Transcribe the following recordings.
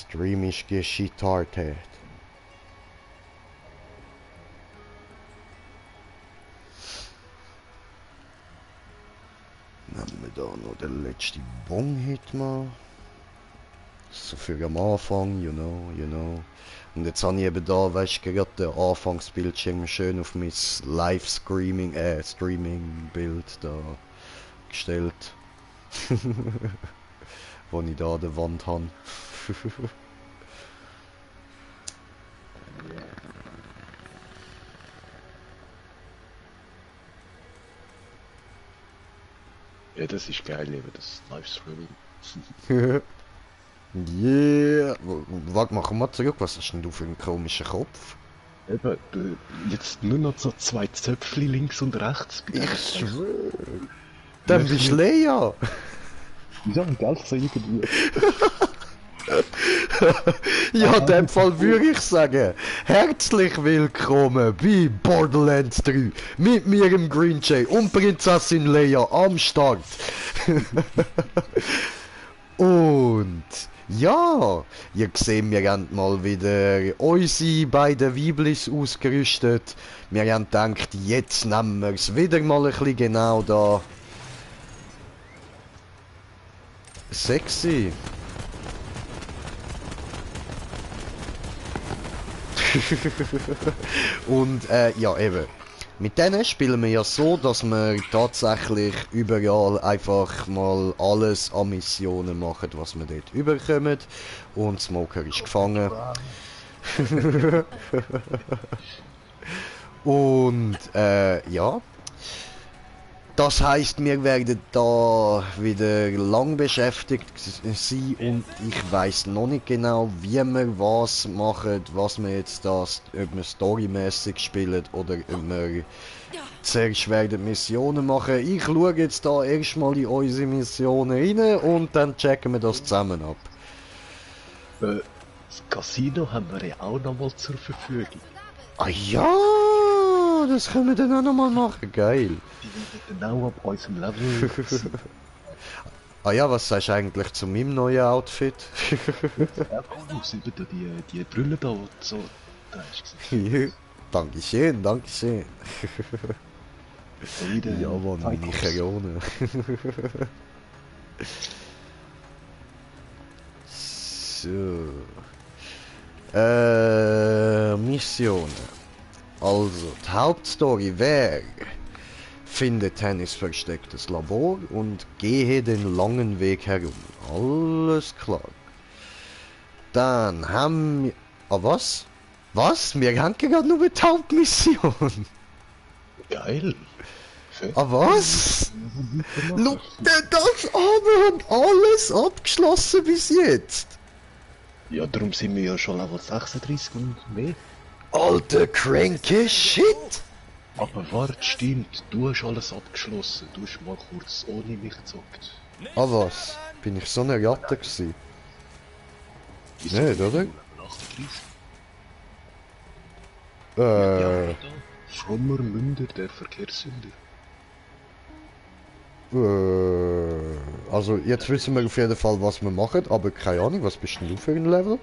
Streamisch gestartet. Nehmen wir da noch den letzten Bong-Hit mal. So für am Anfang, you know. Und jetzt habe ich eben da, weißt du, gerade den Anfangsbildschirm schön auf mein Streaming-Bild da gestellt. Wo ich da an der Wand habe. Ja, das ist geil, eben das Livestreaming. Yeah! Warte mal, komm mal zurück, was hast denn du für einen komischen Kopf? Eben, jetzt nur noch so 2 Zöpfchen links und rechts. Ich schwöre! Dann bist du Leia! Ja, gell, so irgendwie. Ja, in dem Fall würde ich sagen, herzlich willkommen bei Borderlands 3 mit mir im Green Jay und Prinzessin Leia am Start. Und ja, ihr seht, wir haben mal wieder unsere beiden Weiblis ausgerüstet. Wir haben gedacht, jetzt nehmen wir es wieder mal ein bisschen genau da. Sexy. Und ja eben, mit denen spielen wir ja so, dass wir tatsächlich überall einfach mal alles an Missionen machen, was wir dort überkommen. Und Smoker ist gefangen. Und ja. Das heisst, wir werden da wieder lang beschäftigt sein und ich weiss noch nicht genau, wie wir was machen, was wir jetzt das, ob wir storymäßig spielen oder ob wir zuerst werden Missionen machen. Ich schaue jetzt da erstmal in unsere Missionen rein und dann checken wir das zusammen ab. Das Casino haben wir ja auch noch mal zur Verfügung. Ah ja, das können wir dann auch noch mal machen, geil. Die werden genau ab unserem Level sein. Ah ja, was sagst du eigentlich zu meinem neuen Outfit? Ja, cool aus, eben die Brille da, die so da hast gesehen. Dankeschön, Dankeschön. So wie der Ja, Mann, meine Krone. So. Missionen. Also, die Hauptstory wäre: Finde Tennis verstecktes Labor und gehe den langen Weg herum. Alles klar. Dann haben wir... Ah, was? Was? Wir haben gerade nur die Hauptmission. Geil. Ah, was? Look, das aber hat alles abgeschlossen bis jetzt. Ja, darum sind wir ja schon Level 36 und mehr. Alter cranky Shit! Aber warte, stimmt, du hast alles abgeschlossen. Du hast mal kurz ohne mich gezockt. Ah, was? Bin ich so eine Ratte gewesen? Wieso? Nicht, oder? 38. Ja, Frommer Münder, der Verkehrssünder. Also jetzt wissen wir auf jeden Fall, was wir machen, aber keine Ahnung, was bist denn du für ein Level?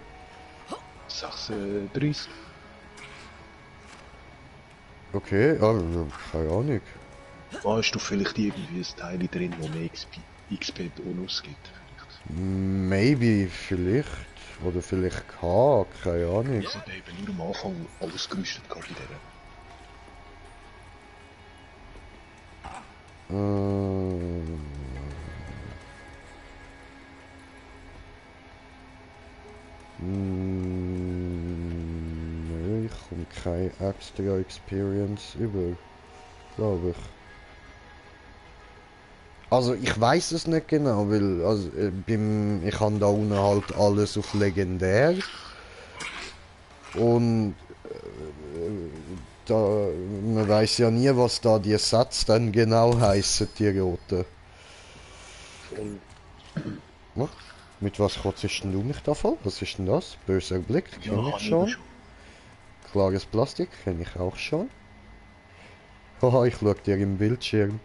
36. Okay, also, keine Ahnung. Hast du vielleicht irgendwie ein Teil drin, wo mehr XP Bonus gibt? Maybe, vielleicht. Oder vielleicht K, keine Ahnung. Ich habe eben nur am Anfang alles gerüstet gehabt in dieser. Nö, ich komme keine extra Experience über, glaube ich. Also ich weiß es nicht genau, weil also, ich habe da unten halt alles auf legendär und da, man weiß ja nie, was da die Sätze dann genau heißen, die roten. Was? Mit was kotzt denn du mich da voll? Was ist denn das? Böser Blick, kenne ich schon. Klares Plastik, kenne ich auch schon. Haha, ich schau dir im Bildschirm.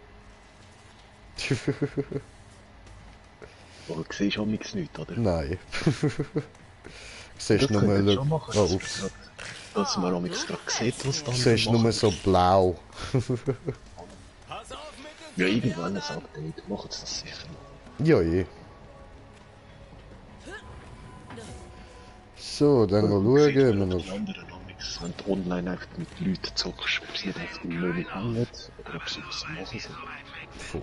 Aber du siehst auch nichts, oder? Nein. Siehst Das nur, könnte ich schon machen, oh, ups. dass man am gerade sieht, was da Siehst nur machen. so blau. Ja, irgendwann ein Update, macht es das sicher noch. Ja, eh. So, dann mal schauen, wenn wir noch... Die anderen Amics, wenn du online einfach mit Leuten zockst, ob sie einfach im Menü hängen oder ob sie was machen sollen. Voll.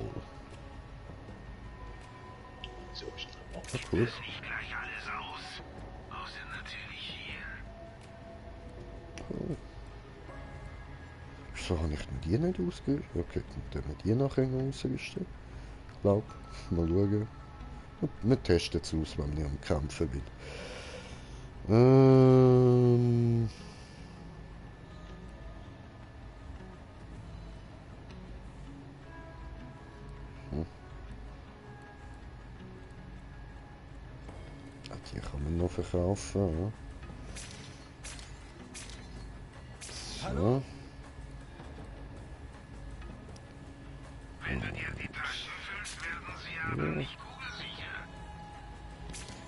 So ist das Ja, machen. cool. Wieso habe ich denn die nicht ausgerüstet? Okay, dann können wir die nachher noch ausrüsten. Glaub. Mal schauen. Wir testen es aus, wenn ich am Kämpfen bin. Die kann man noch verkaufen. Ja. So. Wenn du dir die Taschen füllst, werden sie aber nicht kugelsicher.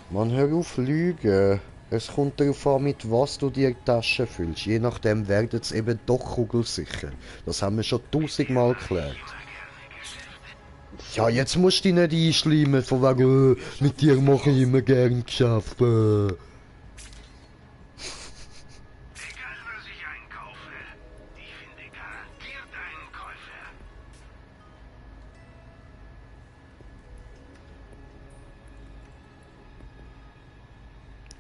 Man, hör auf lügen. Es kommt darauf an, mit was du dir die Tasche füllst. Je nachdem werden es eben doch kugelsicher. Das haben wir schon 1000-mal geklärt. Ja, jetzt musst du dich nicht einschleimen, von wegen, mit dir mache ich immer gern Geschäfte. Egal was ich einkaufe, ich finde garantiert einen Käufer.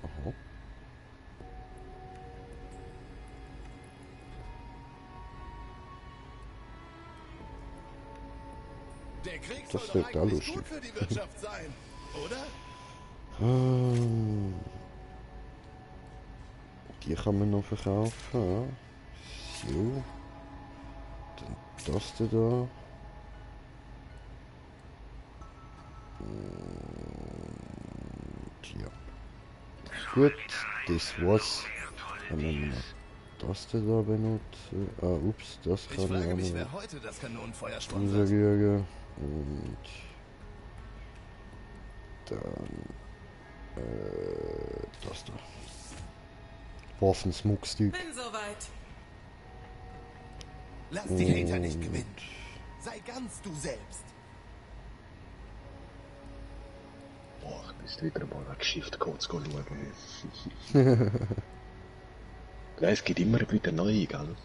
Aha. Der Krieg Das soll wird doch da eigentlich lustig. gut für die Wirtschaft sein, oder? Die kann man noch verkaufen. Ja. So. Dann das da. Und ja. Gut, das war's. Dann werden wir noch das da benutzen. Ah, ups, das Ich kann ich frage auch mich, noch wer heute das Kanonenfeuer sponsert. umrühren. Und dann das da. Waffensmuckstyp. Bin soweit. Lass die Hater nicht gewinnen. Sei ganz du selbst. Boah, ich müsste wieder mal nach Geschichte-Codes schauen. Nein, es gibt immer wieder neue, gell?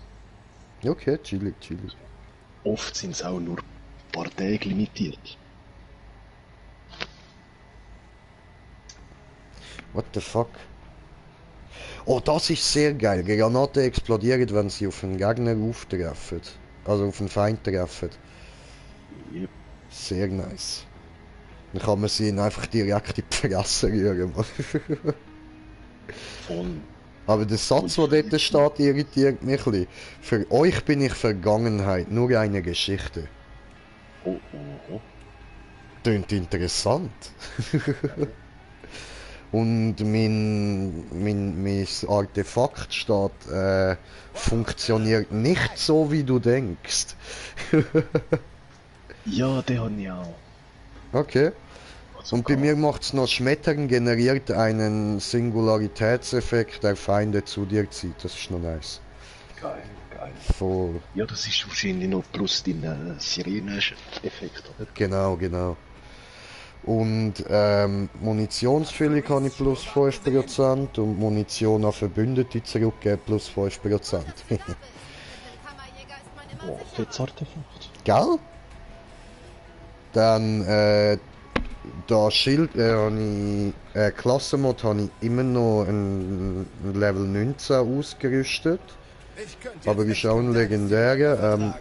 Okay, chillig, chillig. Oft sind es auch nur ein paar Tage limitiert. What the fuck? Oh, das ist sehr geil. Granaten explodieren, wenn sie auf einen Gegner auftreffen. Also auf einen Feind treffen. Yep. Sehr nice. Dann kann man sie einfach direkt in die Fresse rühren. Mann. Voll. Aber der Satz, der dort steht, irritiert mich ein bisschen. Für euch bin ich Vergangenheit, nur eine Geschichte. Oh, oh, oh. Klingt interessant. Und mein Artefakt steht, funktioniert nicht so, wie du denkst. Ja, den habe ich auch. Okay. Also Und bei mir macht es noch Schmettern generiert einen Singularitätseffekt, der Feinde zu dir zieht. Das ist noch nice. Geil, geil. Voll. Ja, das ist wahrscheinlich noch plus dein Sirenen-Effekt. Genau, genau. Und Munitionsfüllung habe ich plus 5% und Munition an Verbündete zurückgeben plus 5%. Oh, fettes Artefakt. Gell? Dann da Schild habe ich Klassenmod habe ich immer noch ein Level 19 ausgerüstet. Ich könnte Aber jetzt ist auch ein legendärer. sagen.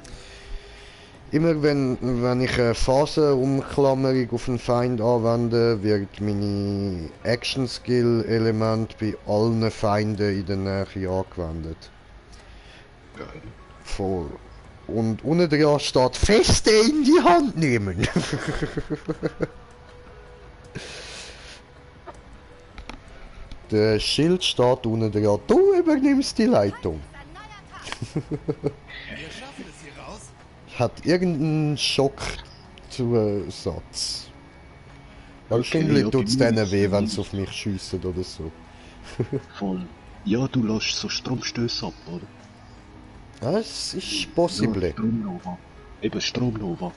Immer wenn ich eine Phasenumklammerung auf einen Feind anwende, wird meine Action-Skill-Element bei allen Feinden in der Nähe angewendet. Geil. Voll. Und unten dran steht Feste in die Hand nehmen. Der Schild steht unten dran. Du übernimmst die Leitung. Wir schaffen es hier raus. Hat irgendeinen Schockzusatz. Wahrscheinlich ja, tut es bei mir denen ist weh, es wenn sie auf mich schiessen oder so. Voll. Ja, du lässt so Stromstöße ab, oder? Das ist Ja, possible. Stromnova. Eben Stromnova.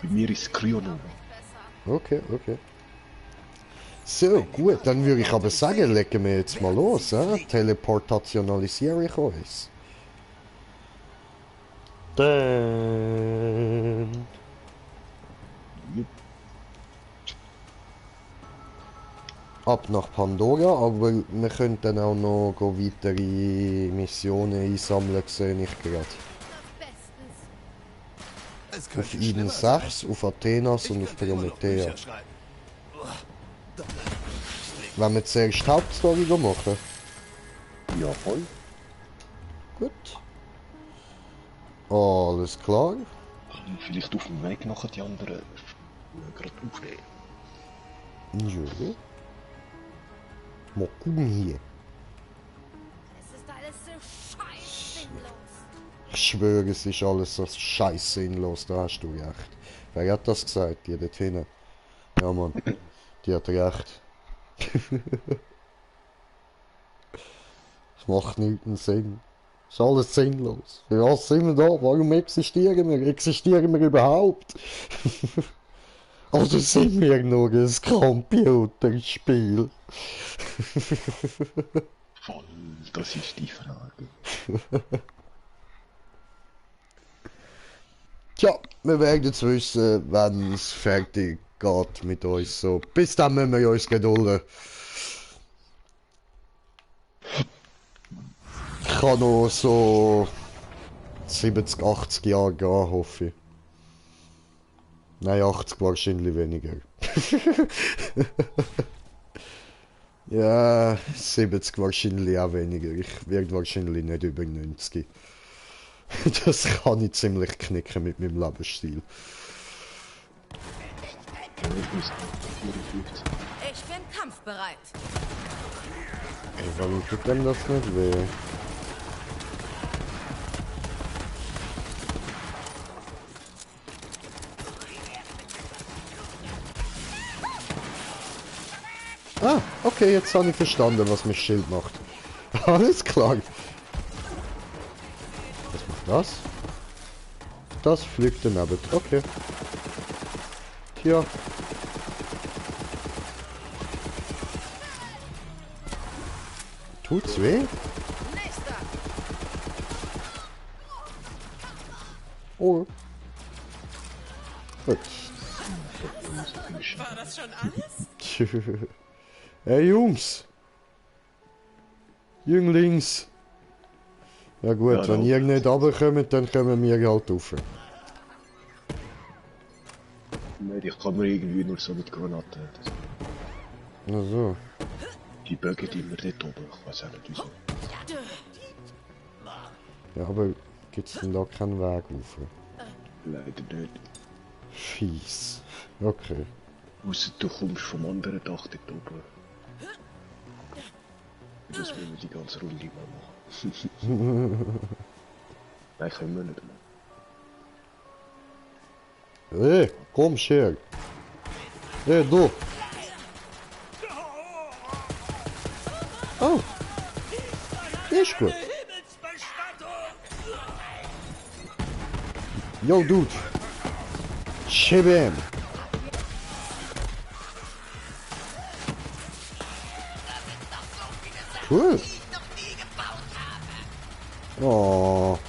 Bei mir ist es Kryonova. Okay, okay. So, gut, dann würde ich aber sagen, legen wir jetzt mal los, teleportationalisiere ich uns. Dann... Ab nach Pandora, aber wir könnten auch noch weitere Missionen einsammeln, sehe ich gerade. Auf Eden 6, auf Athenas und auf Promethea. Wenn wir zuerst die Hauptstory machen. Ja, voll. Gut. Alles klar. Vielleicht auf dem Weg nachher die anderen gerade aufnehmen. Ja. Mal gucken hier. Es ist alles so scheiß sinnlos. Ich schwöre, es ist alles so scheiß sinnlos, da hast du recht. Wer hat das gesagt? Die dort hinten. Ja, Mann. Die hat recht. Es macht nichts Sinn. Es ist alles sinnlos. Für was sind wir da? Warum existieren wir? Existieren wir überhaupt? Oder sind wir nur ein Computerspiel? Voll, das ist die Frage. Tja, wir werden jetzt wissen, wenn es fertig geht mit uns. So, bis dann müssen wir uns gedulden. Ich kann noch so 70, 80 Jahre gehen, hoffe ich. Nein, 80 wahrscheinlich weniger. Ja, 70 wahrscheinlich auch weniger. Ich werde wahrscheinlich nicht über 90. Das kann ich ziemlich knicken mit meinem Lebensstil. Ja, ich muss 54. Ich bin kampfbereit. Ey, warum tut denn das nicht weh? Ah, okay, jetzt habe ich verstanden, was mein Schild macht. Alles klar. Was macht das? Das fliegt daneben. Okay. Tja. Tut's weh? Nächster. Oh. Gut. War das schon alles? Hey Jungs! Jünglings! Ja gut, Ja, wenn da- ihr nicht runterkommt, dann kommen wir halt rauf. Nein, ich kann mir irgendwie nur so mit Granaten. Also. Die bögen immer dort oben, ich weiß auch nicht wieso. Ja, aber gibt's denn da keinen Weg rauf? Leider nicht. Fies. Okay. Ausser du kommst vom anderen Dach dort oben. Das müssen wir die ganze Runde mal machen. Nein, können wir nicht mehr. Hey, komm her! Hey, du! Oh! Ist gut! Yo, Dude! Schieb ihm! Cool! Oh!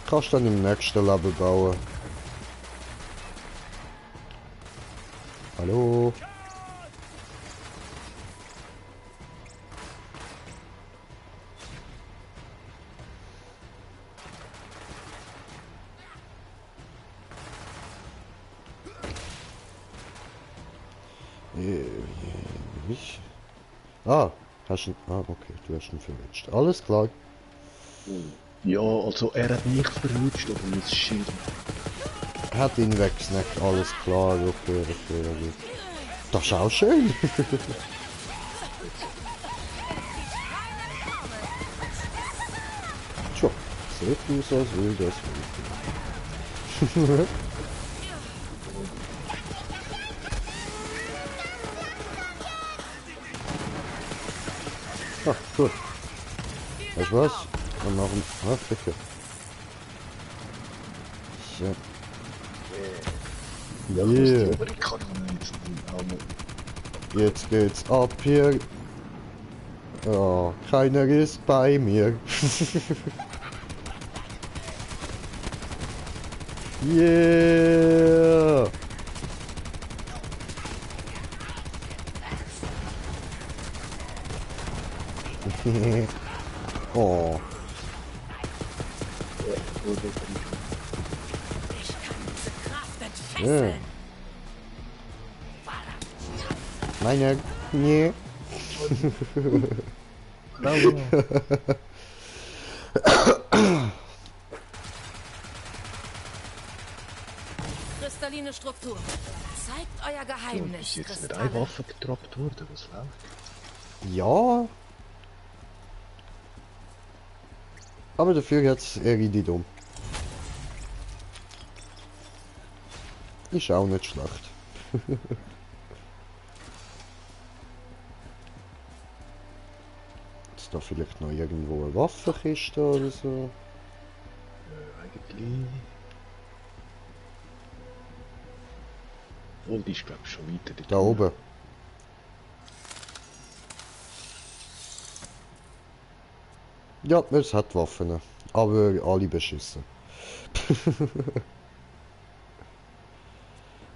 Kannst dann im nächsten Level bauen. Hallo? Ich? Ah, hast du... Ah, okay, du hast ihn verwünscht. Alles klar. Ja, also er hat mich verwünscht, aber mein Schild. Hat ihn weggesnackt, alles klar, okay, okay. Das ist auch schön. Tja, sieht aus, als will das Ah, gut. Weißt du was? Wir machen... Ah, bitte. So. Ja, ich muss die Yeah. obere Kanone jetzt einmal. Jetzt geht's ab hier. Ja, keiner ist bei mir. Yeah! Oh. Ich kann diese Kraft Ja. entfesseln. Meine... Nee. Kristalline Struktur. Zeigt euer Ist Geheimnis, jetzt nicht Kristalle. eine Waffe gedroppt worden, was läuft? Ja. Aber dafür jetzt Iridium. Ist auch nicht schlecht. Ist da vielleicht noch irgendwo eine Waffenkiste oder so? Eigentlich... Und die ist glaube ich schon weiter Da oben. Ja, es hat Waffen. Aber alle beschissen.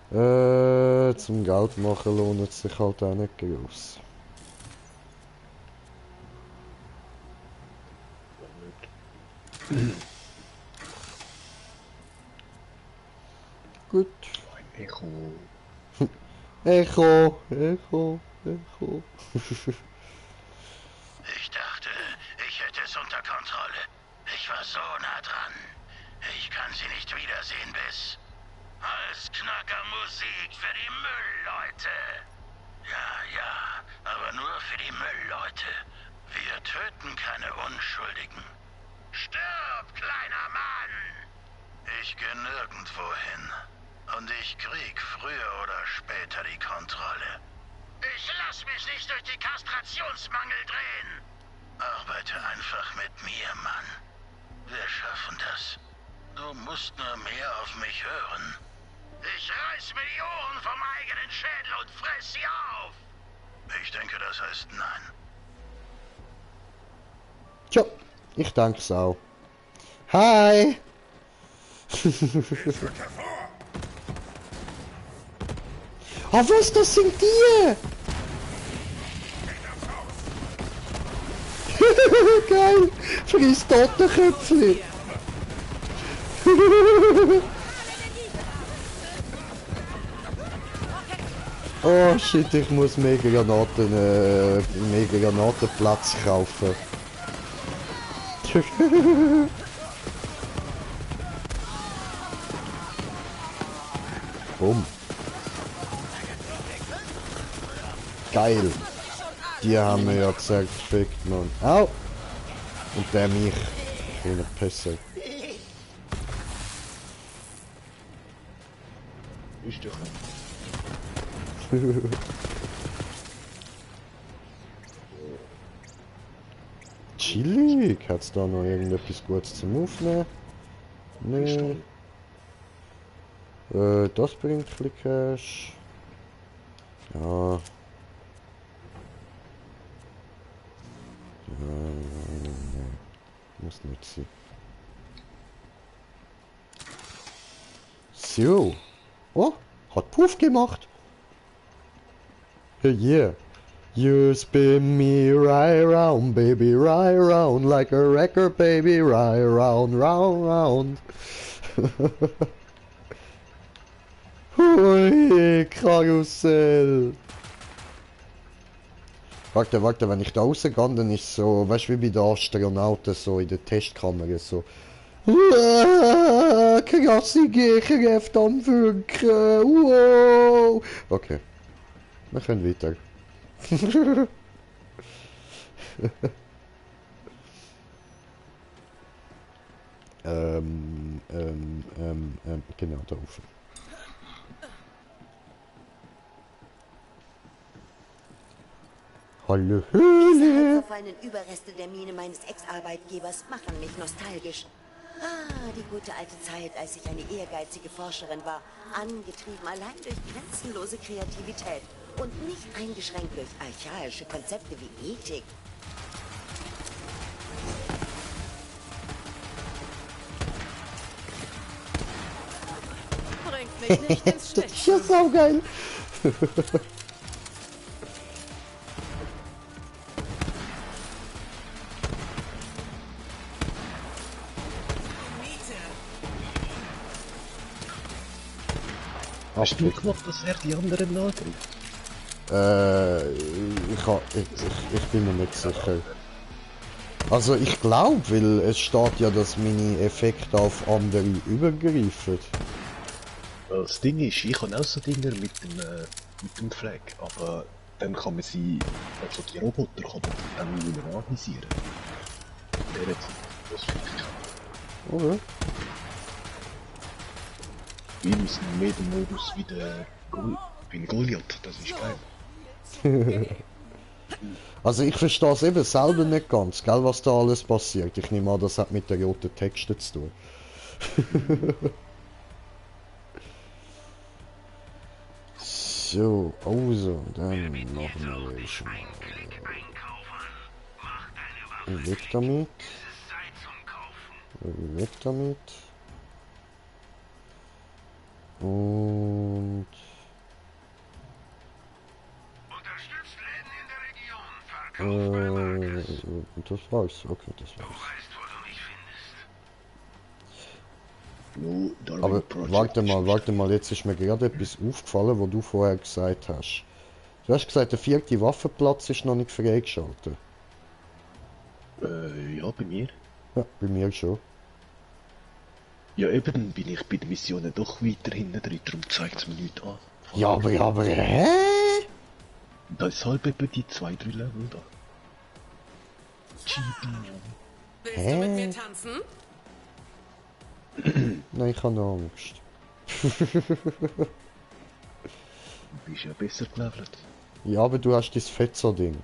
Zum Geld machen lohnt es sich halt auch nicht groß. Gut. Ein Echo. Echo, Echo, Echo. Ich dachte, ich hätte es unter Kontrolle. Ich war so nah dran. Ich kann sie nicht wiedersehen bis... Als Knackermusik für die Müllleute. Ja, aber nur für die Müllleute. Wir töten keine Unschuldigen. Stirb, kleiner Mann! Ich gehe nirgendwo hin. Und ich krieg früher oder später die Kontrolle. Ich lass mich nicht durch die Kastrationsmangel drehen. Arbeite einfach mit mir, Mann. Wir schaffen das. Du musst nur mehr auf mich hören. Ich reiß mir die Ohren vom eigenen Schädel und fress sie auf. Ich denke, das heißt nein. Tja, ich denke es auch. Hi! Ah, was, das sind die? Geil! Friss Totenköpfchen! Oh shit, ich muss mega Granatenplatz kaufen. Bumm. Geil. Die haben wir ja gesagt, gefickt, Mann. Au! Und der mich. Kleiner Pisser. Ist doch... Chillig. Hat's da noch irgendetwas Gutes zum Aufnehmen? Nee. Das bringt ein bisschen Cash. Ja. Nee. Muss nicht sein. So. Oh, hat Puff gemacht. Yeah. You spin me right round, baby, right round, like a record, baby, right round, round, round. Hui, Karussell. Warte, wenn ich da rausgehe, dann ist so, weißt du, wie bei den Astronauten, so in der Testkammer, so. Krassige Kräfte am Wirken, wow. Okay, wir können weiter. Genau, da rauf. Hallo Die Höhle. verfallenen Überreste der Mine meines Ex-Arbeitgebers machen mich nostalgisch. Ah, die gute alte Zeit, als ich eine ehrgeizige Forscherin war, angetrieben allein durch grenzenlose Kreativität und nicht eingeschränkt durch archaische Konzepte wie Ethik. Bringt mich nicht ins Das ist Schwitzen. ja saugeil. Hast du gemacht, dass er die anderen nachtrifft? Ich bin mir nicht sicher. Also ich glaube, weil es steht ja, dass meine Effekte auf andere übergreifen. Das Ding ist, ich habe auch so Dinger mit dem Flag, aber dann kann man sie, also die Roboter kann man dann nicht mehr anvisieren. Der hat das finde ich Oder? wie aus dem Medenmodus wie der Goliath, das ist geil. Also ich verstehe es eben selber nicht ganz, gell, was da alles passiert. Ich nehme an, das hat mit den roten Texten zu tun. So, also, dann machen wir schon mal. Weg damit. Weg damit. Und... Unterstützt Läden in der Region. Verkauft Beiwagens. das war's. Okay, das war's. Weißt, wo du mich findest. No, Darwin Aber Project warte mal, jetzt ist mir gerade etwas aufgefallen, was du vorher gesagt hast. Du hast gesagt, der vierte Waffenplatz ist noch nicht freigeschaltet. Ja, bei mir. Ja, bei mir schon. Ja, eben bin ich bei den Missionen doch weiter hinten drin, darum zeigt es mir nichts an. Ja, aber, hä? Deshalb eben die 2-3 Level da. Willst du mit mir tanzen? Nein, ich habe noch Angst. Du bist ja besser gelevelt. Ja, aber du hast das Fetzer-Ding.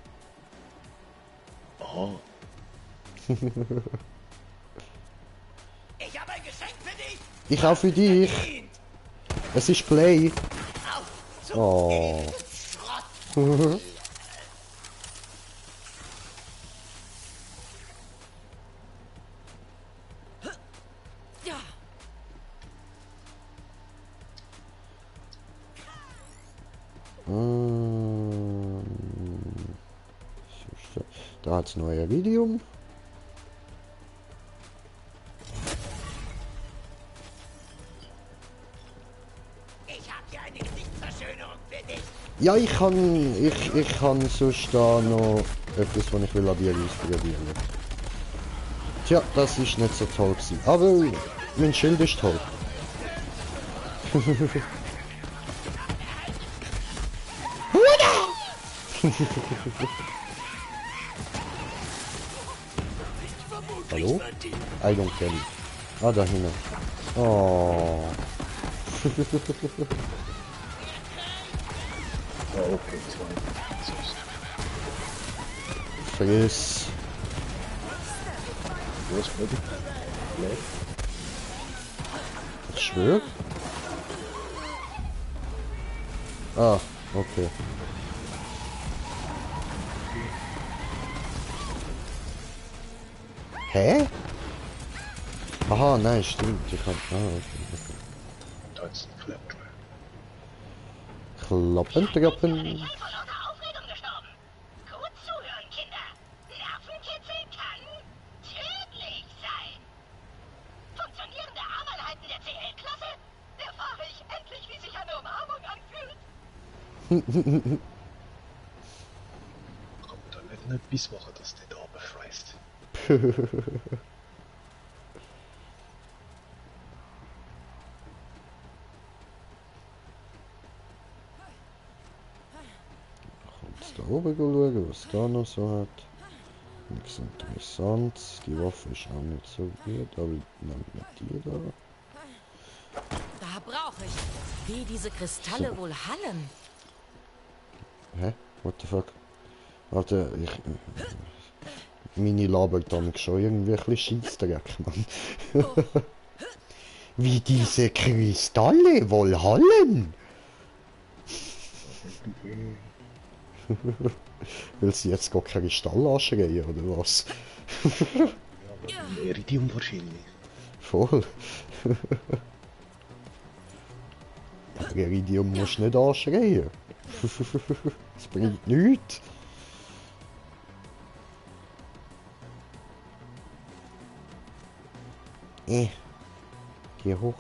Aha. Ich habe ein Geschenk für dich. Ich auch für dich. Es ist Play. Oh. Ja. Da hat's noch Iridium. Ich habe hier eine Gesichtsverschönerung für dich. Ja, ich kann sonst da noch etwas, was ich will an dir ausprobieren. Tja, das ist nicht so toll gewesen. Aber mein Schild ist toll. Hallo? I don't care. Ah, da hinten. Oh. Ah, okay, 2. Friss. Was, Buddy? Nee. Ich schwör. Ah, okay. Hä? Aha, nein, stimmt. Ich hab... Ah, okay. Da ist ein Flapdrive. Kloppen, kloppen. Vor lauter Aufregung gestorben. Gut zuhören, Kinder. Nervenkitzel kann tödlich sein. Funktionierende Armeinheiten der CL-Klasse? Erfahre ich endlich, wie sich eine Umarmung anfühlt. Kann man da nicht noch etwas machen, dass der da runterfreist? Jetzt da oben schauen, was da noch so hat. Nichts Interessantes. Die Waffe ist auch nicht so gut, aber ich nehme nicht die da. Da brauche ich, wie diese Kristalle wohl hallen. Hä? What the fuck? Alter, meine labert dann schon irgendwie ein bisschen Scheissdreck, Mann. Wie diese Kristalle wohl hallen? Will sie jetzt gar Kristall anschreien, oder was? Iridium wahrscheinlich. Voll. Ja, Iridium musst du nicht anschreien. Das bringt nichts. Geh hoch.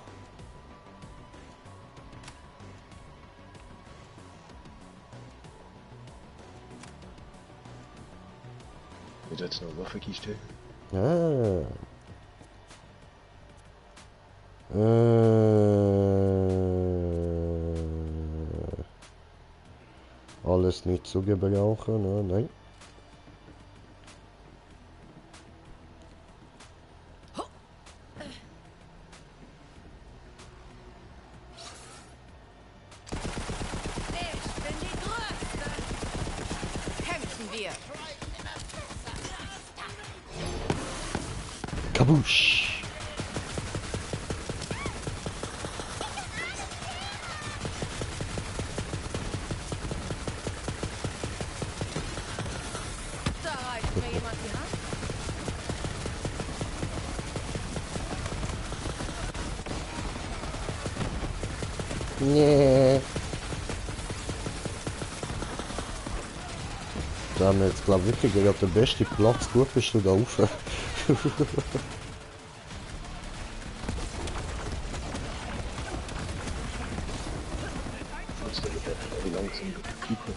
Wird jetzt noch eine Waffenkiste? Ah. Alles nicht zu gebrauchen, ne? Nein. Ich bin die Größte. Kämpfen wir. Kabusch! Da reicht mir jemand die Hand. Nee. Da haben wir jetzt, glaube ich, wirklich gerade den besten Platz. Gut bist du da rauf. Wie langsam Typen.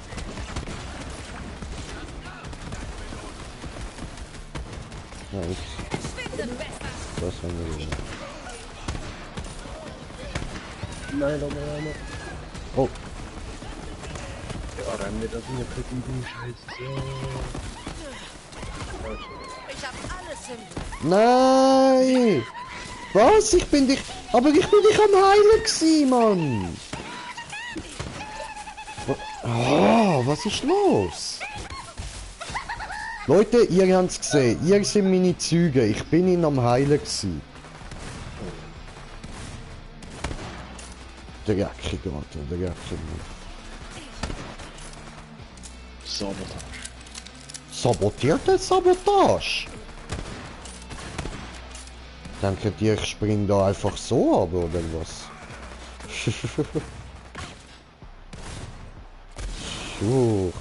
Ja, ups. Schwindet besser. Das haben wir wieder. Nein, nochmal. Oh, Ja, renn mir das in den du Scheiße. Ich hab alles im nein! Was? Ich bin dich... Aber ich bin dich am Heilen gsi, Mann! Was ist los? Leute, ihr habt's gesehen. Ihr seid meine Züge. Ich bin ihn am Heilen gsi. Dreckig, Alter. Dreckig. Sabotage. Sabotierte Sabotage? Denkt ihr, ich spring da einfach so ab, oder was?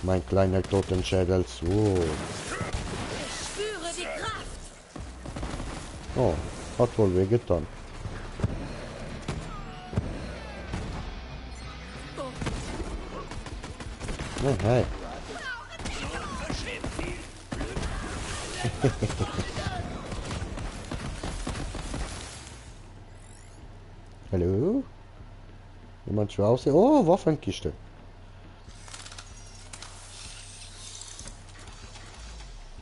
Mein kleiner Totenschädel, so. Ich spüre die Kraft. Oh, hat wohl wehgetan. Oh, hey. Hallo? Jemand zu Hause? Oh, Waffenkiste.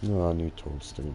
Ja, nicht holst drin.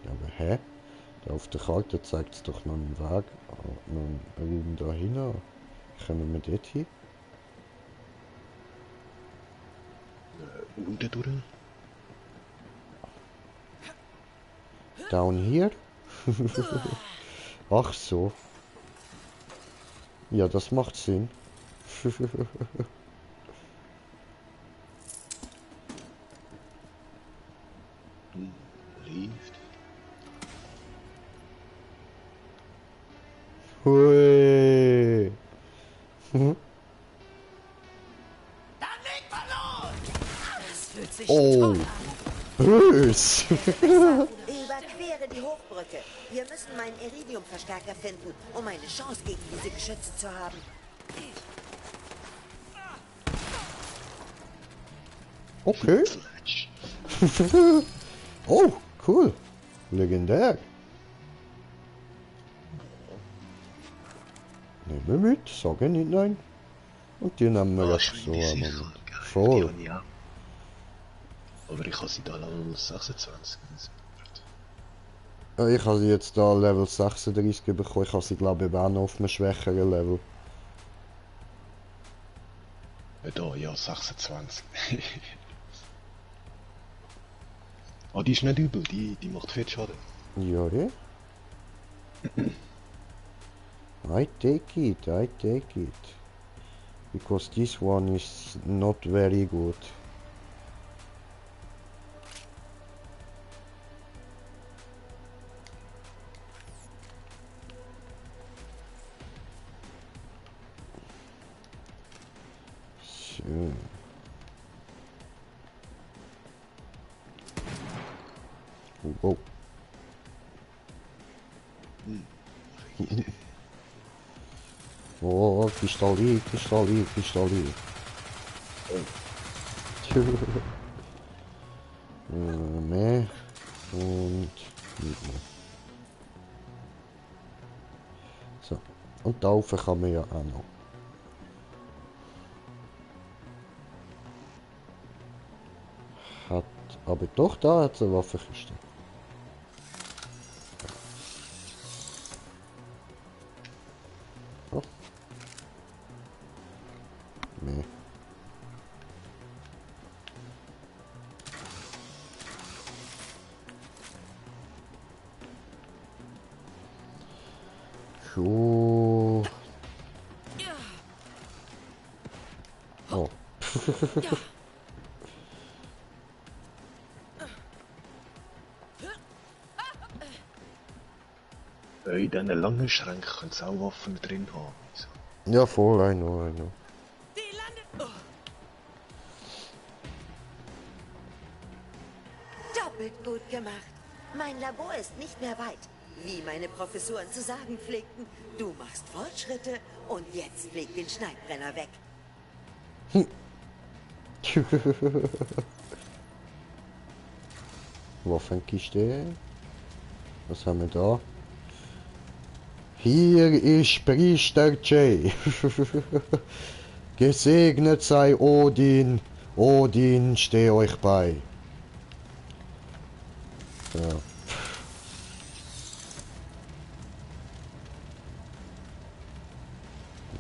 Aber hä? Da auf der Karte zeigt es doch noch einen Weg, noch einen Raum da hin. Kommen wir dort hin? Unten durch. Down here? Ach so. Ja, das macht Sinn. Lift. Hui. Das fühlt sich Oh. toll an. Bös. Überquere die Hochbrücke. Wir müssen meinen Iridium-Verstärker finden, um eine Chance gegen diese Geschütze zu haben. Okay. Oh, cool. Legendär. Nehmen wir mit, sage nicht nein. Und die nehmen wir einfach so einmal mit. Voll. Ja. Aber ich habe sie da als 26. Ja, ich habe sie jetzt da Level 36 bekommen. Ich habe sie glaube ich auch noch auf einem schwächeren Level. Ja, da, ja, 26. Ah, die ist nicht übel, die macht viel Schaden. Ja, ja. I take it, I take it. Because this one is not very good. So. Oh. Oh, Pistolet, Pistolet, Pistolet. Mehr und nicht mehr. So, und taufen kann man ja auch noch. Hat aber doch, da hat es eine Waffenkiste. Oh. Nee. So. Oh. In diesen langen Schränken können sie auch Waffen drin haben. So. Ja, voll, I know, I know. Doppelt gut gemacht. Mein Labor ist nicht mehr weit. Wie meine Professoren zu sagen pflegten, du machst Fortschritte und jetzt leg den Schneidbrenner weg. Waffenkiste. Was haben wir da? Hier ist Priester Jay. Gesegnet sei Odin. Odin, steh euch bei. Ja.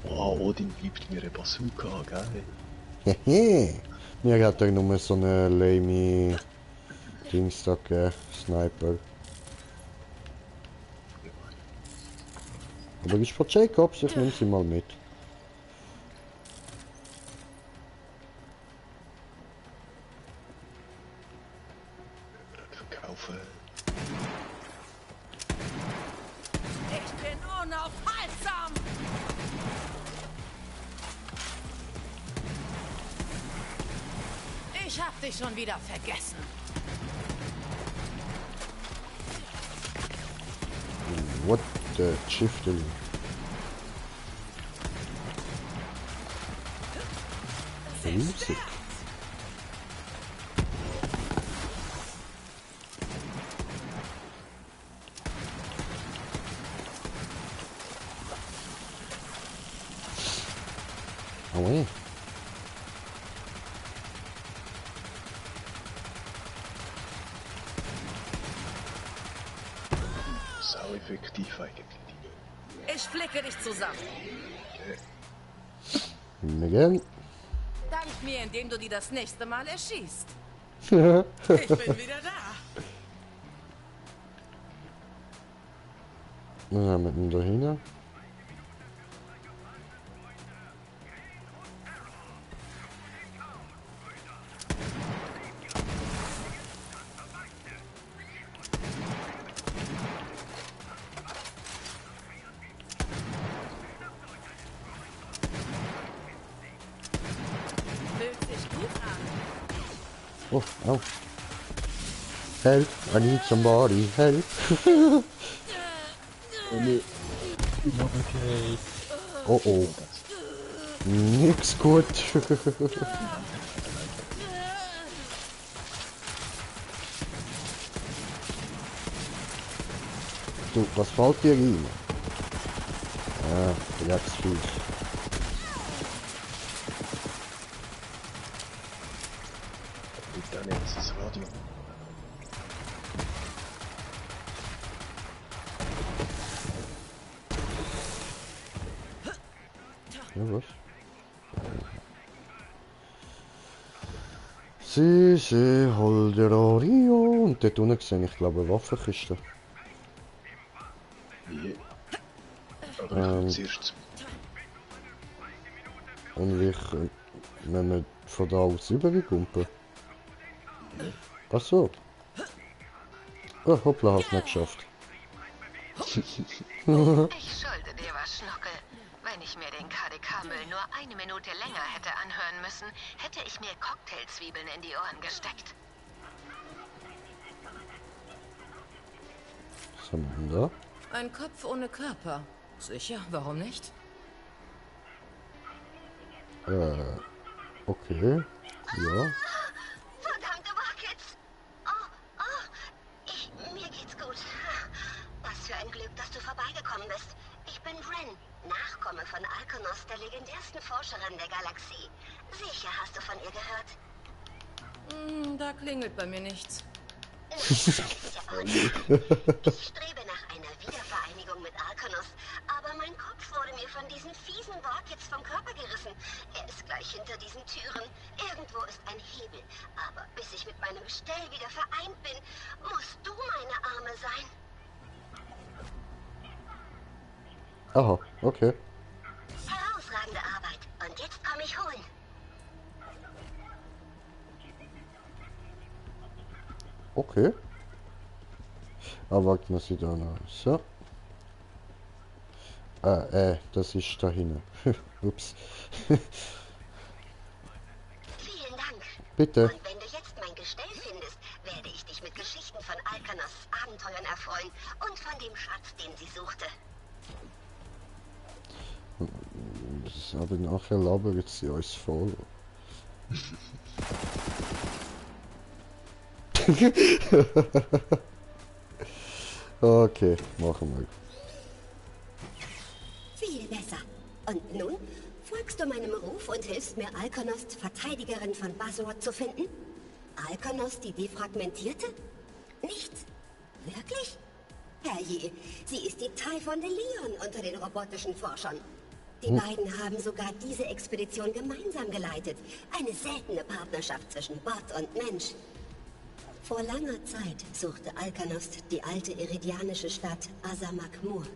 Oh, Odin gibt mir eine Bazooka, geil. Hehe. Mir hat er nur so eine lame Dings da gegeben. Sniper. Aber ist von Jacobs, ich nehme sie mal mit. Verkaufen. Ich bin unaufhaltsam! Ich hab dich schon wieder vergessen. What the shifting? Riesig. Oh, Sau effektiv eigentlich. Ich flicke dich zusammen. mir gern. Dank mir, indem du die das nächste Mal erschießt. Ich bin wieder da. Was haben wir denn da hinten? Fühlt sich gut an. Oh, au. Help, I need somebody, help. Oh oh. Nix gut. du, was fällt dir rein? Ja, Drecksviech. Bitte auch nicht das Radio. Ja, was? Sie, hol dir Rio. Und dort unten sehe ich glaube eine Waffenkiste. Wie? Aber ich komme zuerst. Und wenn wir von da aus rübergumpen. Ach so. Oh, hoppla, hast nicht geschafft. Ich schulde dir was, Schnuckel. Wenn ich mir den KDK-Müll nur eine Minute länger hätte anhören müssen, hätte ich mir Cocktailzwiebeln in die Ohren gesteckt. Was haben wir denn da? Ein Kopf ohne Körper. Sicher, warum nicht? Okay. Ja. Verdammte Buckets! Mir geht's gut. Was für ein Glück, dass du vorbeigekommen bist. Ich bin Bryn, Nachkomme von Alkonos, der legendärsten Forscherin der Galaxie. Sicher hast du von ihr gehört. Da klingelt bei mir nichts. Ich strebe nach einer Wiedervereinigung mit Alkonos, aber mein Kopf wurde mir von diesen fiesen Borkids vom Körper gerissen. Er ist gleich hinter diesen Türen. Irgendwo ist ein Hebel, aber bis ich mit meinem Gestell wieder vereint bin, musst du meine Arme sein. Aha, okay. Herausragende Arbeit. Und jetzt komme ich holen. Okay. Aber muss ich da noch. So. Das ist da hinten. Ups. Vielen Dank. Bitte. Und wenn du jetzt mein Gestell findest, werde ich dich mit Geschichten von Alkanos Abenteuern erfreuen und von dem Schatz, den sie suchte. Aber nachher labert sie uns voll. Okay, machen wir. Viel besser. Und nun? Folgst du meinem Ruf und hilfst mir, Alkonos, Verteidigerin von Basrod, zu finden? Alkonos, die defragmentierte? Nichts? Wirklich? Herrje, sie ist die Typhon de Leon unter den robotischen Forschern. Die beiden haben sogar diese Expedition gemeinsam geleitet. Eine seltene Partnerschaft zwischen Bot und Mensch. Vor langer Zeit suchte Alkanos die alte iridianische Stadt Asamak-Mur.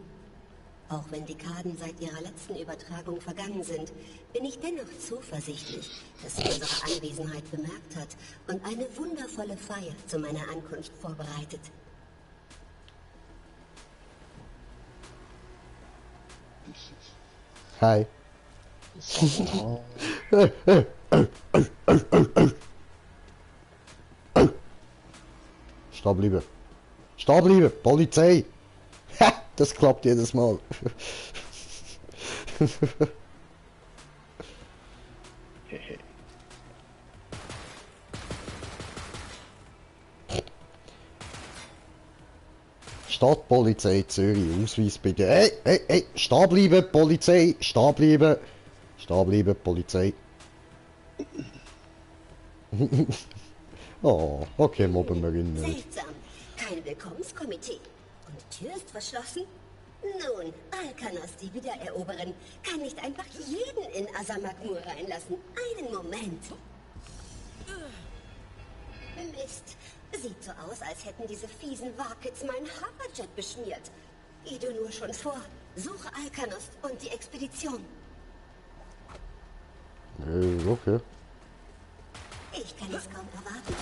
Auch wenn Dekaden seit ihrer letzten Übertragung vergangen sind, bin ich dennoch zuversichtlich, dass sie unsere Anwesenheit bemerkt hat und eine wundervolle Feier zu meiner Ankunft vorbereitet. Hi. Stehen bleiben. Stehen bleiben, Polizei! Ha, das klappt jedes Mal. Stadtpolizei Zürich, Ausweis bitte. Hey, stehen bleiben, Polizei, stehen bleiben. Stehen bleiben, Polizei. Oh, okay, mobben wir ihn nicht. Seltsam. Kein Willkommenskomitee. Und die Tür ist verschlossen? Nun, Alkanos, die Wiedereroberin, kann nicht einfach jeden in Asamak-Mur reinlassen. Einen Moment. Mist. Sieht so aus, als hätten diese fiesen Warkids meinen Hoverjet beschmiert. Geh du nur schon vor. Suche Alkanos und die Expedition. Okay. Ich kann es kaum erwarten.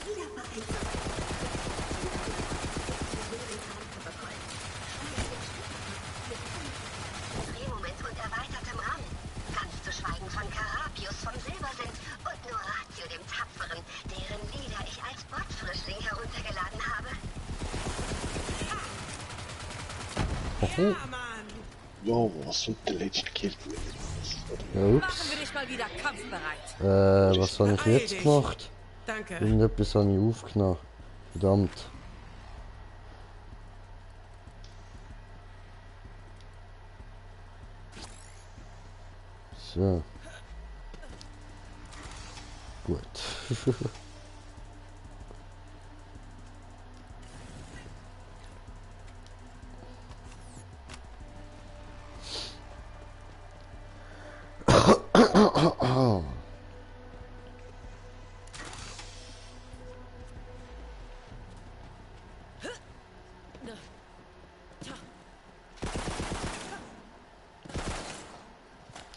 Wieder vereinfacht. Drehmoment und erweitertem Rahmen. Ganz zu schweigen von Carapius vom Silbersinn und Noratio dem Tapferen, deren Lieder ich als Botfrischling heruntergeladen habe. Ja, was und der letzte killt mich. Machen wir dich mal wieder kampfbereit. Was habe ich jetzt gemacht? So. Gut.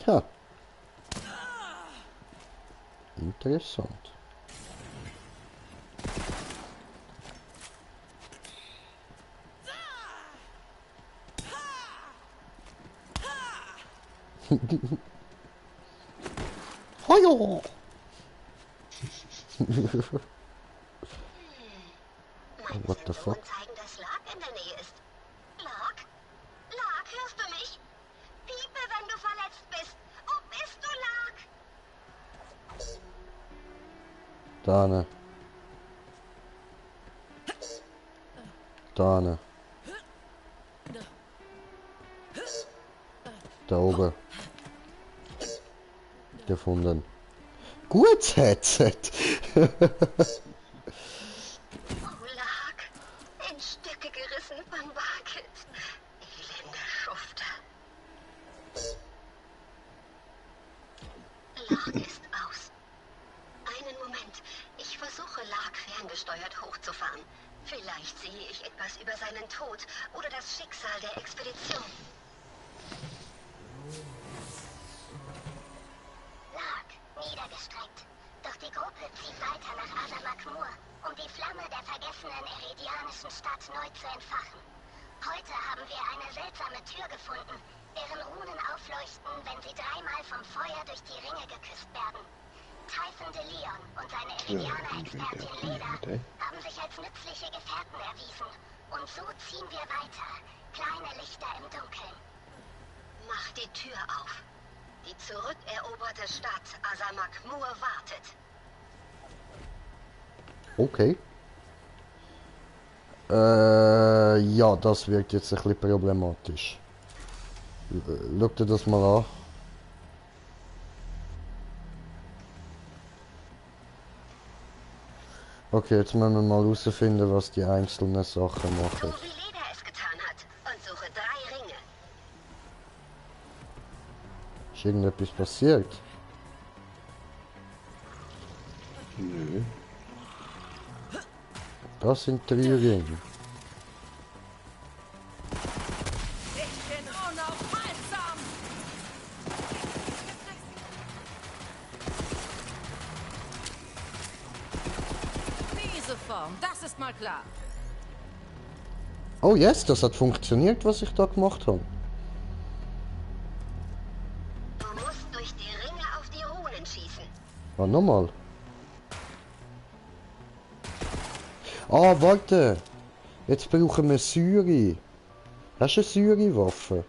Ja. Interessant. Hallo. What the fuck? Zeigen, dass Lark in der Nähe ist. Lark? Lark, hörst du mich? Piepe, wenn du verletzt bist. Wo bist du, Lark? Da ne. Da ne. Da oben. Gefunden. Gut, Headset. Oh, Lark. In Stücke gerissen von Barkit. Elende Schufte. Lark ist aus. Einen Moment. Ich versuche, Lark ferngesteuert hochzufahren. Vielleicht sehe ich etwas über seinen Tod oder das Schicksal der Expedition. Lark, niedergestreckt. Doch die Gruppe zieht weiter nach Asamak-Mur, um die Flamme der vergessenen eridianischen Stadt neu zu entfachen. Heute haben wir eine seltsame Tür gefunden, deren Runen aufleuchten, wenn sie dreimal vom Feuer durch die Ringe geküsst werden. Typhon de Leon und seine Eridianer-Expertin Leda haben sich als nützliche Gefährten erwiesen. Und so ziehen wir weiter. Kleine Lichter im Dunkeln. Mach die Tür auf. Die zurückeroberte Stadt Asamak-Mur wartet. Okay. Ja, das wird jetzt ein bisschen problematisch. Schau dir das mal an. Okay, jetzt müssen wir mal herausfinden, was die einzelnen Sachen machen. So wie Leda es getan hat. Und suche 3 Ringe. Ist irgendetwas passiert? Nö. Das sind 3 Ringe. Ich bin unaufhaltsam! Diese Form, das ist mal klar. Oh yes, das hat funktioniert, was ich da gemacht habe. Du musst durch die Ringe auf die Runen schießen. Ah, nochmal. Ah, warte. Jetzt brauchen wir Syri. Hast du eine Syri-Waffe?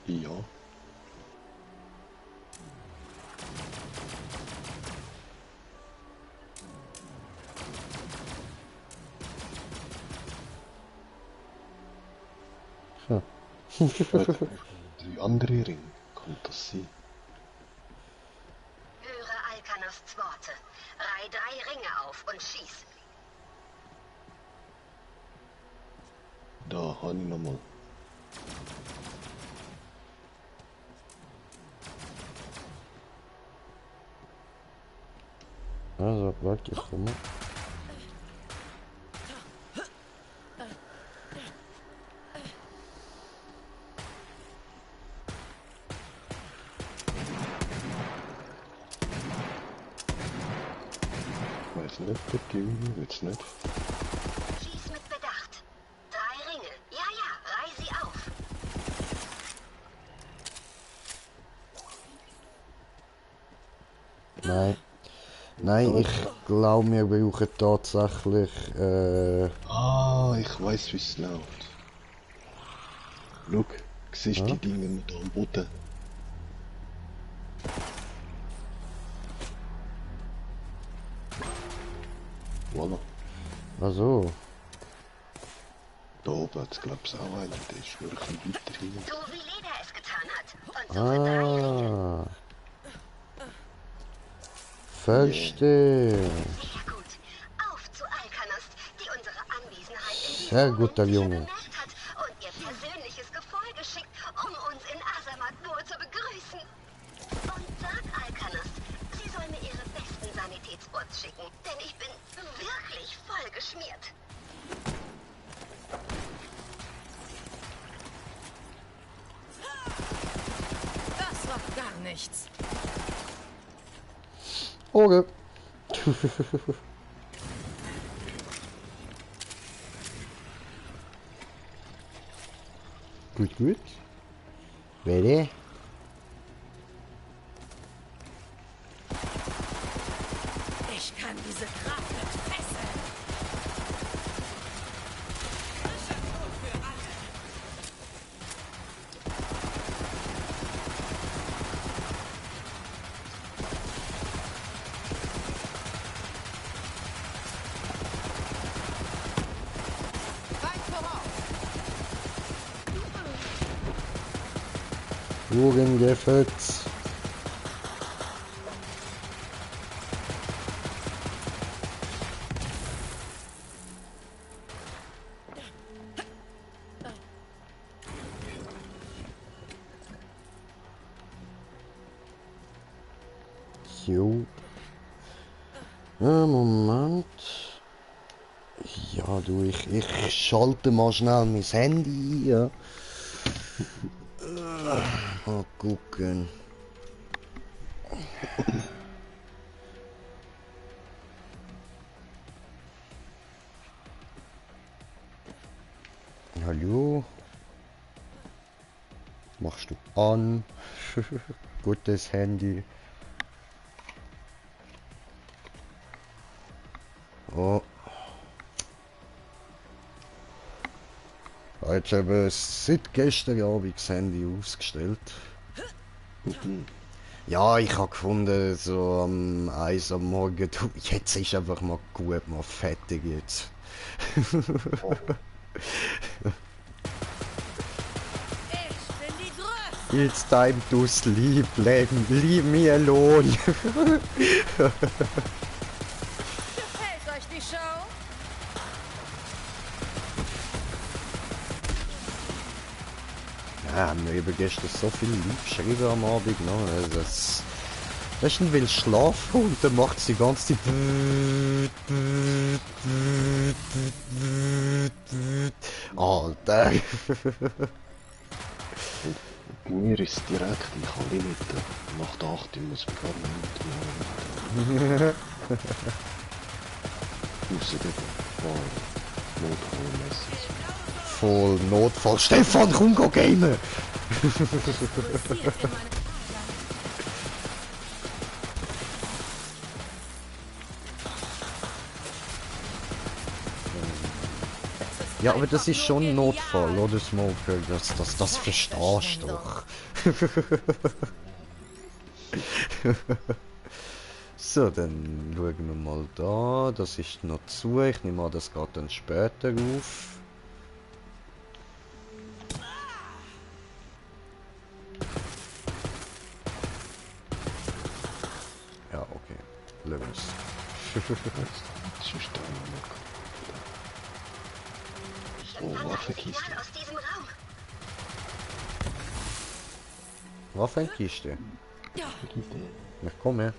Ja. Die andere Ring. Kommt das sein? Höre Alkanosts Worte. Reih 3 Ringe auf und schieß. Da habe ich nochmal. Also, warte, ich komme. Weiß nicht, der Junge wird's nicht. Schieß mit Bedacht. 3 Ringe. Ja, ja, reih sie auf. Nein. Nein, ich glaube, wir brauchen tatsächlich. Ah, ich weiß, wie es läuft. Schau, siehst du die Dinge da am Boden? Voilà. Also. Da oben hat es, glaube ich, auch einen, der ist nur ein bisschen weiter hin. So wie Leda es getan hat. Und Ah. Verstehe. Sehr gut. Auf zu Alkanost, die unsere Anwesenheit in diesem Sehr Moment guter sicher Junge. bemerkt hat und ihr persönliches Gefolge schickt, um uns in Azamat-Nur zu begrüßen. Und sag Alkanost, sie soll mir ihre besten Sanitätsbots schicken, denn ich bin wirklich voll geschmiert. Das war gar nichts. Okay. Gut, gut. Ready? Ich kann diese Kraft entfesseln. Ohrengefütz. Jo. Moment. Ja, du, ich schalte mal schnell mein Handy ein. Ja. Mal gucken. Hallo? Machst du an? Gutes Handy. Oh. Jetzt habe ich seit gestern Abend das Handy ausgestellt. Ja, ich habe gefunden, so am 1 am Morgen, du, jetzt ist einfach mal gut, mal fertig jetzt. Ich bin die Größte. It's time to sleep, leave me alone. Gefällt euch die Show? Ja, haben wir eben gestern so viele Leute geschrieben am Abend, ne? Also das... Weißt du, will schlafen und dann macht sie die ganze Zeit... Alter! Bei mir ist es direkt, ich kann limiten. Nach der 8 muss man gar nicht mehr. Ausser eben, notfallmäßig. Voll Notfall. Stefan, komm, go gamen! Ja, aber das ist schon ein Notfall, oder Smoker? Das verstehst du doch. So, dann schauen wir mal da. Das ist noch zu. Ich nehme an, das geht dann später auf. Ja, okay. Lös. Das ist da noch. Oh, Waffenkiste. Signal aus diesem Raum. Waffenkiste. Waffenkiste. Na komm her.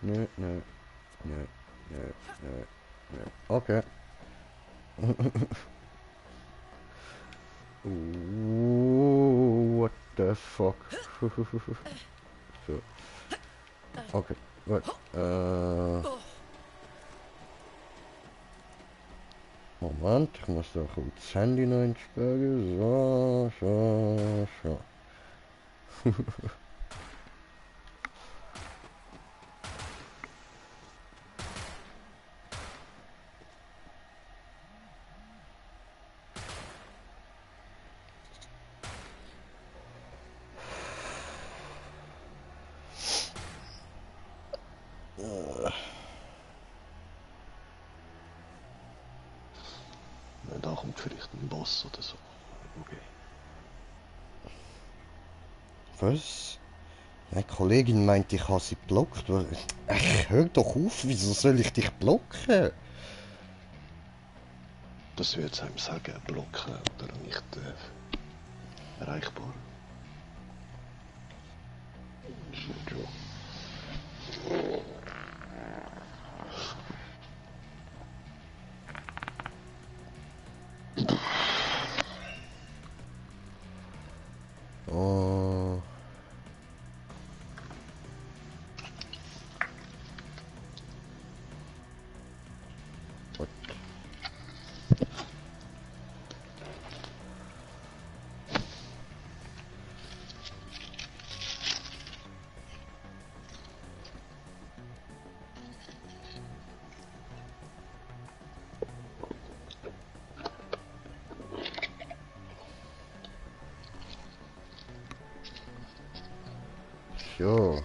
Nö, nö, nö, nö, nö, nö. Okay. What the fuck? So. Okay, gut. Moment, ich muss da kurz das Handy noch entsperren. So. Da kommt Vielleicht ein Boss oder so. Okay. Was? Meine Kollegin meint, ich habe sie geblockt. Hör doch auf, wieso soll ich dich blocken? Das wird es einem sagen, blocken oder nicht erreichbar. Oh. What? So.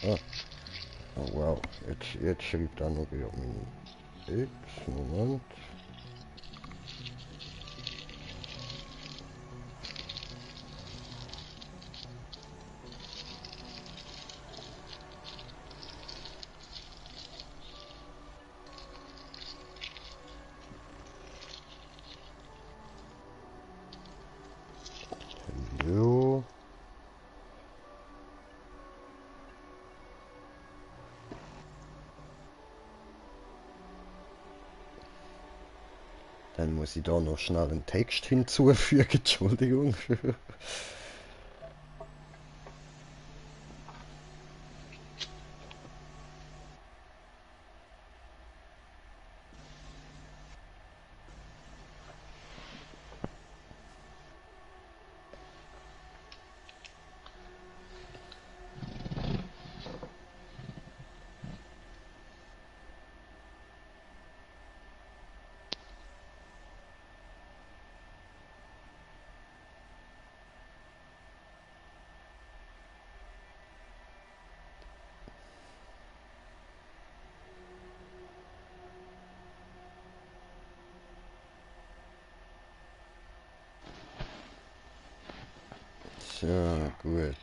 Ah. Oh wow, jetzt schreibt er noch ja meine X, Moment. Hallo. Dann muss ich da noch schnell einen Text hinzufügen, Entschuldigung. So, gut.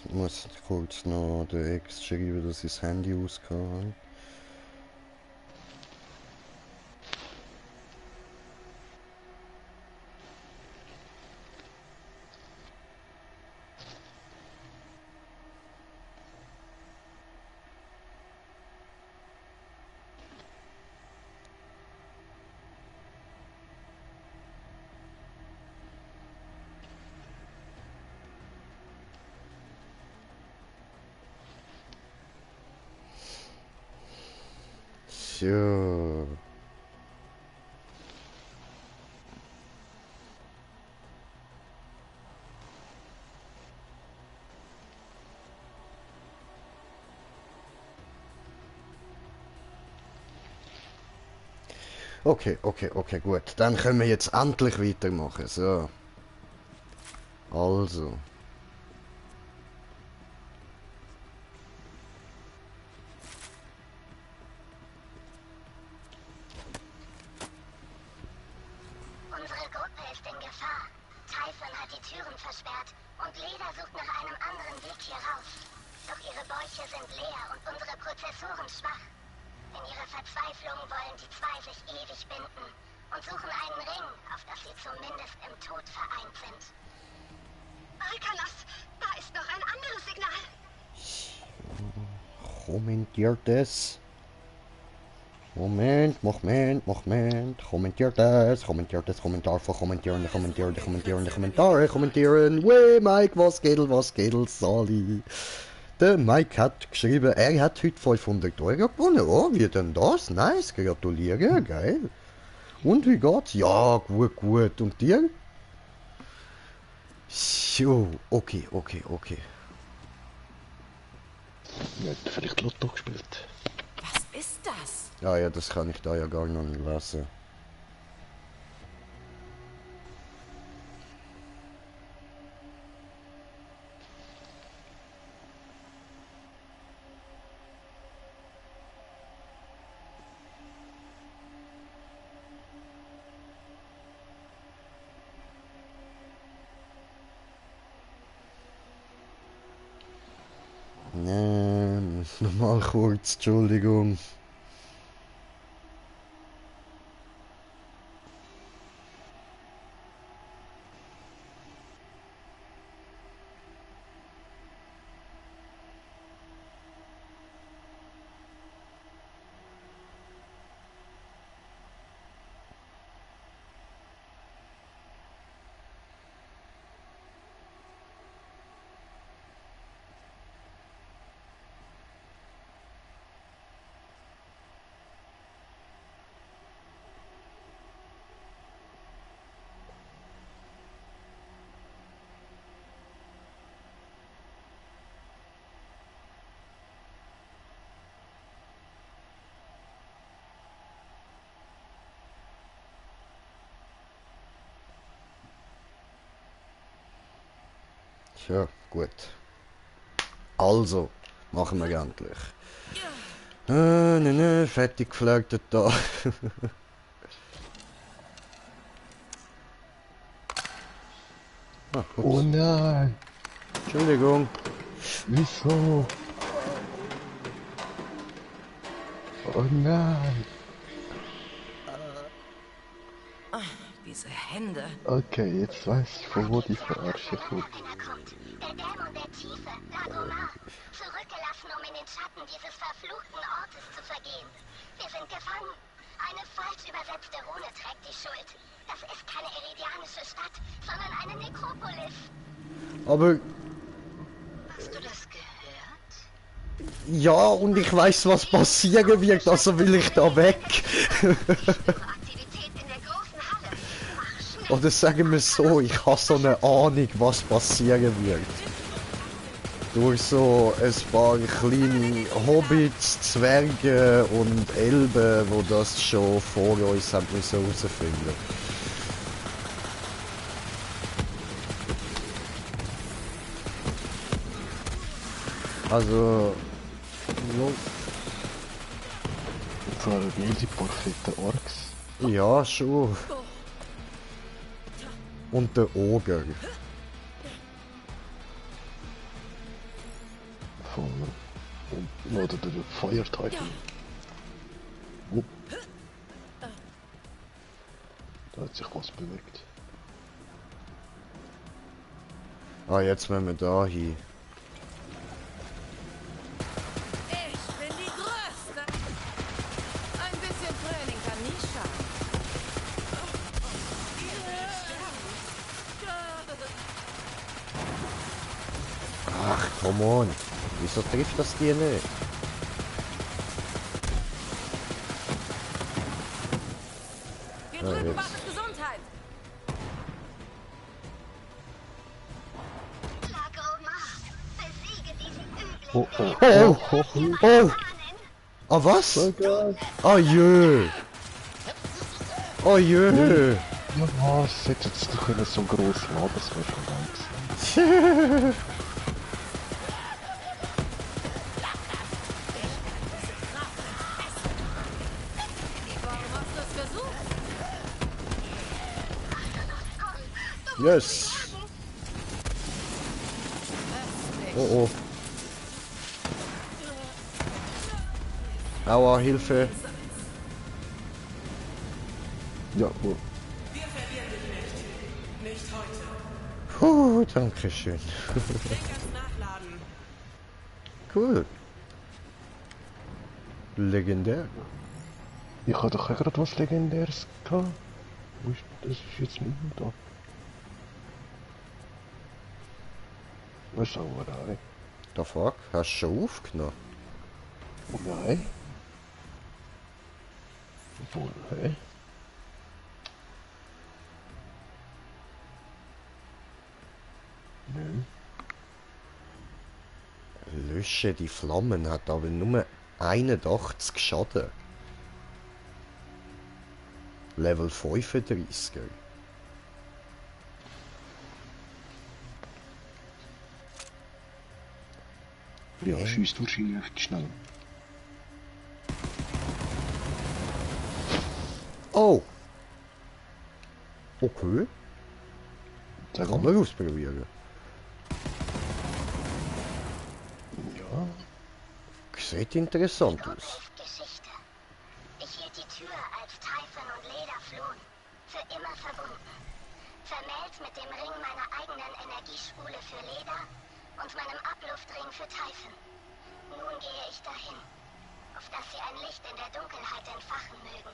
Ich muss kurz noch der Ex schreiben, dass ich das Handy ausgehauen. So. Okay, gut. Dann können wir jetzt endlich weitermachen. So. Also. Unsere Gruppe ist in Gefahr. Typhon hat die Türen versperrt und Leda sucht nach einem anderen Weg hier raus. Doch ihre Bäuche sind leer und unsere Prozessoren schwach. In ihrer Verzweiflung wollen die zwei sich ewig binden und suchen einen Ring, auf das sie zumindest im Tod vereint sind. Alkanos, da ist noch ein anderes Signal. Kommentiert es. Moment. Kommentiert das Kommentar von kommentieren. Weh, Mike, was geht, Sali? Der Mike hat geschrieben, er hat heute 500 Euro gewonnen. Oh, wie denn das? Nice, gratuliere, geil. Und wie geht's? Ja, gut. Und dir? So, okay. Ja, hat vielleicht Lotto gespielt. Was ist das? Ja, das kann ich da ja gar noch nicht lassen. Nochmal kurz, Entschuldigung. Ja, gut. Also, machen wir endlich. Fertig geflirtet da. Oh nein! Entschuldigung. Wieso? Oh nein! Diese Hände. Okay, jetzt weiß ich, von wo die Verarsche kommt. Der Dämon der Tiefe, Lagomar, zurückgelassen, um in den Schatten dieses verfluchten Ortes zu vergehen. Wir sind gefangen. Eine falsch übersetzte Rune trägt die Schuld. Das ist keine eridianische Stadt, sondern eine Nekropolis. Aber Hast du das gehört? ja, und ich weiß, was passieren wird, also will ich da weg. Aktivität in der großen Halle. Mach schnell. Oder sagen wir so, ich habe so eine Ahnung, was passieren wird. Durch so ein paar kleine Hobbits, Zwerge und Elben, wo das schon vor uns haben müssen herausfinden. Also, So eine wilde Porfette Orks. ja, schon. Und der Oger. Oder der Feuerteufel. Oh. Da hat sich was bewegt. Ah, jetzt müssen wir da hin. Ich bin die Größte. Ein bisschen Training kann nie schaden. Ach, come on. Wieso trifft das die nicht? Wir drücken Baches Gesundheit. Lagomar, besiege diesen üblen Oh, oh, Oh, oh, oh, oh. Ah, was? Oh jö. Oh jö. Ja, was? Hätte jetzt doch können so groß haben, das wäre schon geil gewesen. Warum hast du es versucht? Yes. Oh oh. Aua, Hilfe. Ja, oh. Danke schön. Cool. Legendär. Ich habe doch auch gerade was Legendäres gehabt. Wo ist das? Ist jetzt nicht mehr da. Was ist aber da? The fuck? Hast du schon aufgenommen? Nein. Obwohl, hä? Nö. Lösche die Flammen hat aber nur 81 Schaden. Level 35er. Ja, schießt wahrscheinlich recht schnell. Oh! Okay, Sag kann mal. man ausprobieren. Ja. Sieht interessant Gruppe aus. ist Geschichte. Ich hielt die Tür, als Typhon und Leda flohen. Für immer verbunden. Vermählt mit dem Ring meiner eigenen Energiespule für Leda und meinem Abluftring für Typhon. Nun gehe ich dahin, auf dass sie ein Licht in der Dunkelheit entfachen mögen.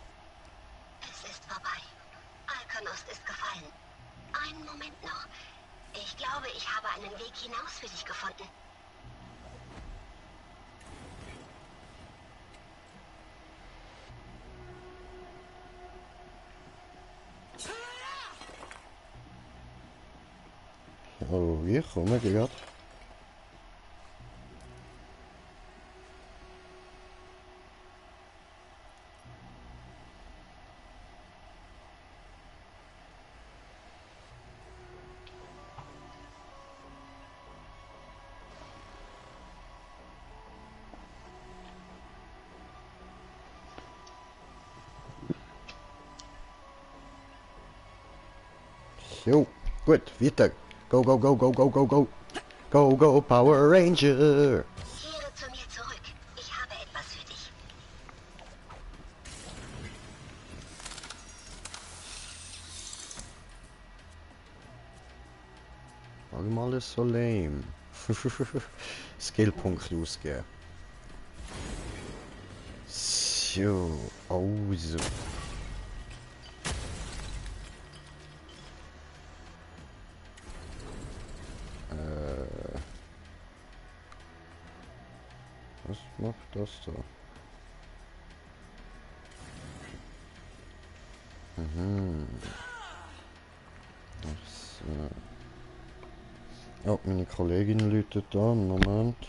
Es ist vorbei. Alkonost ist gefallen. Einen Moment noch. Ich glaube, ich habe einen Weg hinaus für dich gefunden. Oh, wir kommen gerade. So, gut, weiter. Go, go, go, go, go, go, go. Go, go, Power Ranger. Kehre zu mir zurück. Ich habe etwas für dich. Warum alles so lame? Skillpunkte ausgeben. So, also. Was macht das da? Mhm. Ach so. Oh, meine Kollegin läutet an. Moment.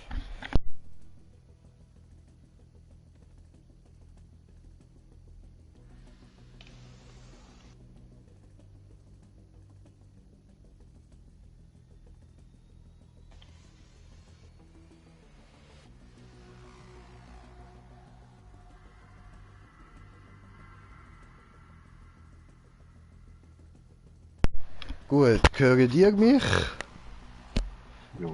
Gut, hören ihr mich? Ja.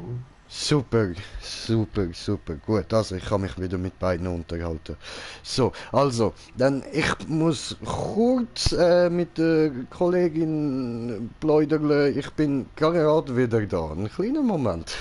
Super, super, super. Gut, also ich kann mich wieder mit beiden unterhalten. So, also, dann ich muss kurz mit der Kollegin plaudern. Ich bin gerade wieder da. Einen kleinen Moment.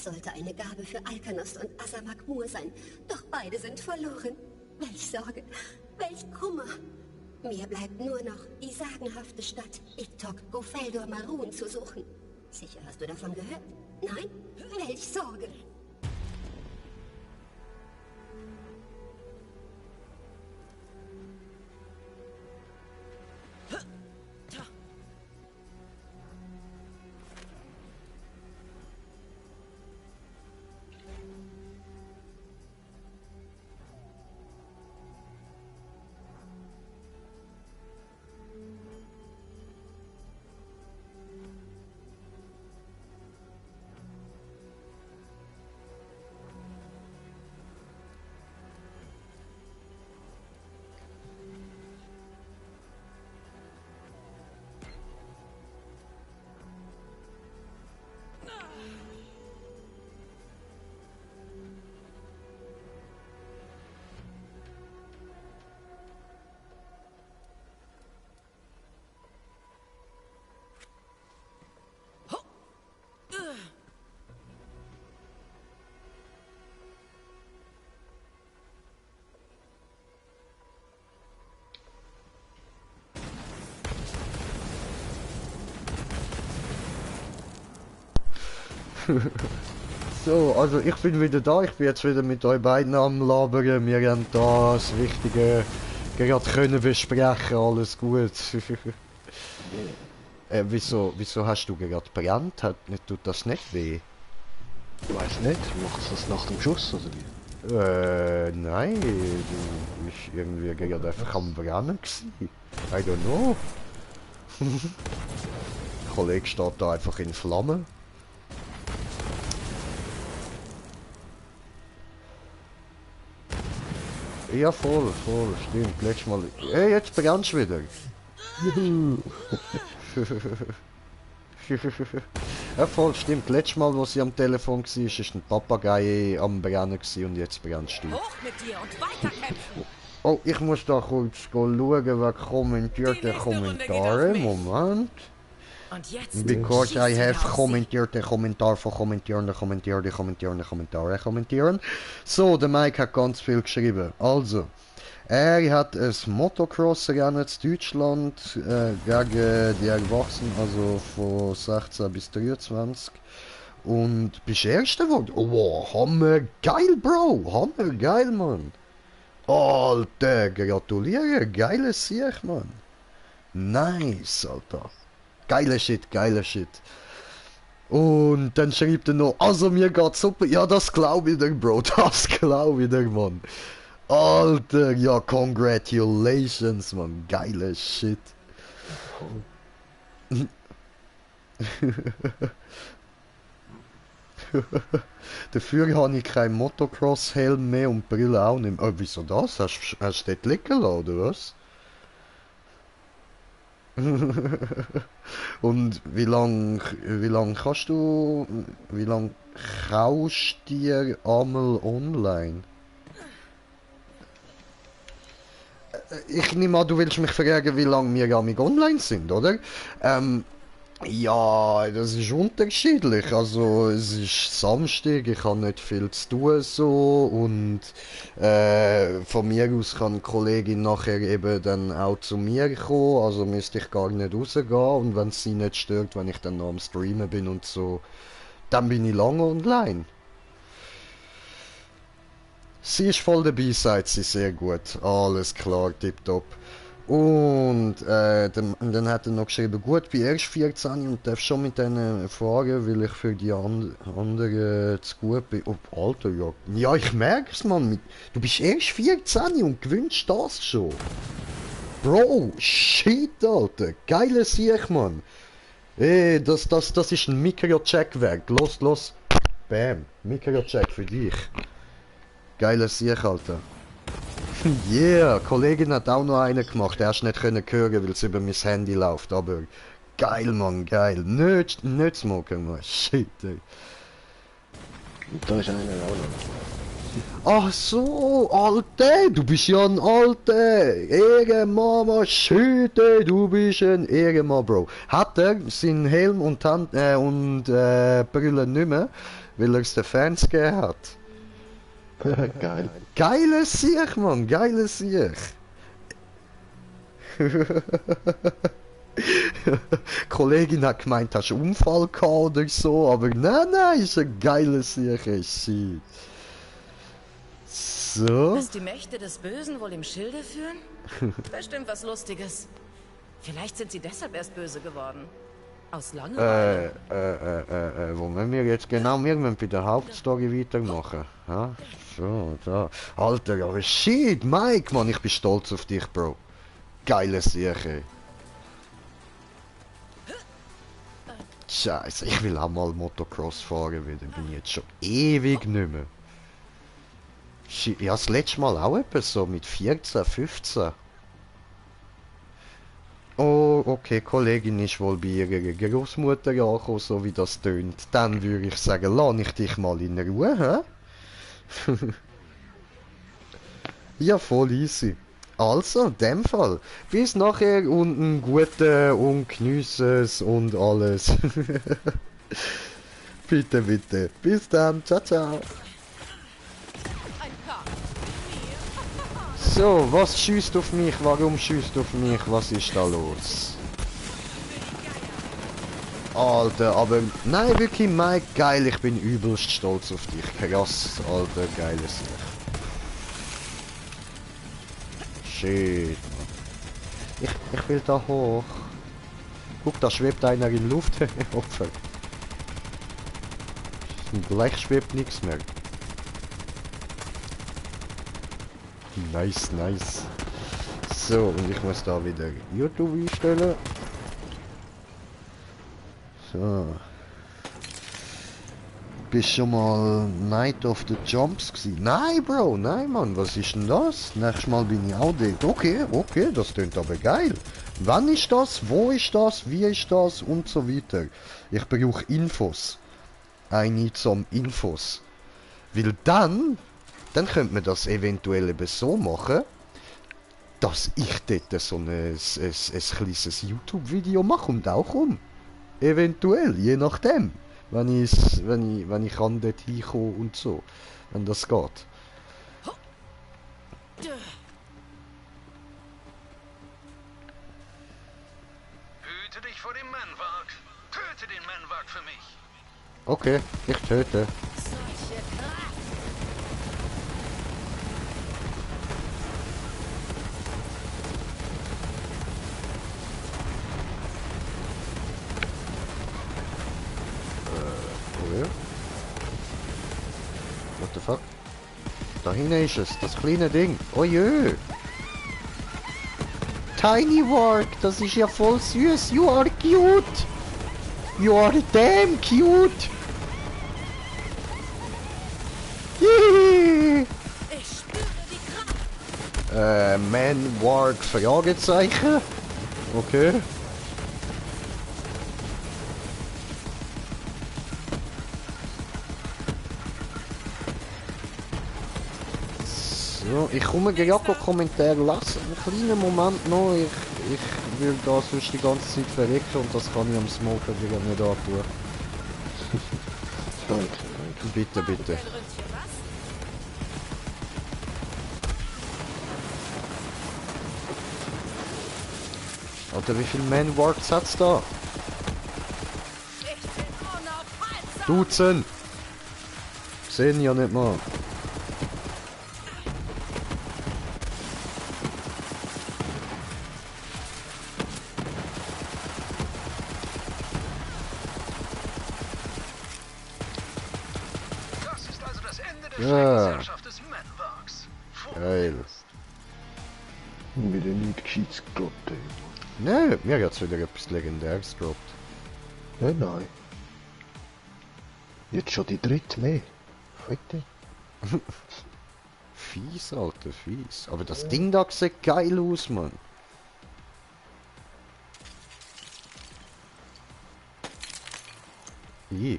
sollte eine Gabe für Alkanost und Asamak-Mur sein, doch beide sind verloren. Welch Sorge, welch Kummer. Mir bleibt nur noch die sagenhafte Stadt Iktok Gofeldur Marun zu suchen. Sicher hast du davon gehört? Nein? Welch Sorge. So, also ich bin wieder da, ich bin jetzt wieder mit euch beiden am Labern. Wir haben da das Wichtige gerade können besprechen, alles gut. Wieso hast du gerade brennt? Tut das nicht weh? Ich weiß nicht, macht das nach dem Schuss oder wie? Nein, du bist irgendwie gerade einfach am Brennen gewesen. I don't know. Der Kollege steht da einfach in Flammen. Ja, voll, stimmt, letztes Mal. Hey, jetzt brennst du wieder. Juhu. Ja, voll, stimmt. Letztes Mal, wo sie am Telefon war, ist ein Papagei am Brennen und jetzt brennst du. Hoch mit dir und weiterkämpfen! Oh, ich muss da kurz schauen, wer kommentiert die Kommentare. Moment. Und jetzt Because I have kommentiert den Kommentar von kommentieren. So, der Mike hat ganz viel geschrieben. Also, er hat ein Motocross-Rennen in Deutschland gegen die Erwachsenen, also von 16 bis 23. Und bist Erster geworden. Oh, wow, hammer geil, Bro. Hammer geil, Mann. Alter, gratuliere. Geiles Sieg, Mann. Nice, Alter. Geiler Shit. Und dann schreibt er noch, also mir geht's super. Ja, das glaub ich dir, Bro. Das glaub ich dir, Mann. Alter, ja, congratulations, Mann. Geiler Shit. Dafür habe ich keinen Motocross-Helm mehr und Brille auch nicht mehr. Oh, wieso das? Hast du dort liegen lassen, oder was? Und wie lang kaufst du dir einmal online? Ich nehme an, du willst mich fragen, wie lange wir online sind, oder? Ja, das ist unterschiedlich. Also es ist Samstag, ich habe nicht viel zu tun so und von mir aus kann die Kollegin nachher eben dann auch zu mir kommen, also müsste ich gar nicht rausgehen und wenn es sie nicht stört, wenn ich dann noch am Streamen bin und so, dann bin ich lange online. Sie ist voll dabei, sagt sie, sehr gut. Alles klar, tipptopp. Und dann hat er noch geschrieben, gut, bin erst 14 und darf schon mit denen fahren, weil ich für die anderen zu gut bin. Oh, Alter, ja. Ja, ich merke es, Mann. Du bist erst 14 und gewünscht das schon. Bro, shit, Alter. Geiler Sieg, Mann. Ey, das ist ein Mikrocheck wert. Los. Bam. Mikrocheck für dich. Geiler Sieg, Alter. Yeah, Kollegin hat auch noch einen gemacht. Er hat nicht hören können, weil es über mein Handy läuft. Aber geil, Mann, geil. Nicht smoken, Mann. Shit, ey. Da ist einer auch noch. Ach so, Alter, du bist ja ein Alter. Ehrenmann, shit, ey, du bist ein Ehrenmann, Bro. Hat er seinen Helm und Brille nicht mehr? weil er es den Fans gegeben hat. Geil. Geiles Sieg, Mann, geiles Sieg. Die Kollegin hat gemeint, hast du einen Unfall gehabt oder so, aber nein, ist ein geiles Sieg, shit. So. Dass die Mächte des Bösen wohl im Schilde führen? Bestimmt was Lustiges. Vielleicht sind sie deshalb erst böse geworden. Aus Langeweile. Wo müssen wir jetzt genau? Wir müssen bei der Hauptstory weitermachen. Ja? So, da. Alter, aber shit, Mike, Mann, ich bin stolz auf dich, Bro. Geiles Sieg, ey. Scheiße, ich will auch mal Motocross fahren wieder. Bin ich jetzt schon ewig nicht mehr. Shit, ja, das letzte Mal auch etwas so mit 14, 15. Oh, okay, Kollegin ist wohl bei ihrer Großmutter angekommen, so wie das tönt. Dann würde ich sagen, lass ich dich mal in Ruhe, hä? Ja, voll easy. Also, in dem Fall. Bis nachher und einen guten und geniessen es und alles. Bitte, bitte. Bis dann. Ciao, ciao. So, was schießt auf mich? Warum schießt auf mich? Was ist da los? Alter, aber nein, wirklich, Mike, geil, ich bin übelst stolz auf dich. Krass, Alter, geiles Sieg. Shit, Mann. Ich will da hoch. Guck, da schwebt einer in Luft. Opfer. Gleich schwebt nichts mehr. Nice, nice. So, und ich muss da wieder YouTube einstellen. So. Bist schon mal Night of the Jumps gewesen? Nein, Bro, nein, Mann, was ist denn das? Nächstes Mal bin ich auch dort. Okay, das klingt aber geil. Wann ist das? Wo ist das? Wie ist das? Und so weiter. Ich brauche Infos. I need some Infos. Weil dann könnte man das eventuell eben so machen, dass ich dort so ein kleines YouTube-Video mache und auch eventuell, je nachdem. Wenn ich kann dort hinkommen und so. Wenn das geht. Hüte dich vor dem Manwag. Töte den Manwag für mich. Okay, ich töte. What the fuck? Da hinten ist es, das kleine Ding. Oh jö! Tiny Warg, das ist ja voll süß. You are cute! You are damn cute! Hihihi! Ich spüre die Kraft. Man Warg Fragezeichen? Okay. So, ich komme gerade Kommentare lassen. Einen kleinen Moment noch. Ich will da sonst die ganze Zeit verrecken und das kann ich am Smoker wieder nicht antun. Danke. Bitte, bitte. Alter, wie viel Man-Wards hat's da? Dutzend! Sehen ja nicht mal. Das ist also das Ende der Ja. Schreckensherrschaft des Manwags. Geil. Wieder nicht gescheites gedroppt, ey. Ne, mir hat's wieder etwas Legendäres gedroppt. Nein. Jetzt schon die dritte mehr. Heute? Fies, Alter, fies. Aber das Ding da sieht geil aus, Mann. Je.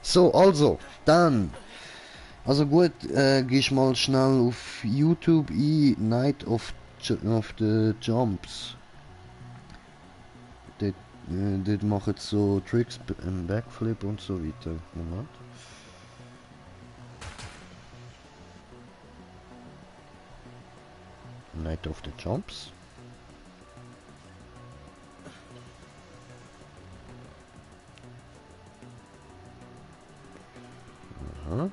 So, also, dann. Also gut, gehst mal schnell auf YouTube ein, Night of the Jumps. Dort dort machen sie so Tricks im Backflip und so weiter. Moment. Night of the Jumps. Aha.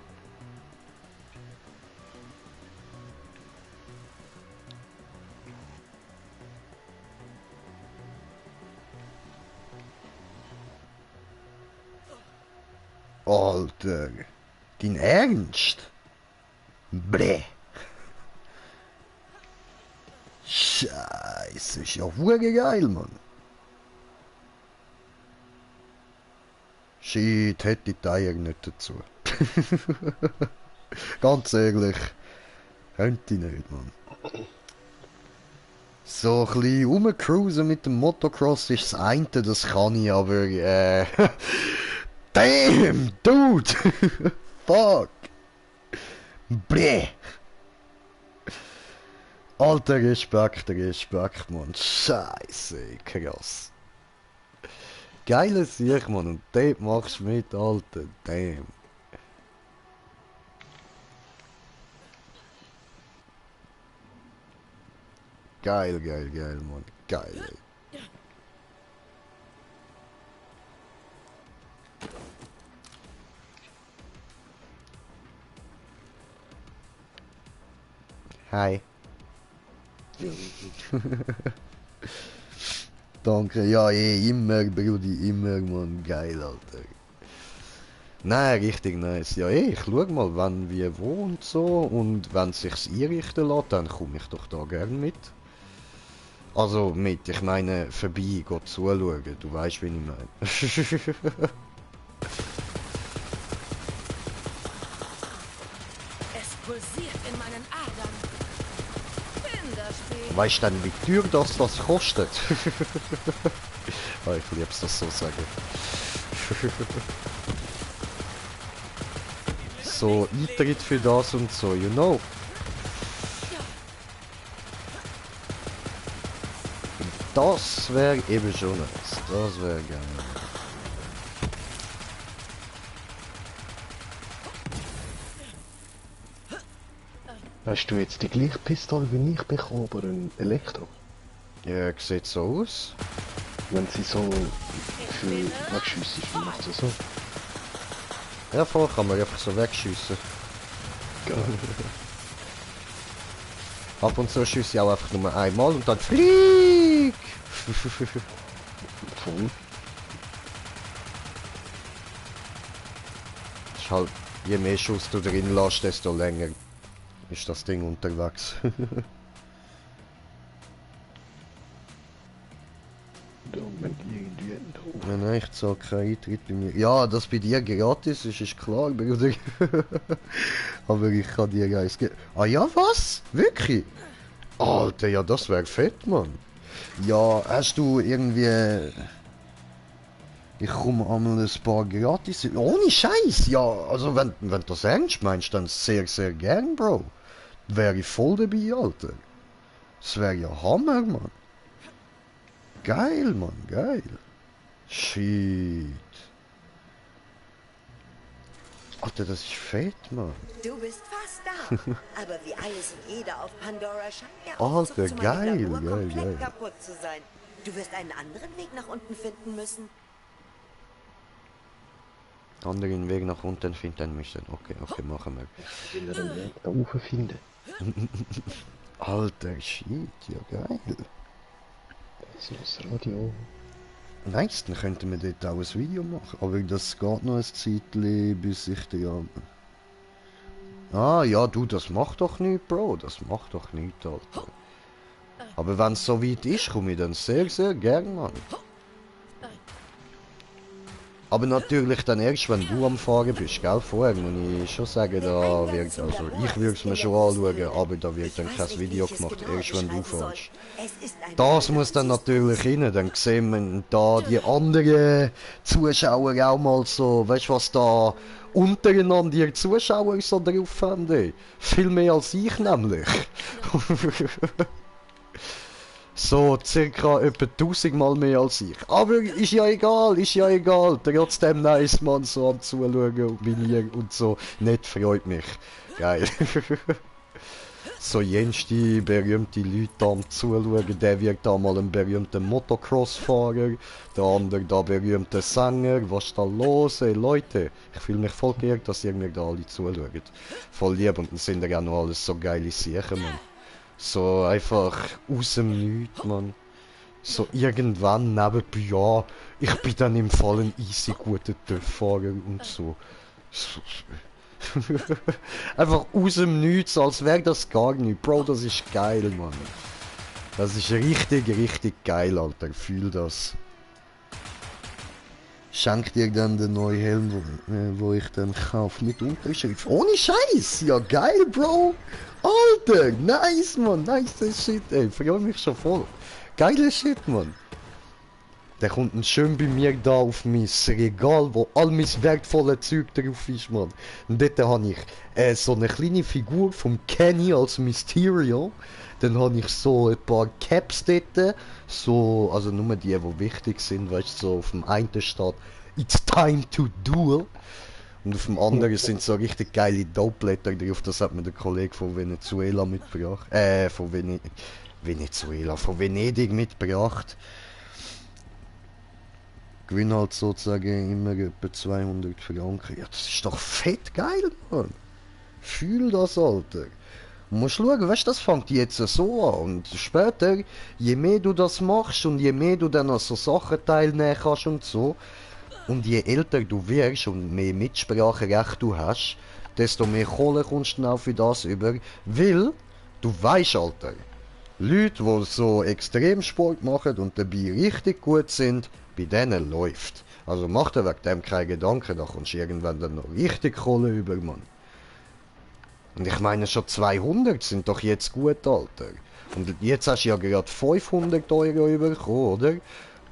Alter, dein Ernst? Bläh. Scheiße, ist ja hure geil, Mann. Shit, hätte ich die Eier nicht dazu. Ganz ehrlich, könnte ich nicht, Mann. So ein bisschen rumcruisen mit dem Motocross ist das eine, das kann ich, aber damn, dude! Fuck! Bläh! Alter Respekt, Mann. Scheiße, krass. Geiles Sieg, Mann. Und dort machst du mit, Alter. Damn. Geil, Mann. Geil, ey. Hi. Danke, ja, immer, Brudi, immer, Mann, geil, Alter. Nein, richtig nice. Ja, ich schau mal, wann, wie, wo und so. Und wenn es sich einrichten lässt, dann komme ich doch da gern mit. Also mit, ich meine, vorbei, Gott zuschauen, du weißt, wie ich meine. Es pulsiert in meinen Adern. Kinderspiel. Weißt du denn, wie teuer das kostet? Ah, ich lieb's, das so sagen. So, Eintritt für das und so, you know. Das wäre eben schon nice. Das wäre geil. Hast du jetzt die gleiche Pistole wie ich bekommen, aber ein Elektro? Ja, sieht so aus. Wenn sie so für Wegschüsse ist, macht sie so. Ja, voll kann man einfach so wegschiessen. Geil. Ab und zu schieße ich auch einfach nur einmal und dann flieg! Voll. Ist halt, je mehr Schuss du drin lässt, desto länger ist das Ding unterwegs. Nein, ich zahle keinen Eintritt bei mir. Ja, dass bei dir gratis ist klar, Bruder. Aber ich kann dir eins geben. Ah ja, was? Wirklich? Alter, ja, das wäre fett, Mann. Ja, hast du irgendwie... Ich komme einmal ein paar gratis... Ohne Scheiß, ja. Also, wenn du das ernst meinst, dann sehr, sehr gern, Bro. Wäre ich voll dabei, Alter. Das wäre ja Hammer, Mann. Geil, Mann, geil. Shit. Alter, das ist fett, Mann. Du bist fast da. Aber wie alles und jeder auf Pandora scheint der Alter, Aufzug zu meinem geil, Labor geil, komplett geil. kaputt zu sein. Du wirst einen anderen Weg nach unten finden müssen. Anderen Weg nach unten finden müssen. Okay, okay, machen wir. Ich will einen Weg da oben finden. Alter, shit, ja geil. Das ist das Radio. Nice, dann könnten wir dort auch ein Video machen. Aber das geht noch ein Zeitchen, bis ich dir... Ah, ja, du, das macht doch nichts, Bro. Das macht doch nichts, Alter. Aber wenn es so weit ist, komme ich dann sehr, sehr gern, Mann. Aber natürlich dann erst, wenn du am Fahren bist, gell? Vorher muss ich schon sagen, da wird... Also, ich würde es mir schon anschauen, aber da wird dann kein Video gemacht, erst wenn du fährst. Das muss dann natürlich rein, dann sehen wir da die anderen Zuschauer auch mal so, weißt du was da untereinander die Zuschauer so drauf haben, ey. Viel mehr als ich nämlich. So circa etwa 1000 Mal mehr als ich. Aber ist ja egal, ist ja egal. Trotzdem nice, man, so am Zuschauen und mir und so. Nicht freut mich. Geil. So jenste berühmte Leute am Zuschauen. Der wird da mal ein berühmter Motocross-Fahrer. Der andere da berühmter Sänger. Was ist da los, ey, Leute? Ich fühle mich voll geehrt, dass ihr mir da alle zuschaut. Voll lieb und dann sind ja auch noch alles so geile Sachen, man. So einfach aus dem Nichts, man. So irgendwann nebenbei, ja, ich bin dann im Fall ein easy guter TÜV-Fahrer und so. Einfach aus dem Nichts, als wäre das gar nicht. Bro, das ist geil, man. Das ist richtig, richtig geil, Alter. Fühl das. Schenk dir dann den neuen Helm, wo ich dann kaufe mit Unterschrift. Ohne Scheiß! Ja, geil, Bro! Alter! Nice, man! Nice Shit, ey! Freue mich schon voll. Geiler Shit, man! Der kommt dann schön bei mir da auf mein Regal, wo all mein wertvolle Zeug drauf ist, man. Und dort habe ich so eine kleine Figur vom Kenny als Mysterio. Dann habe ich so ein paar Caps dort, so, also nur die wichtig sind, weißt du, so auf dem einen steht It's time to duel. Und auf dem anderen sind so richtig geile Dope-Blätter drauf, das hat mir der Kollege von Venezuela mitgebracht. Von von Venedig mitgebracht. Gewinn halt sozusagen immer etwa 200 Franken. Ja, das ist doch fett geil, Mann. Fühl das, Alter. Du musst schauen, weißt du, das fängt jetzt so an. Und später, je mehr du das machst und je mehr du dann an so Sachen teilnehmen kannst und so, und je älter du wirst und mehr Mitspracherecht du hast, desto mehr Kohle kommst du dann auch für das über. Weil, du weißt, Alter, Leute, die so Extremsport machen und dabei richtig gut sind, bei denen läuft. Also mach dir wegen dem keine Gedanken, da kommst du irgendwann dann noch richtig Kohle über, Mann. Und ich meine, schon 200 sind doch jetzt gut, Alter. Und jetzt hast du ja gerade 500 € bekommen, oder?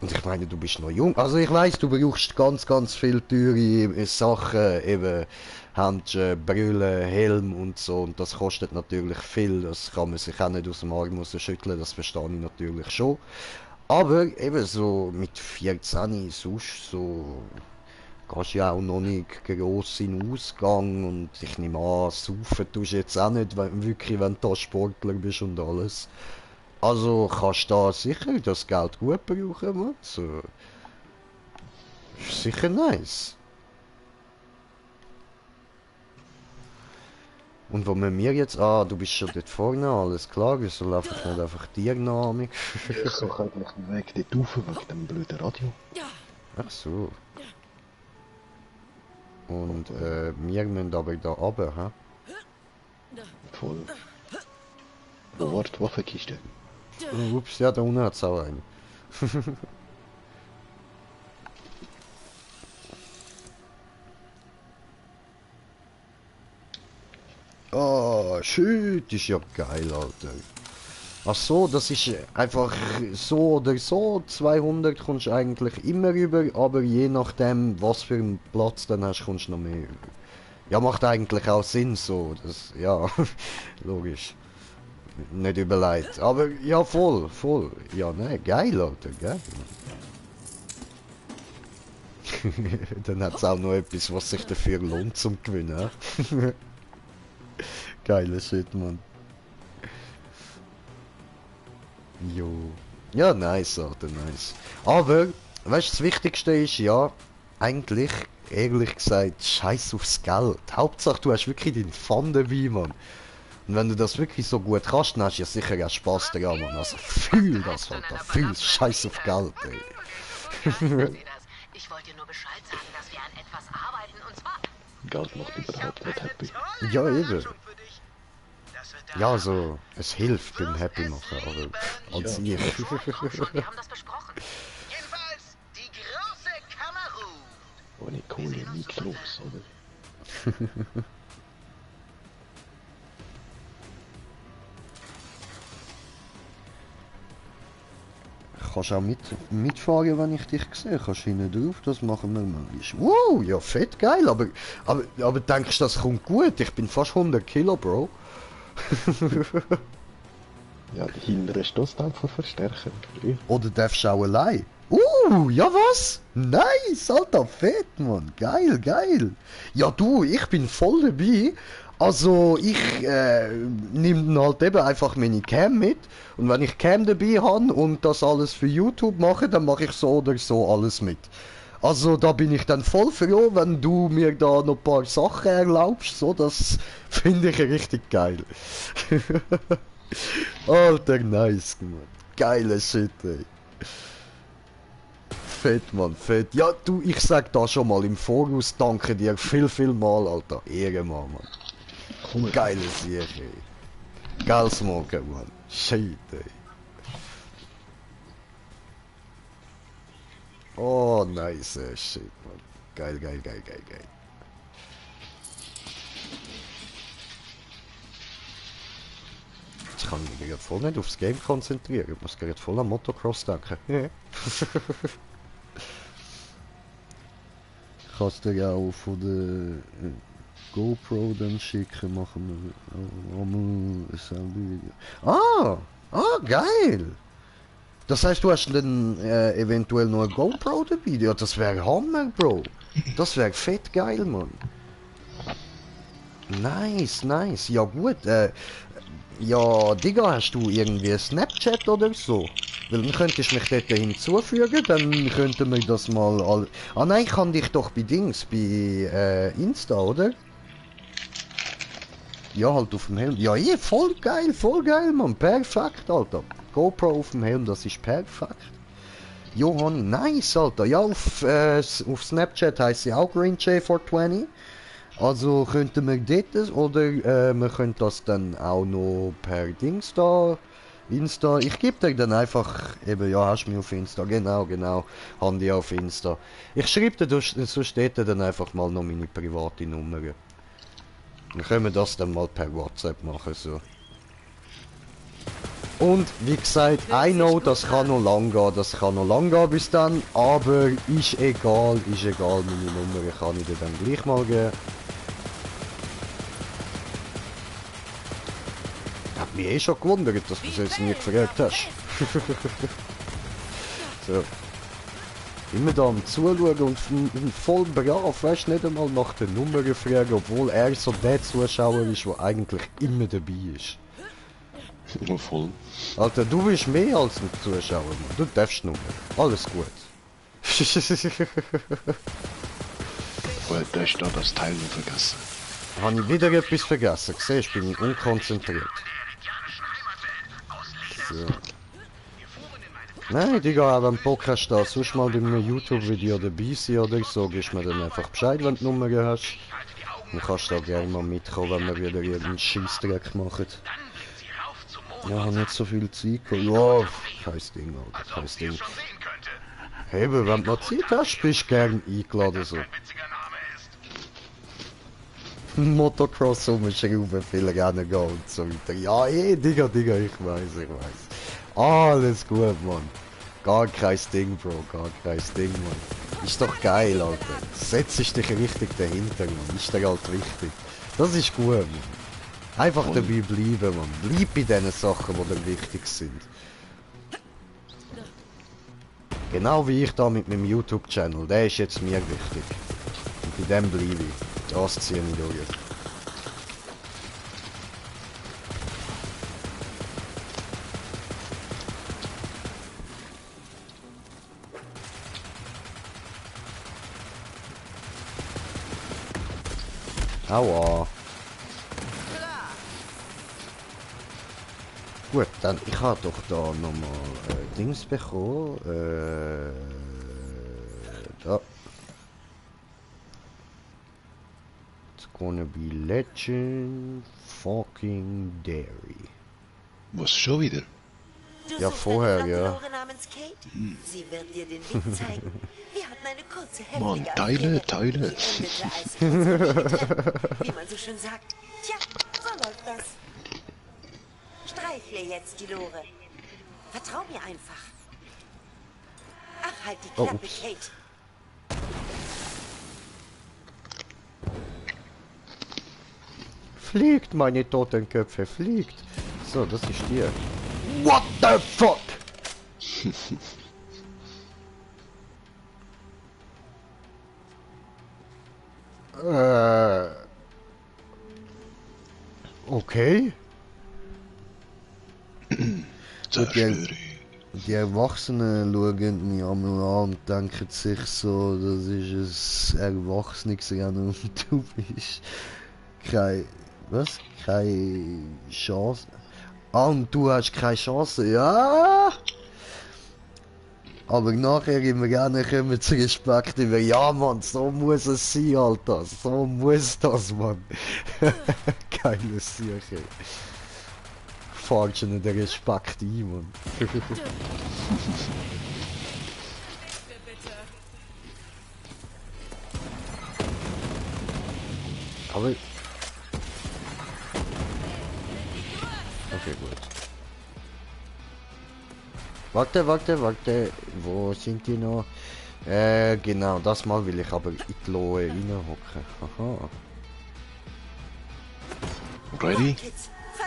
Und ich meine, du bist noch jung. Also ich weiss, du brauchst ganz, ganz viel teure Sachen, eben Handschuhe, Brille, Helm und so. Und das kostet natürlich viel. Das kann man sich auch nicht aus dem Arm schütteln, das verstehe ich natürlich schon. Aber eben so mit 14 sonst so gehst ja auch noch nicht gross in den Ausgang und ich nehme an, saufen tust du jetzt auch nicht, wirklich, wenn du da Sportler bist und alles. Also kannst du da sicher das Geld gut brauchen, man. So. Ist sicher nice. Und wo man mir jetzt... Ah, du bist schon dort vorne, alles klar, wieso laufe ich nicht einfach dir nach? Ich suche eigentlich den Weg dort rauf, wegen dem blöden Radio. Ach so. Und wir müssen aber da runter, hä? Voll. Oh, warte, Waffenkiste. Oh, ups, ja, da unten hat es auch einen. Oh, shit, ist ja geil, Alter. Ach so, das ist einfach so oder so. 200 kommst du eigentlich immer rüber, aber je nachdem, was für einen Platz dann hast, kommst du noch mehr rüber. Ja, macht eigentlich auch Sinn so. Das, ja, logisch. Nicht überlegt. Aber ja, voll, voll. Ja, ne, geil, Alter, geil. Dann hat es auch noch etwas, was sich dafür lohnt zum Gewinnen. Geiler Shit, Mann. Jo. Ja, nice, Alter, nice. Aber, weißt du, das Wichtigste ist ja, eigentlich, ehrlich gesagt, scheiß aufs Geld. Hauptsache, du hast wirklich den Fun dabei, Mann. Und wenn du das wirklich so gut kannst, dann hast du ja sicher auch Spaß daran, Mann. Also fühl das, Alter, fühl scheiß auf Geld, ey. Ich wollte dir nur Bescheid sagen, dass wir an etwas arbeiten, und zwar... Geld macht überhaupt nicht happy. Ja, eben. Ja, also, es hilft beim Happy machen, aber als Ja. ich. Wir haben das besprochen. Jedenfalls die große Kamerun. Ohne Kohle nichts los, oder? Kannst auch mitfahren, wenn ich dich sehe. Kannst hinten drauf, das machen wir manchmal. Wow, ja, fett geil, aber denkst du, das kommt gut? Ich bin fast 100 Kilo, Bro. Ja, der hintere Stoßdämpfer verstärken. Oder darfst du auch allein? Ja was? Nice, Alter, fett, Mann. Geil, geil. Ja du, ich bin voll dabei. Also ich nehme halt eben einfach meine Cam mit. Und wenn ich Cam dabei habe und das alles für YouTube mache, dann mache ich so oder so alles mit. Also da bin ich dann voll froh, wenn du mir da noch ein paar Sachen erlaubst. So, das finde ich richtig geil. Alter, nice, Mann. Geile Shit, ey. Fett, Mann, fett. Ja, du, ich sag da schon mal im Voraus, danke dir viel mal, Alter. Ehrenmann, Mann. Cool. Geile Sache, ey. Geiles Morgen, Mann. Shit, ey. Oh, nice, shit, Mann. Geil, geil, geil, geil, geil. Ich kann mich gerade voll nicht aufs Game konzentrieren. Ich muss gerade voll am Motocross denken. Ja. Kannst du ja auch von der GoPro dann schicken, machen wir ein Video. Geil! Das heißt, du hast dann eventuell noch eine GoPro dabei? Ja, das wäre Hammer, Bro. Das wäre fett geil, Mann. Nice, nice. Ja gut, ja, Digga, hast du irgendwie Snapchat oder so? Weil dann könntest du mich dort hinzufügen, dann könnten wir das mal Ah nein, ich kann dich doch bei Dings, bei Insta, oder? Ja, halt auf dem Helm. Ja, voll geil, Mann. Perfekt, Alter. GoPro auf dem Helm, das ist perfekt. Johann, nice, Alter. Ja, auf Snapchat heisst sie auch GreenJ420. Also könnten wir dort, oder wir können das dann auch noch per Dings da, Insta. Ich gebe dir dann einfach, eben, ja, hast du mich auf Insta, genau, Handy auf Insta. Ich schreibe dir, so steht dann einfach mal noch meine private Nummer. Dann können wir das dann mal per WhatsApp machen, so. Und wie gesagt, I know, das kann noch lang gehen, bis dann, aber ist egal, meine Nummer kann ich dir dann gleich mal geben. Hat mich eh schon gewundert, dass du es jetzt nie gefragt hast. So. Immer da am Zuschauen und voll brav, weißt du, nicht einmal nach der Nummer fragen, obwohl er so der Zuschauer ist, der eigentlich immer dabei ist. Immer voll. Alter, du bist mehr als ein Zuschauer, Mann. Du darfst nur. Alles gut. Gut, da ist da das Teil noch vergessen. Habe ich wieder etwas vergessen? Siehst du, bin ich unkonzentriert. So. Nein, Digga, wenn du Bock hast, da sonst mal bei einem YouTube-Video dabei sein oder so, gibst mir dann einfach Bescheid, wenn du Nummer hast. Dann kannst du da gerne mal mitkommen, wenn wir wieder irgendeinen Scheissdreck machen. Ja, nicht so viel Zeit. Ja, kein Ding, Alter, kein Ding. Hey, wenn du mal Zeit hast, bist du gern eingeladen, so. Motocross rumschrauben, viel Rennen gehen und so weiter. Ja, Digga, ich weiß. Alles gut, Mann. Gar kein Ding, Bro, gar kein Ding, Mann. Ist doch geil, Alter. Setz dich richtig dahinter, Mann. Ist dir halt wichtig. Das ist gut, Mann. Einfach dabei bleiben, Mann. Bleib bei den Sachen, die dir wichtig sind. Genau wie ich da mit meinem YouTube-Channel. Der ist jetzt mir wichtig. Und bei dem bleibe ich. Das ziehe ich durch. Aua. Gut, dann ich habe doch da nochmal Dings bekommen. Da. It's gonna be Legend fucking Dairy. Was schon wieder? Ja, vorher, ja. Namens Kate? Sie wird dir den Weg zeigen. Wir hatten eine kurze, heftige Mann, Teile. Die endete als wie man so schön sagt. Tja, so läuft das. Streichle jetzt die Lore. Vertrau mir einfach. Ach, halt die Klappe, Kate. Fliegt, meine Totenköpfe, fliegt. So, das ist dir. Fuck! Okay. Die Erwachsenen schauen mich einmal an und denken sich so, das ist ein Erwachsenes-Rennen und du bist keine Chance. Ah, und du hast keine Chance, ja! Aber nachher immer gerne kommen zu Respekt über, ja Mann, so muss es sein, Alter, so muss das, Mann. Geiles Sicher. Fahrt schon den Respekt ein, Mann. Aber... Okay, gut. Warte, wo sind die noch? Genau, das mal will ich aber in die Lohe reinhocken. Aha. Ready?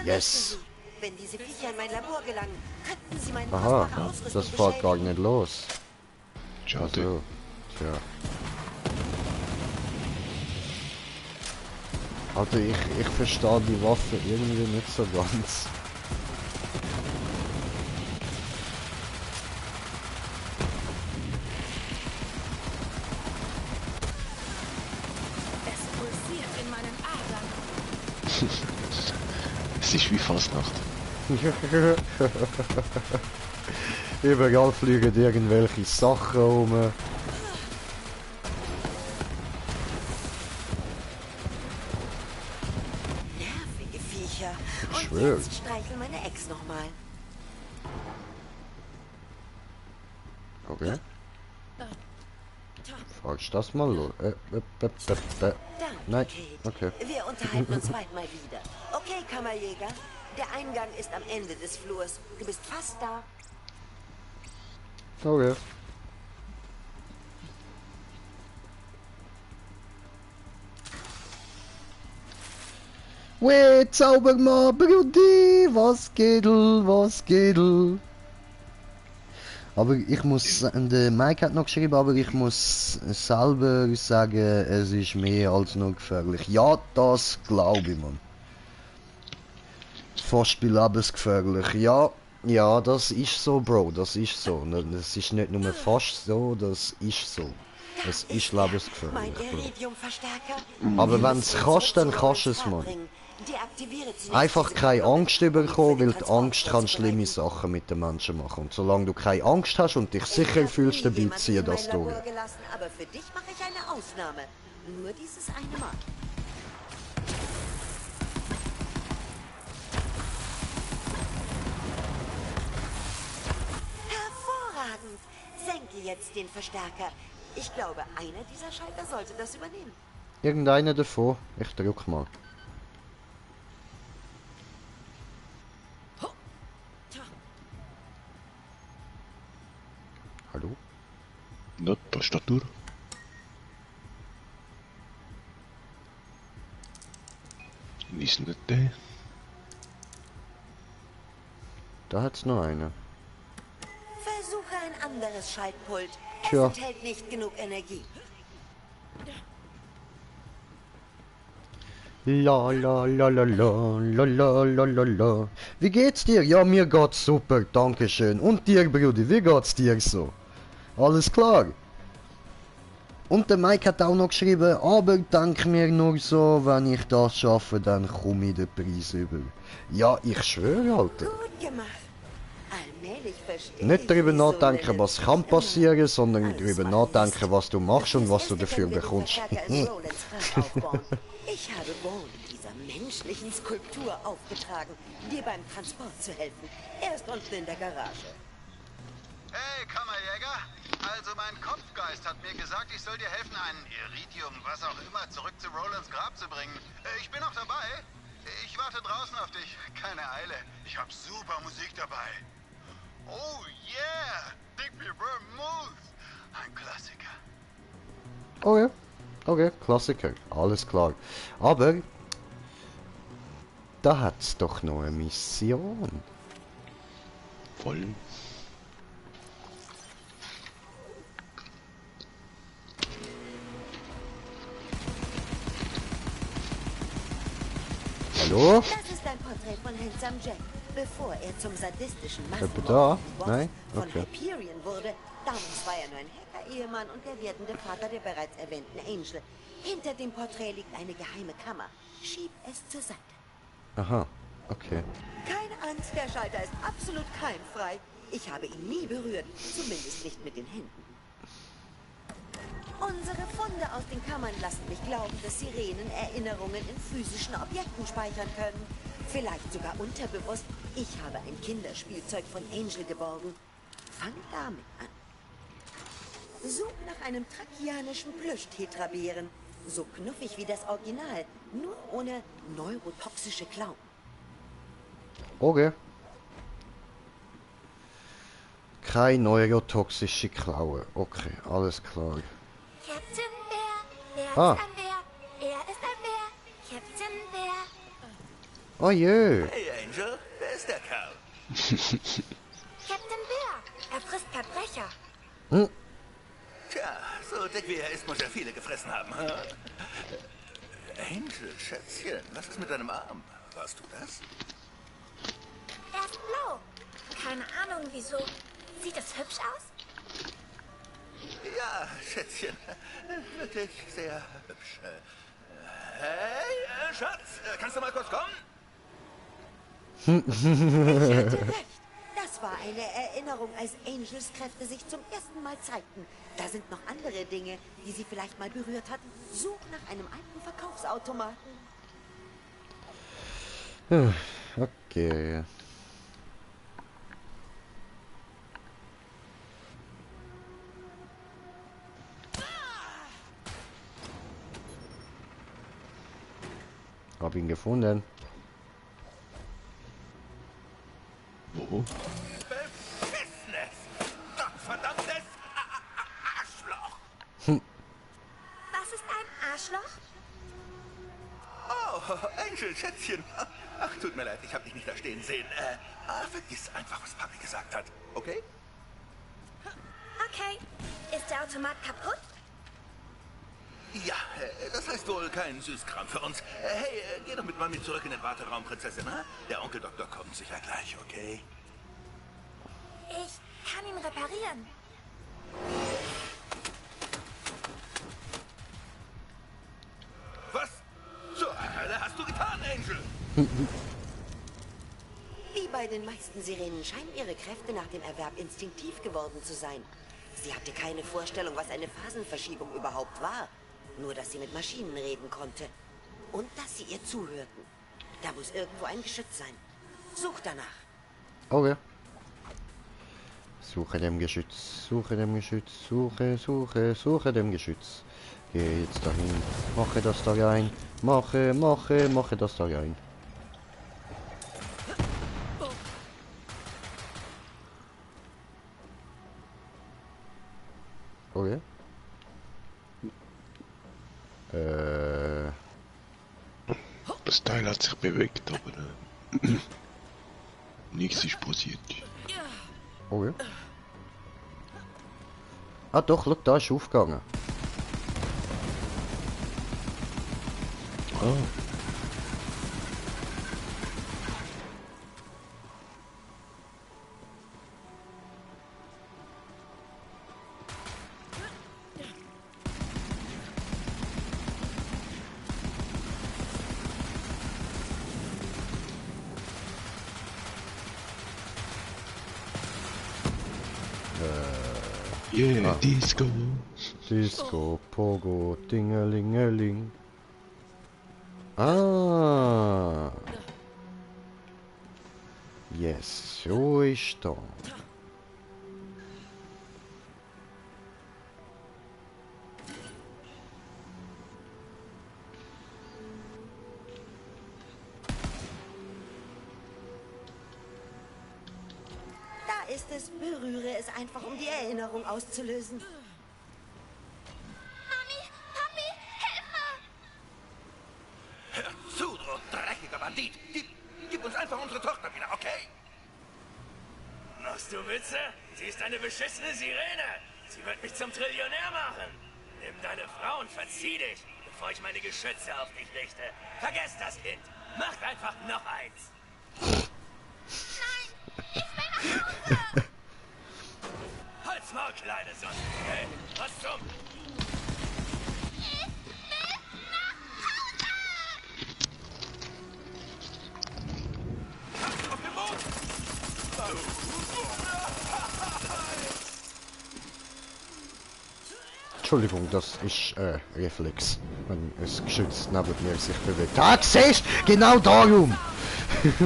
Yes. Wenn diese Viecher in mein Labor gelangen, könnten sie meine Aha, kostbare Ausrüstung das fährt gar beschädigen. nicht los. Schade. Also, tja. Also ich verstehe die Waffe irgendwie nicht so ganz. Es pulsiert in meinen Adern. Es ist wie Fastnacht. Überall fliegen irgendwelche Sachen rum. Nervige Viecher. Ich Und schwör. jetzt streicheln meine Ex nochmal. Okay. Fragst das mal los? Danke, Nein, Kate. okay. Wir unterhalten uns bald mal wieder. Okay, Kammerjäger. Der Eingang ist am Ende des Flurs. Du bist fast da. Okay. Weh, Zaubermann, Brudi, was geht? Aber ich muss, der Mike hat noch geschrieben, aber ich muss selber sagen, es ist mehr als nur gefährlich. Ja, das glaube ich, man. Fast lebensgefährlich. Ja, das ist so, Bro, das ist so. Das ist nicht nur fast so, das ist so. Es ist Mein lebensgefährlich, Bro. Iridium-Verstärker. Aber wenn es kannst, dann kannst du es, man. Deaktiviere zunächst Einfach diese keine Kopplung Angst und bekommen, für den weil die Angst kann Transport schlimme vorzubereiten. Sachen mit den Menschen machen. Und solange du keine Angst hast und dich sicher Ich fühlst, hab dann nie jemanden zieh in das mein durch. Labor gelassen, aber für dich mache ich eine Ausnahme. Nur dieses eine Mal. Hervorragend. Senke jetzt den Verstärker. Ich glaube, einer dieser Schalter sollte das übernehmen. Irgendeiner davon. Ich drück mal. Hallo? Na, da steht durch. Ist nicht der. Da hat's noch einen. Versuche ein anderes Schaltpult. Tja. Es enthält nicht genug Energie. La la la la la la la la la la. Wie geht's dir? Ja, mir geht's super, dankeschön. Und dir, Brudi, wie geht's dir so? Alles klar? Und der Mike hat auch noch geschrieben, aber denk mir nur so, wenn ich das schaffe, dann komme ich den Preis über. Ja, ich schwöre, Alter. Gut gemacht. Allmählich verstehe Nicht ich, darüber wieso nachdenken, Lennon was kann immer passieren, sondern alles darüber machen nachdenken, was du machst und was du lässt. dafür Wenn wir den bekommst. Verstärker in Rolands Schrank aufbauen. Ich habe Bone, dieser menschlichen Skulptur, aufgetragen, dir beim Transport zu helfen. Er ist unten in der Garage. Hey, Kammerjäger. Also mein Kopfgeist hat mir gesagt, ich soll dir helfen, einen Iridium, was auch immer, zurück zu Rolands Grab zu bringen. Ich bin noch dabei. Ich warte draußen auf dich. Keine Eile. Ich hab super Musik dabei. Oh yeah! Digby Vermouth. Ein Klassiker. Okay, okay, Klassiker, alles klar. Aber da hat's doch noch eine Mission. Voll. Hallo? Das ist ein Porträt von Handsome Jack, bevor er zum sadistischen Da? Massenmord Nein? von Okay. Hyperion wurde. Damals war er nur ein Hacker-Ehemann und der werdende Vater der bereits erwähnten Angel. Hinter dem Porträt liegt eine geheime Kammer. Schieb es zur Seite. Aha, okay. Keine Angst, der Schalter ist absolut keimfrei. Ich habe ihn nie berührt, zumindest nicht mit den Händen. Unsere Funde aus den Kammern lassen mich glauben, dass Sirenen Erinnerungen in physischen Objekten speichern können. Vielleicht sogar unterbewusst. Ich habe ein Kinderspielzeug von Angel geborgen. Fang damit an. Such nach einem trakianischen Plüsch-Tetrabären. So knuffig wie das Original, nur ohne neurotoxische Klauen. Okay. Keine neurotoxische Klaue. Okay, alles klar. Captain Bär, er Ah. ist ein Bär, er ist ein Bär, Captain Bär. Oh je. Hey Angel, wer ist der Kerl? Captain Bär, er frisst Verbrecher. Hm. Tja, so dick wie er ist, muss er viele gefressen haben. Hm? Angel, Schätzchen, was ist mit deinem Arm? Warst du das? Er ist blau. Keine Ahnung wieso. Sieht es hübsch aus? Ja, Schätzchen. Wirklich sehr hübsch. Hey, Schatz, kannst du mal kurz kommen? Ich hatte recht. Das war eine Erinnerung, als Angels Kräfte sich zum ersten Mal zeigten. Da sind noch andere Dinge, die sie vielleicht mal berührt hatten. Such nach einem alten Verkaufsautomaten. Okay. Hab ihn gefunden. Wo? Beschissenes! Verdammtes Arschloch! Was ist ein Arschloch? Oh, Angel, Schätzchen. Ach, tut mir leid, ich habe dich nicht da stehen sehen. Vergiss einfach, was Papi gesagt hat, okay? Okay. Ist der Automat kaputt? Ja, das heißt wohl kein Süßkram für uns. Hey, geh doch mit Mami zurück in den Warteraum, Prinzessin, ha? Der Onkel Doktor kommt sicher gleich, okay? Ich kann ihn reparieren. Was zur Hölle hast du getan, Angel? Wie bei den meisten Sirenen scheinen ihre Kräfte nach dem Erwerb instinktiv geworden zu sein. Sie hatte keine Vorstellung, was eine Phasenverschiebung überhaupt war. Nur, dass sie mit Maschinen reden konnte. Und dass sie ihr zuhörten. Da muss irgendwo ein Geschütz sein. Such danach. Okay. Suche dem Geschütz, suche dem Geschütz, suche dem Geschütz. Geh jetzt dahin, mache das da rein, mache das da rein. Okay. Das Teil hat sich bewegt, aber nichts ist passiert. Okay. Ah doch, schau, da ist aufgegangen. Ah, yeah, Disco. Disco, Pogo, Dingelingeling. Ah. Yes, so ist da. Da ist es. Berühre es einfach, um die Erinnerung auszulösen. Mami, Papi, Hilfe! Hör zu, du dreckiger Bandit! Gib uns einfach unsere Tochter wieder, okay? Machst du Witze? Sie ist eine beschissene Sirene. Sie wird mich zum Trillionär machen. Nimm deine Frau und verzieh dich, bevor ich meine Geschütze auf dich richte. Vergesst das Kind. Macht einfach noch eins. Nein, ich will nach Hause. Halt's Maul, kleine Sonne. Hey, was zum... Auf dem Boden! Entschuldigung, das ist Reflex, wenn das Geschütz neben mir sich bewegt. Ah, siehst du? Genau darum! Mami?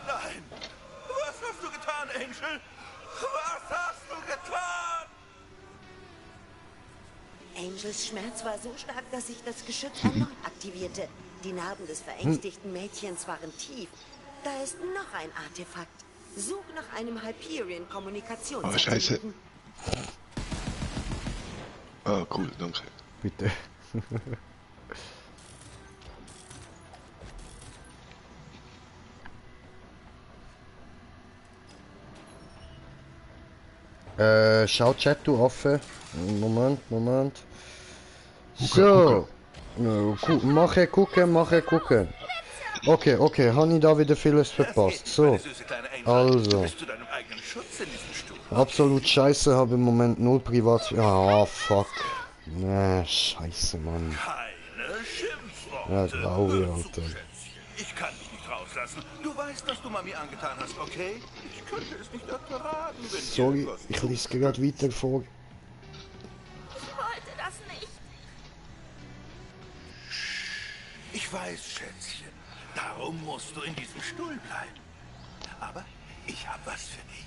Nein! Was hast du getan, Angel? Was hast du getan? Angels Schmerz war so stark, dass sich das Geschütz erneut aktivierte. Die Narben des verängstigten Mädchens waren tief. Da ist noch ein Artefakt. Such nach einem Hyperion-Kommunikationssatelliten. Oh, scheiße. Ah, cool, danke. Bitte. Schau Chat du offen. Moment. So. Mache gucken. Okay, habe ich da wieder vieles verpasst. So. Also. Absolut scheiße, habe im Moment null Privat... Ah, fuck. Scheiße, Mann. Keine Schimpfworte. Ja, traurig, Alter. Ich kann dich nicht rauslassen. Du weißt, was du Mami angetan hast, okay? Ich könnte es nicht ertragen, wenn Sorry, irgendwas ich lese gerade weiter vor. Ich wollte das nicht. Ich weiß, Schätzchen. Darum musst du in diesem Stuhl bleiben. Aber ich habe was für dich.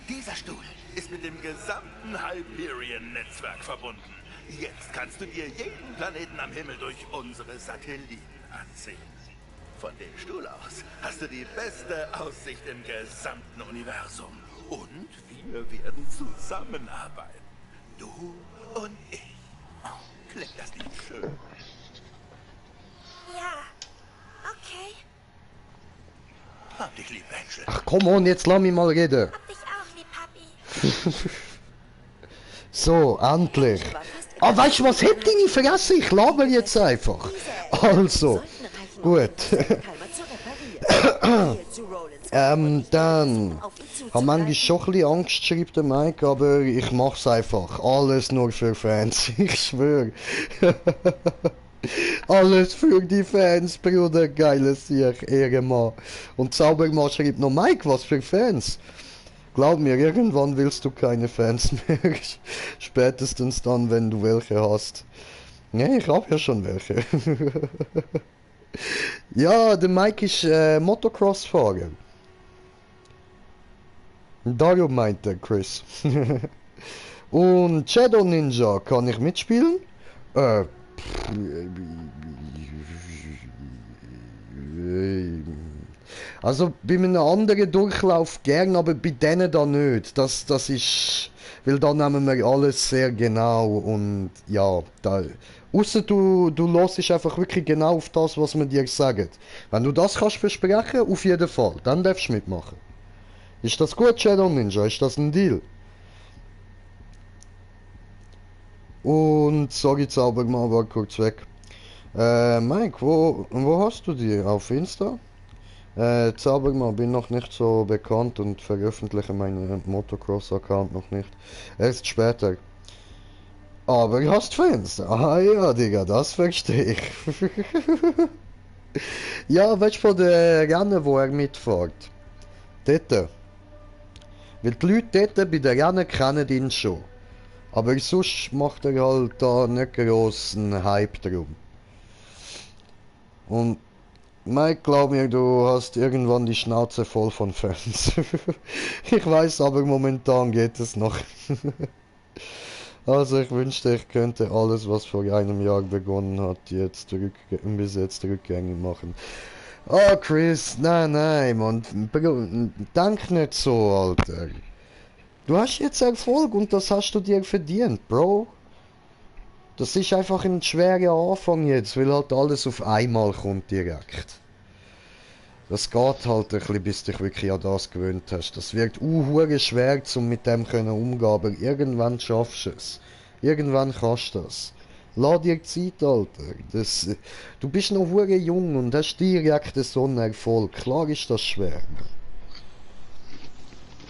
Dieser Stuhl ist mit dem gesamten Hyperion-Netzwerk verbunden. Jetzt kannst du dir jeden Planeten am Himmel durch unsere Satelliten ansehen. Von dem Stuhl aus hast du die beste Aussicht im gesamten Universum. Und wir werden zusammenarbeiten. Du und ich. Klingt das nicht schön? Ja, okay. Hab dich lieb, Angel. Ach komm on, jetzt lass mich mal reden. Hab dich auch lieb, Papi. So, endlich. Ah, weißt du was, hätte ich nicht vergessen, ich laber jetzt einfach. Also, gut. Dann habe manchmal schon ein bisschen Angst, schreibt der Mike, aber ich mach's einfach. Alles nur für Fans, ich schwöre. Alles für die Fans, Bruder, geiles Sieg, Ehrenmann. Und Zaubermann schreibt noch, Mike, was für Fans? Glaub mir, irgendwann willst du keine Fans mehr. Spätestens dann, wenn du welche hast. Ne, ich hab ja schon welche. Ja, der Mike ist Motocross-Fahrer. Darum meint er Chris. Und Shadow Ninja, kann ich mitspielen? Also bei einem anderen Durchlauf gern, aber bei denen da nicht. Das ist... Weil da nehmen wir alles sehr genau und ja, da... Ausser du hörst einfach wirklich genau auf das, was wir dir sagen. Wenn du das kannst versprechen, auf jeden Fall, dann darfst du mitmachen. Ist das gut, Shadow Ninja? Ist das ein Deal? Und sorry, Zaubermann war kurz weg. Mike, wo hast du die? Auf Insta? Zaubermann, bin noch nicht so bekannt und veröffentliche meinen Motocross-Account noch nicht. Erst später. Aber du hast Fans. Ah ja, Digga, das verstehe ich. Ja, weißt du von den Rennen, wo er mitfährt? Dort. Weil die Leute dort bei den Rennen kennen ihn schon. Aber sonst macht er halt da nicht großen Hype drum. Und Mike, glaub mir, du hast irgendwann die Schnauze voll von Fans. Ich weiß, aber momentan geht es noch. Also ich wünschte, ich könnte alles, was vor einem Jahr begonnen hat, bis jetzt rückgängig machen. Oh Chris, nein, Mann, denk nicht so, Alter. Du hast jetzt Erfolg und das hast du dir verdient, Bro. Das ist einfach ein schwerer Anfang jetzt, weil halt alles auf einmal kommt direkt. Das geht halt ein bisschen, bis du dich wirklich an das gewöhnt hast. Das wird hure schwer, um mit dem können umgehen, aber irgendwann schaffst du es. Irgendwann kannst du das. Lass dir Zeit, Alter. Du bist noch hure jung und hast direkt so einen Erfolg. Klar ist das schwer.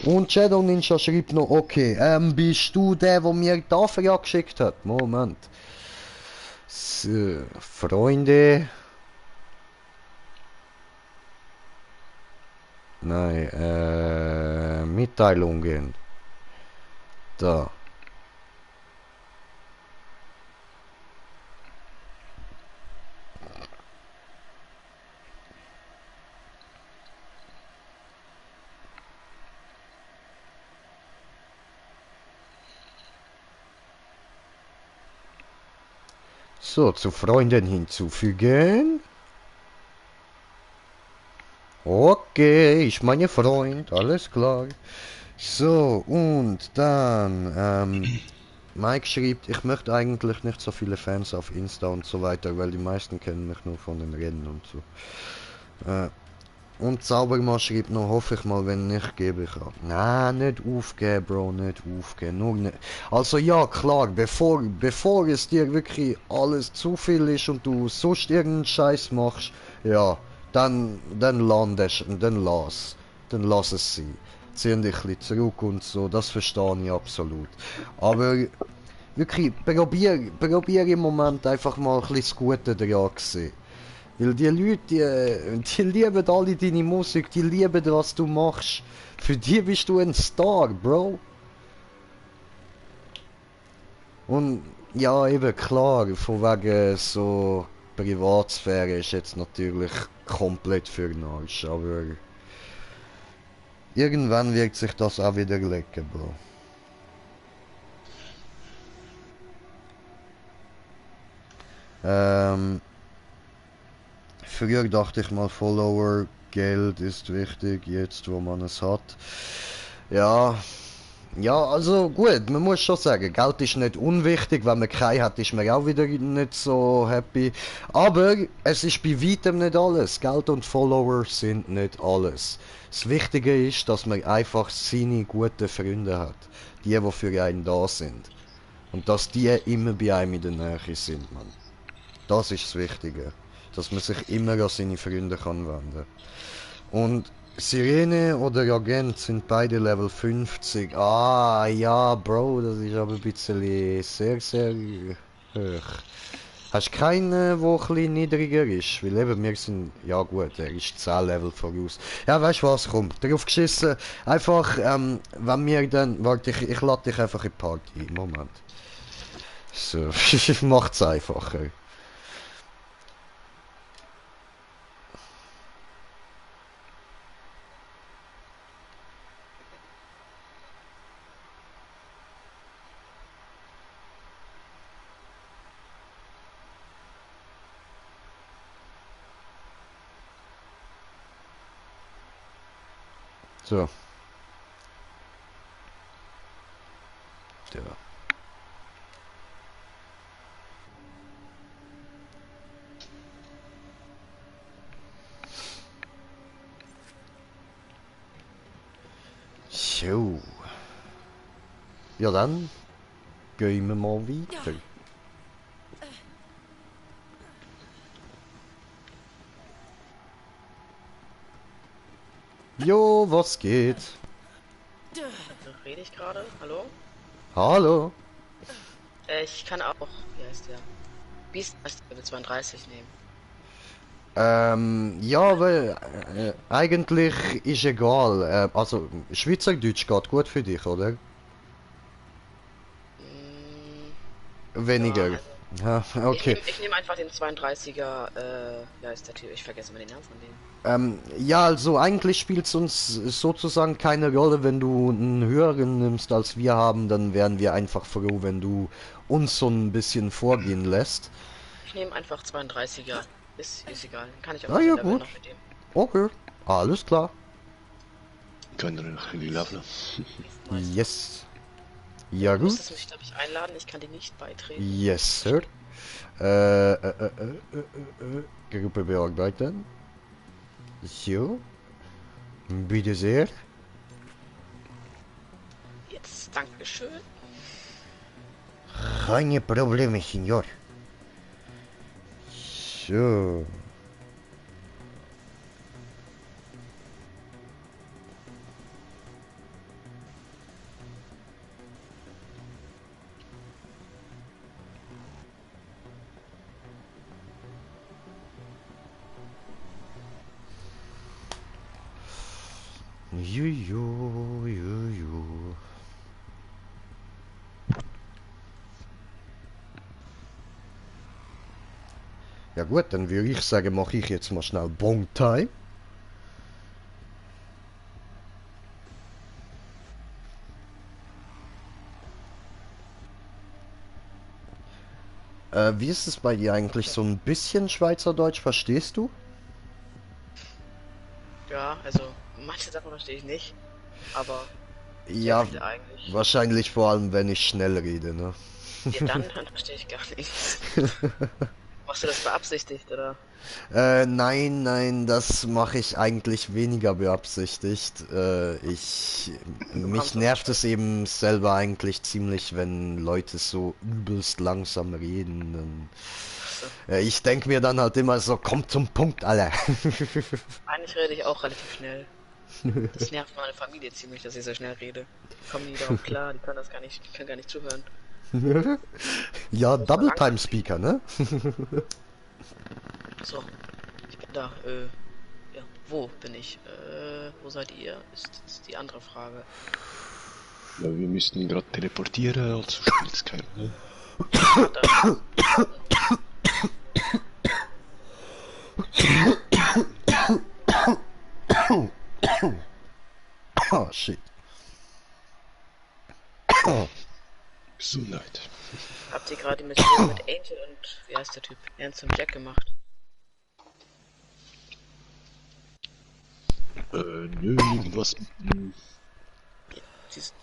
Und Shadow Ninja schreibt noch, okay, bist du der mir die Anfrage geschickt hat? Moment. So, Freunde. Nein, Mitteilungen. Da. So, zu Freunden hinzufügen. Okay, ich meine Freund, alles klar. So, und dann, Mike schreibt, ich möchte eigentlich nicht so viele Fans auf Insta und so weiter, weil die meisten kennen mich nur von den Rennen und so. Und Zaubermann schreibt noch, hoffe ich mal, wenn nicht, gebe ich ab. Nein, nicht aufgeben, Bro, nicht aufgeben, nur nicht. Also ja, klar, bevor es dir wirklich alles zu viel ist und du sonst irgendeinen Scheiß machst, ja, dann lass es sein. Zieh dich ein bisschen zurück und so, das verstehe ich absolut. Aber wirklich, probier im Moment einfach mal ein bisschen das Gute dran zu sehen. Weil die Leute, die lieben alle deine Musik, die lieben, was du machst. Für die bist du ein Star, Bro. Und ja, eben klar, von wegen so Privatsphäre ist jetzt natürlich komplett für den Arsch, aber irgendwann wird sich das auch wieder legen, Bro. Früher dachte ich mal, Follower, Geld ist wichtig, jetzt wo man es hat. Ja, also gut, man muss schon sagen, Geld ist nicht unwichtig, wenn man kein hat, ist man auch wieder nicht so happy. Aber es ist bei weitem nicht alles. Geld und Follower sind nicht alles. Das Wichtige ist, dass man einfach seine guten Freunde hat. Die für einen da sind. Und dass die immer bei einem in der Nähe sind, man. Das ist das Wichtige. Dass man sich immer an seine Freunde kann wenden. Und Sirene oder Agent sind beide Level 50. Ah, ja, Bro, das ist aber ein bisschen sehr, sehr hoch. Hast du keinen, der ein bisschen niedriger ist? Weil eben, wir sind, ja gut, er ist 10 Level voraus. Ja, weißt du was, komm, drauf geschissen. Einfach, wenn wir dann, warte, ich lade dich einfach in die Party. Moment. So, macht's einfacher. So. Ja. So. Ja dann gehen wir mal weiter. Jo, was geht? Rede ich gerade? Hallo? Hallo? Ich kann auch, wie heißt der? Beast Level 32 nehmen. Ja, weil eigentlich ist egal. Also Schweizerdeutsch geht gut für dich, oder? Weniger. Ja, okay. Ich nehm einfach den 32er, ja ist der Typ, ich vergesse mal den Namen von dem. Ja, also eigentlich spielt es uns sozusagen keine Rolle, wenn du einen höheren nimmst als wir haben, dann wären wir einfach froh, wenn du uns so ein bisschen vorgehen lässt. Ich nehme einfach 32er, ist egal, kann ich auch ja, gut. Noch mit dem. Okay, alles klar. Können wir noch ein bisschen leveln? Yes. Ja Du gut. musstest mich, glaube ich, einladen. Ich kann dir nicht beitreten. Yes, sir. Gruppe bearbeiten. So. Bitte sehr. Jetzt, Dankeschön. Keine Probleme, Senor. So. Juju. Ja gut, dann würde ich sagen, mache ich jetzt mal schnell Bong Time. Wie ist es bei dir eigentlich? So ein bisschen Schweizerdeutsch verstehst du? Ja, also, manche Sachen verstehe ich nicht. Aber sehr Ja, viele eigentlich. wahrscheinlich vor allem, wenn ich schnell rede, ne? Ja, dann verstehe ich gar nichts. Machst du das beabsichtigt, oder? Nein, das mache ich eigentlich weniger beabsichtigt. Du Mich kommst auf nervt es eben selber eigentlich ziemlich, wenn Leute so übelst langsam reden. Achso. Ich denke mir dann halt immer so, kommt zum Punkt, Alter. Eigentlich rede ich auch relativ schnell. Das nervt meine Familie ziemlich, dass ich so schnell rede. Die kommen nie darauf klar, die können das gar nicht, die können gar nicht zuhören. Ja, Muss man Double langsam Time Speaker, ne? So, ich bin da, ja, wo bin ich? Wo seid ihr? Ist jetzt die andere Frage. Ja, wir müssten ihn gerade teleportieren, also spielt es keine Rolle. Ah, da. Oh, shit. Gesundheit. Habt ihr gerade die Mission mit Angel und, wie heißt der Typ? Ernst und Jack gemacht? Nö, irgendwas mit dem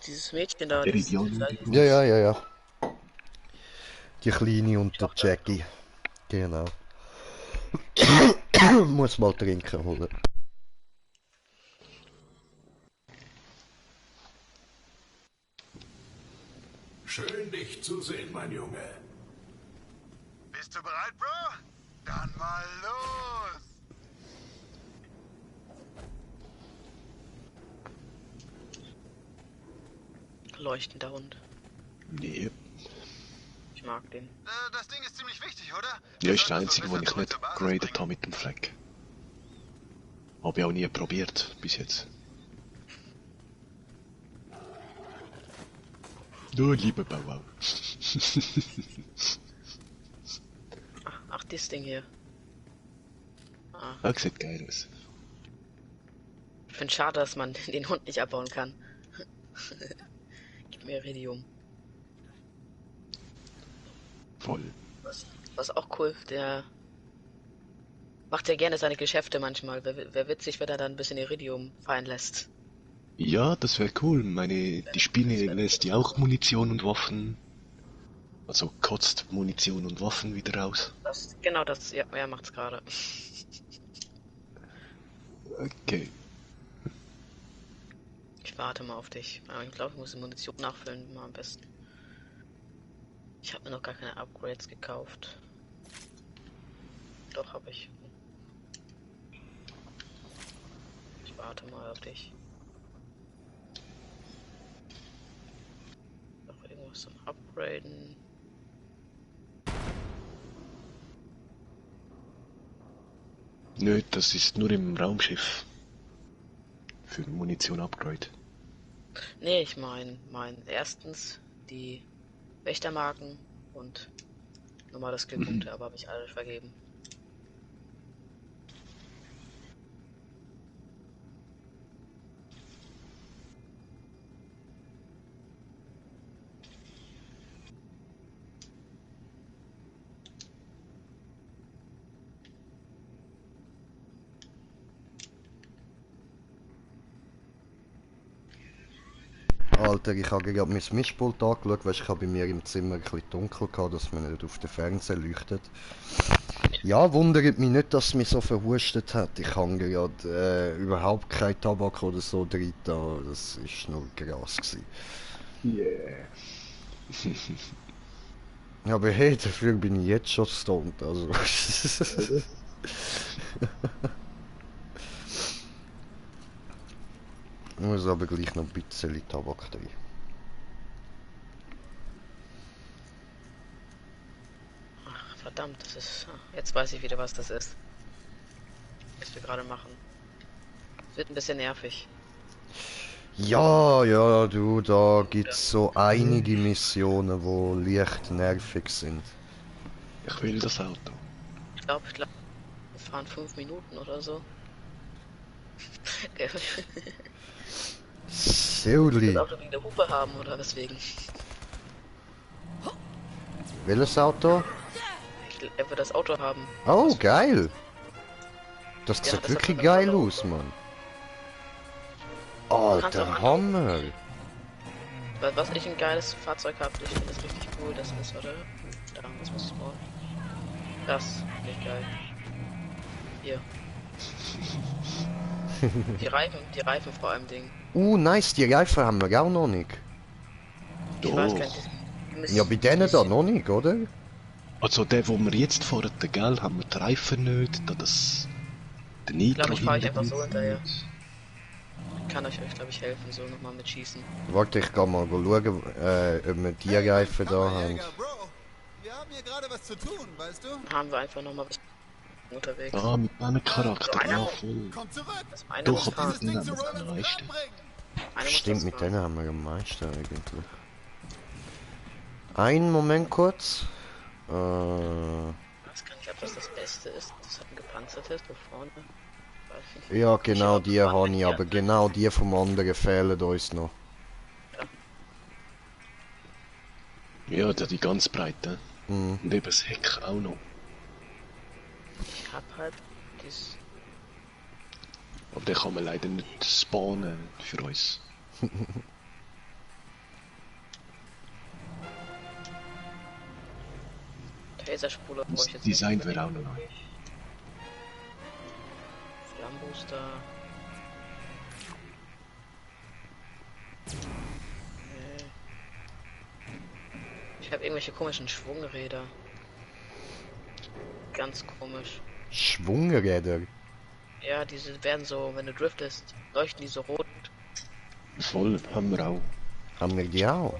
Dieses Mädchen da, Meridian das und Ja. Die Kleine und der Jackie. Genau. Muss mal trinken holen. Schön, dich zu sehen, mein Junge. Bist du bereit, Bro? Dann mal los! leuchtender Hund. Nee. Ich mag den. Das Ding ist ziemlich wichtig, oder? Ja, ist der einzige, den ich nicht upgradet habe mit dem Fleck. Habe ich auch nie probiert, bis jetzt. Nur liebe Bauau. Ach, das Ding hier. Ah. Das sieht geil aus. Ich finde schade, dass man den Hund nicht abbauen kann. Gib mir Iridium. Voll. Was auch cool, der macht ja gerne seine Geschäfte manchmal. Wär witzig, wenn er dann ein bisschen Iridium fallen lässt. Ja, das wäre cool. Die Spinne lässt ja auch Munition und Waffen. Also kotzt Munition und Waffen wieder raus. Genau das, ja, er macht's gerade. Okay. Ich warte mal auf dich. Aber ich glaube, ich muss die Munition nachfüllen, mal am besten. Ich habe mir noch gar keine Upgrades gekauft. Doch, habe ich. Ich warte mal auf dich. Noch irgendwas zum Upgraden. Nö, das ist nur im Raumschiff. Für Munition Upgrade. Nee, ich mein erstens die Wächtermarken und normale Skillpunkte, aber habe ich alle vergeben. Alter, ich habe gerade mein Mischpult angeschaut, weißt, ich habe bei mir im Zimmer ein bisschen dunkel gehabt, dass man nicht auf den Fernseher leuchtet. Ja, wundert mich nicht, dass es mich so verhustet hat. Ich habe gerade überhaupt kein Tabak oder so drin, das ist nur Gras gewesen. Yeah. Aber hey, dafür bin ich jetzt schon stoned, also... Ich muss aber gleich noch ein bisschen Tabak drin. Ach, verdammt, das ist... Jetzt weiß ich wieder, was das ist. Was wir gerade machen. Es wird ein bisschen nervig. Ja, ja, du, da gibt's so einige Missionen, wo leicht nervig sind. Ich will das Auto. Ich glaube, wir fahren 5 Minuten oder so. Silly. Das Auto wegen der Hupe haben oder weswegen? Welches Auto? Er wird das Auto haben. Oh, geil. Das Ja, sieht das wirklich hat geil man aus, Mann. Kannst Alter auch Hammer. Was ich ein geiles Fahrzeug habe, ich finde das richtig cool, das ist, oder? Da, das muss ich bauen. Das, nicht geil. Hier. Die Reifen vor allem Ding. Nice, die Reifen haben wir auch noch nicht. Ich weiß gar nicht. Ja, bei denen da noch nicht, oder? Also der, wo wir jetzt fahren, der gell, haben wir die Reifen nicht, da das... Der Ich glaube, Nitro ich fahre euch einfach so hinten hinterher. nicht. Kann euch, glaube ich, helfen, so nochmal mit Schießen. Warte, ich kann mal schauen, ob wir die Reifen da haben. Bro, wir haben hier gerade was zu tun, weißt du? Haben wir einfach nochmal was unterwegs. Ah, mit meinem Charakter, Einer- ja voll. Komm zurück! Das eine Doch, muss aber fahren. mit denen haben wir es am meisten. Einer muss Stimmt, das mit fahren. denen haben wir am meisten eigentlich. Einen Moment kurz. Ich weiß gar nicht, ob das Beste ist. Das hat ein gepanzertes da vorne. Weiß ich nicht. Ja, genau die Ja, habe ich, ja. aber genau die vom anderen fehlen uns noch. Ja, die ganz breite. Mhm. Und eben das Heck auch noch. Ich hab halt dieses. Aber den kann man leider nicht spawnen für uns. Taserspule brauche Das ich jetzt Design nicht. wäre auch noch neu. Flammbooster. Nee. Ich habe irgendwelche komischen Schwungräder. Ganz komisch. Schwungräder. Ja, diese werden so, wenn du driftest, leuchten die so rot. Voll, haben wir auch. Haben wir die auch?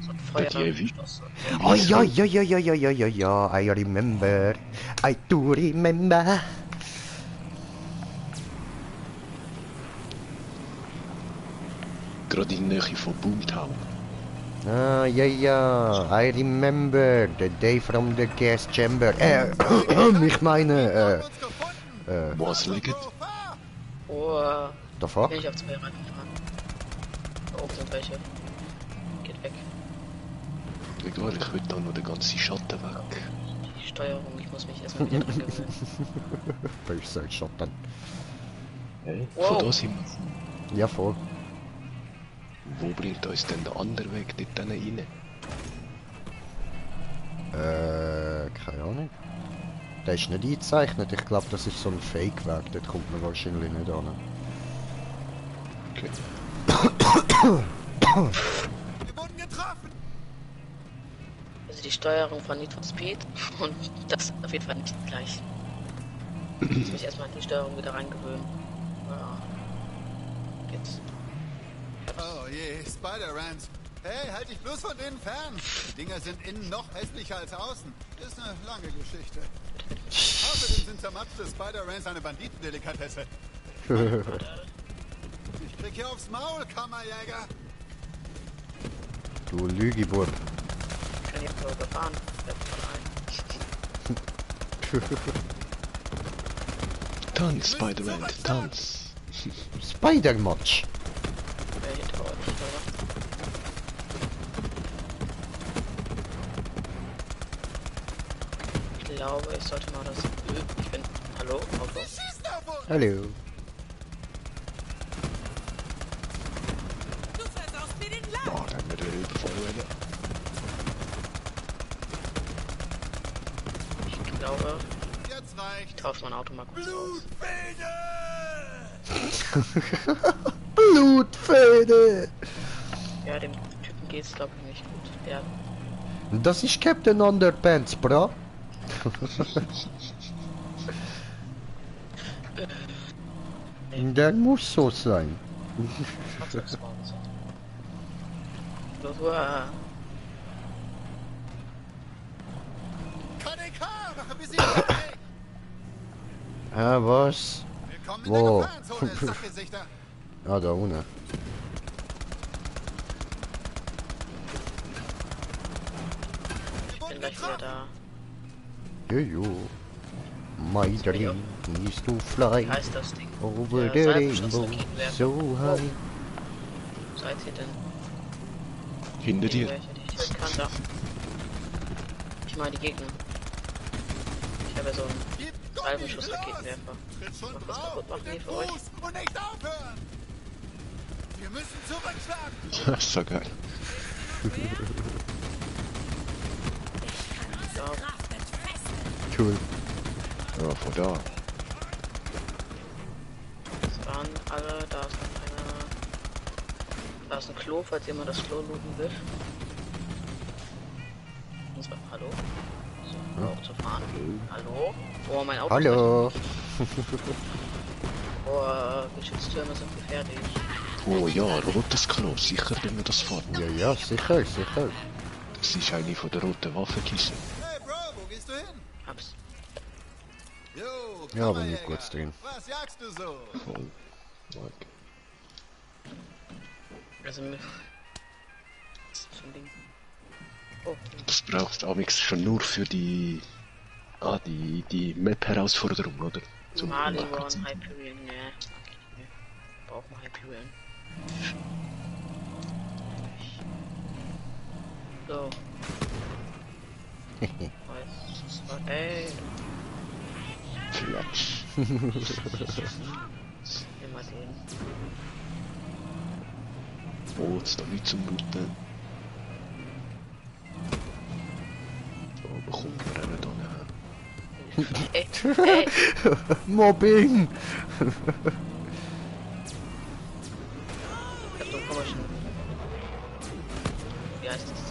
So ein Bei dir wie? Feuerstoß. Oh ja, ja, ja, ja, ja, ja, ja, ja, I remember. I do remember. Gerade in der Nähe von Boomtown. Ah, ja, ja, I remember the day from the gas chamber. Ich meine, Was liegt? Oh, the fuck? bin ich auf 2 Reifen fahren. Da oben sind welche. Geht weg. Egal, ich will da nur den ganzen Schatten weg. Die Steuerung, ich muss mich erstmal wieder dran gewöhnen. Böser Schotten. Hey, Wow. von da sind wir. Ja, voll. Wo bringt uns denn der andere Weg dort rein? Keine Ahnung. Der ist nicht eingezeichnet. Ich glaube, das ist so ein Fake-Weg. Dort kommt man wahrscheinlich nicht an. Okay. Wir wurden getroffen! Also die Steuerung von Need for Speed und das ist auf jeden Fall nicht gleich. Ich muss mich erstmal an die Steuerung wieder reingewöhnen. Ja. Jetzt. Oh je, Spider-Rams. Hey, halt dich bloß von denen fern. Die Dinger sind innen noch hässlicher als außen. Ist eine lange Geschichte. Außerdem sind zermatschte Spider-Rams eine Banditendelikatesse. Ich krieg hier aufs Maul, Kammerjäger. Du Lügibub. Ich kann jetzt so überfahren. Tanz, Spider-Man, tanz. Spider-Match. Hinter euch, oder? Ich glaube, ich sollte mal das. Ich bin. Hallo? Auto? Schießt auf uns! Hallo. Ich glaube, Jetzt ich reicht. tausche mein Auto mal kurz aus. Blutfede! Ja, dem Typen geht's glaube ich nicht gut. Der Das ist Captain Underpants, bra. Der muss so sein. KDK, machen wir sie fertig. Was? Willkommen in Wo? der Gefahrenzone, Sackgesichter. Ah, da unten. Ich bin gleich wieder da. Jojo. My dream is to fly Wie heißt das Ding? over Der the Seifenschuss rainbow dagegen werfen. so high. Wo seid ihr denn? Hinter dir. Welche, die ich töten kann, da. Ich meine die Gegner. Ich habe ja so einen Gib Gummi, Seifenschuss-Raketenwerfer. Tritt schon Mach was drauf, kaputt machen hier den für euch. Fuß und nicht aufhören. Wir müssen zurückschlagen. Das ist so geil. Ja, Cool. Ja, von da. das waren alle, da ist noch einer. Da ist ein Klo, falls jemand das Klo looten will. Und zwar, hallo? So, auch zu fahren. Hallo? Oh, mein Auto Hallo. ist oh, Geschütztürme sind gefährlich. Oh ja, rotes Klo, sicher, wenn wir das fahren. Ja, ja, sicher, sicher. Das ist eine von der roten Waffenkiste. Hey Bro, wo gehst du hin? Hab's. Jo, Ja, aber Kammerjäger. nicht kurz drin. Was jagst du so? Voll. Like. Also, das ist so ein Ding. Oh, Das brauchst du amigs schon nur für die... die Map-Herausforderung, oder? Zum Mali Marker One, ziehen. Hyperion, ne. Okay, brauchen wir Hyperion. So. Ey, Flash. immer den. Oh, jetzt da nicht zum Looten. So, bekommt man einen da nachher. Ey, Mobbing! ich hab so einen komischen. Wie heißt das?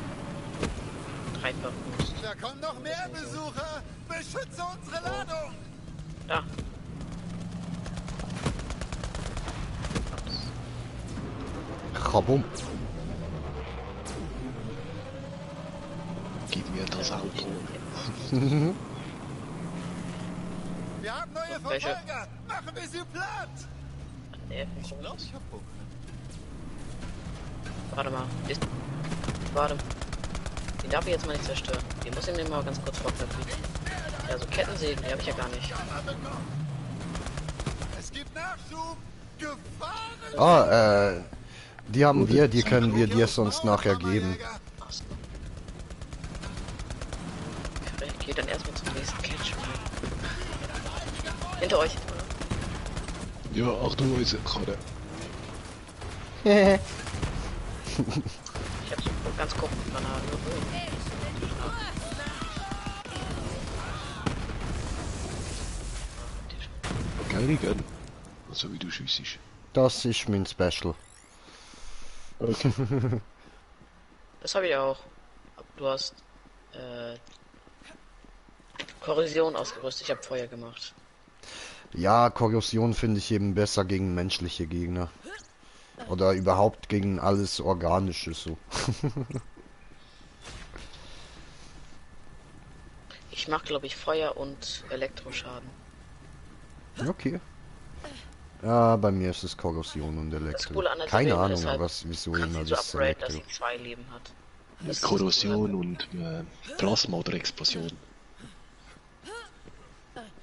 Dreifachboost. Da kommen noch mehr Besucher. Beschütze unsere Ladung. Da. Kabum. Gib mir das Auto. Wir haben neue Welche? Verfolger. Machen wir sie platt. Ich Ich hab Hunger. Warte mal. Warte. Den darf ich jetzt mal nicht zerstören. Den muss ich mir mal ganz kurz vorknöpfen. Ja, so Kettensägen, die habe ich ja gar nicht. Es gibt Nachschub. Gefahren. Ah, die haben wir, die können wir dir sonst nachher geben. Achso. Ich gehe dann erstmal zum nächsten Catch. Hinter euch. Ja, Achtung, Mäuse, gerade. Ich hab so ganz gucken Granaten. Geil, gern. So wie du schießt. Das ist mein Special. Okay. Das habe ich auch. Du hast Korrosion ausgerüstet. Ich habe Feuer gemacht. Ja, Korrosion finde ich eben besser gegen menschliche Gegner. Oder überhaupt gegen alles Organisches so. Ich mache, glaube ich, Feuer und Elektroschaden. Okay. Ja, bei mir ist es Korrosion und Das Elektro. Coole an der Keine Serie Ahnung, ist halt, aber wieso du immer kannst sie so das upgraden, dass Elektro. sie 2 Leben hat. Das ist Korrosion und Plasma oder Explosion.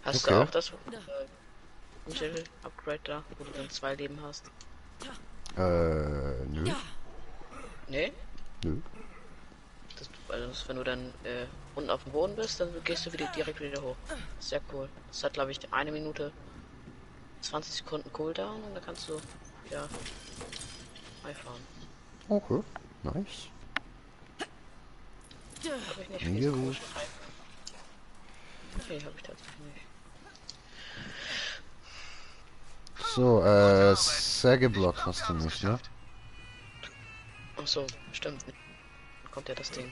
Hast Okay. du auch das Upgrade da, wo du dann 2 Leben hast? Nö. Nee? Nö. Also wenn du dann unten auf dem Boden bist, dann gehst du direkt wieder hoch. Sehr cool. Das hat, glaube ich, 1 Minute 20 Sekunden Cooldown und dann kannst du wieder fahren. Okay, nice. Hab ich nicht Ja, viel gut. Nee, hab ich tatsächlich nicht. So, Sägeblock hast du nicht, ne? Ach so, stimmt. Dann kommt ja das Ding.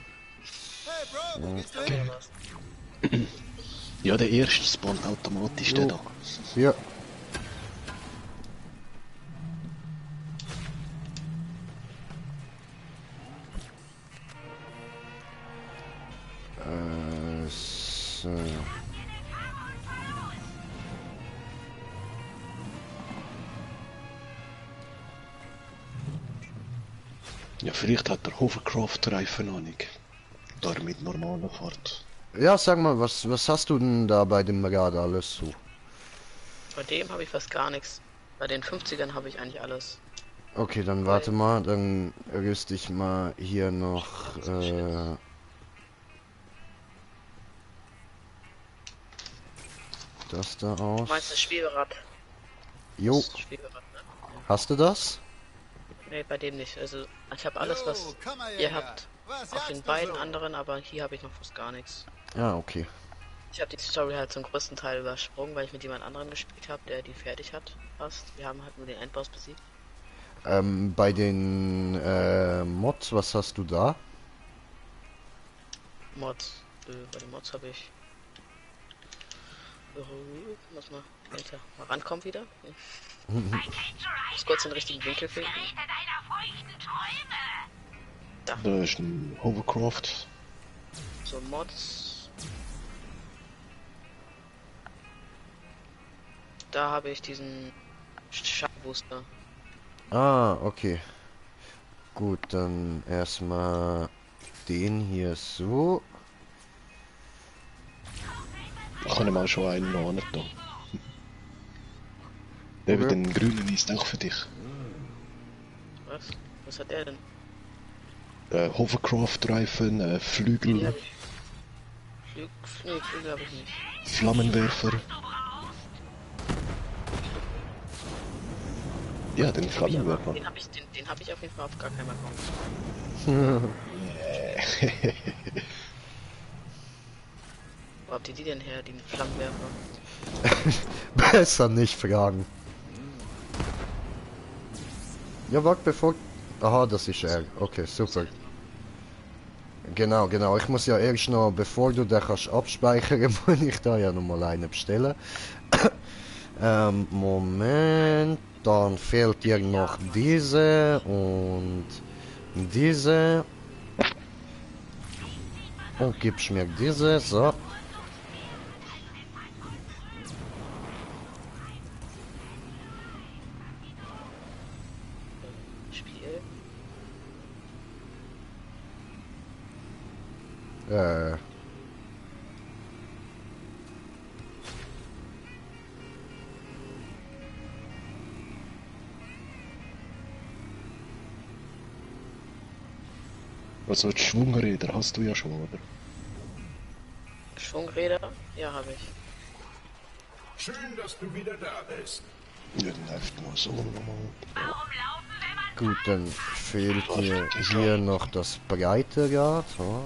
Hey Bro, wo gehst du Oder hin? was? Ja, der erste spawnt automatisch, der da. Ja. So. Ja, vielleicht hat der Hovercraft-Reifen noch nicht. Da er mit normaler Fahrt. Ja, sag mal, was hast du denn da bei dem Rad alles so? Bei dem habe ich fast gar nichts. Bei den 50ern habe ich eigentlich alles. Okay, dann warte mal, dann rüste ich mal hier noch, das da Du aus. meinst das Schweberad? Jo, Das Schweberad, ne? hast du das? Nee, bei dem nicht. Also, ich habe alles, was Jo, komm mal ihr hierher. habt. Was Auf den jagst du beiden so? anderen, aber hier habe ich noch fast gar nichts. Ja, okay. Ich habe die Story halt zum größten Teil übersprungen, weil ich mit jemand anderem gespielt habe, der die fertig hat. Fast. Wir haben halt nur den Endboss besiegt. Bei den Mods, was hast du da? Mods. Bei den Mods habe ich. Muss mal rankommen wieder. Muss kurz den richtigen Winkel finden. Da. Da ist ein Hovercraft. So Mods. Da habe ich diesen Schadbooster. Ah, okay. Gut, dann erstmal den hier so. Ich kann mal schon einen noch nicht da. Der mit Okay. den grünen ist auch für dich. Was? Was hat der denn? Hovercraft-Reifen, Die Flügel, habe ich. Nee, Flügel habe ich nicht. Flammenwerfer. Ja, den Flammenwerfer. Den habe ich auf jeden Fall auf gar keinen Balkon. Wo habt ihr die denn her, die Flammenwerfer? Besser nicht fragen. Ja, warte, bevor... Aha, das ist er. Okay, super. Genau, genau. Ich muss ja erst noch, bevor du den kannst abspeichern, muss ich da ja nochmal einen bestellen. Moment. Dann fehlt dir noch diese und diese. Und gibst mir diese, so. Spiel. Also die Schwungräder hast du ja schon, oder? Schwungräder? Ja, habe ich. Schön, dass du wieder da bist. Ja, dann läuft mal so nochmal. Gut, dann fehlt mir hier noch das Breitegrad. So.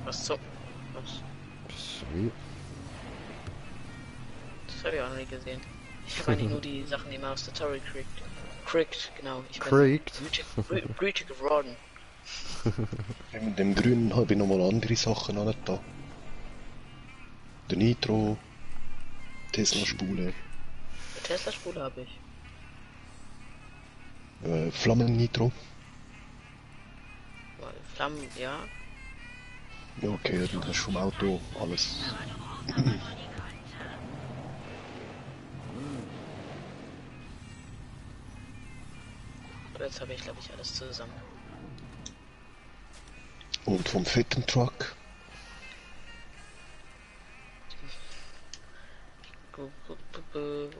Was so? Was? Sorry. Das habe ich auch noch nie gesehen. Ich habe eigentlich nur die Sachen, die man aus der Story kriegt. Kriegt, genau. Ich bin Kriegt? Brüche geworden. Mit dem grünen habe ich nochmal andere Sachen an da. Der Nitro, Tesla-Spule, Eine Tesla-Spule habe ich. Flammen-Nitro. Flammen, ja. Ja, okay, dann hast du vom Auto alles. Jetzt habe ich, glaube ich, alles zusammen. Und vom fetten Truck. Wo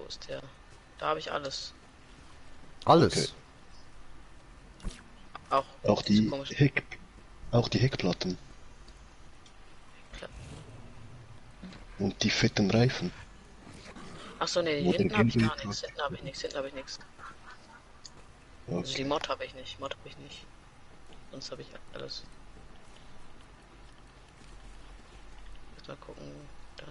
ist der? Da habe ich alles. Alles. Okay. Auch die Heckplatten. Und die fetten Reifen. Achso, nee, Wo der hinten habe ich gar Gelbe nichts. Hinten habe ich nichts. Hinten habe ich nichts. Also die Mod habe ich nicht. Sonst habe ich alles. Jetzt mal gucken. Da.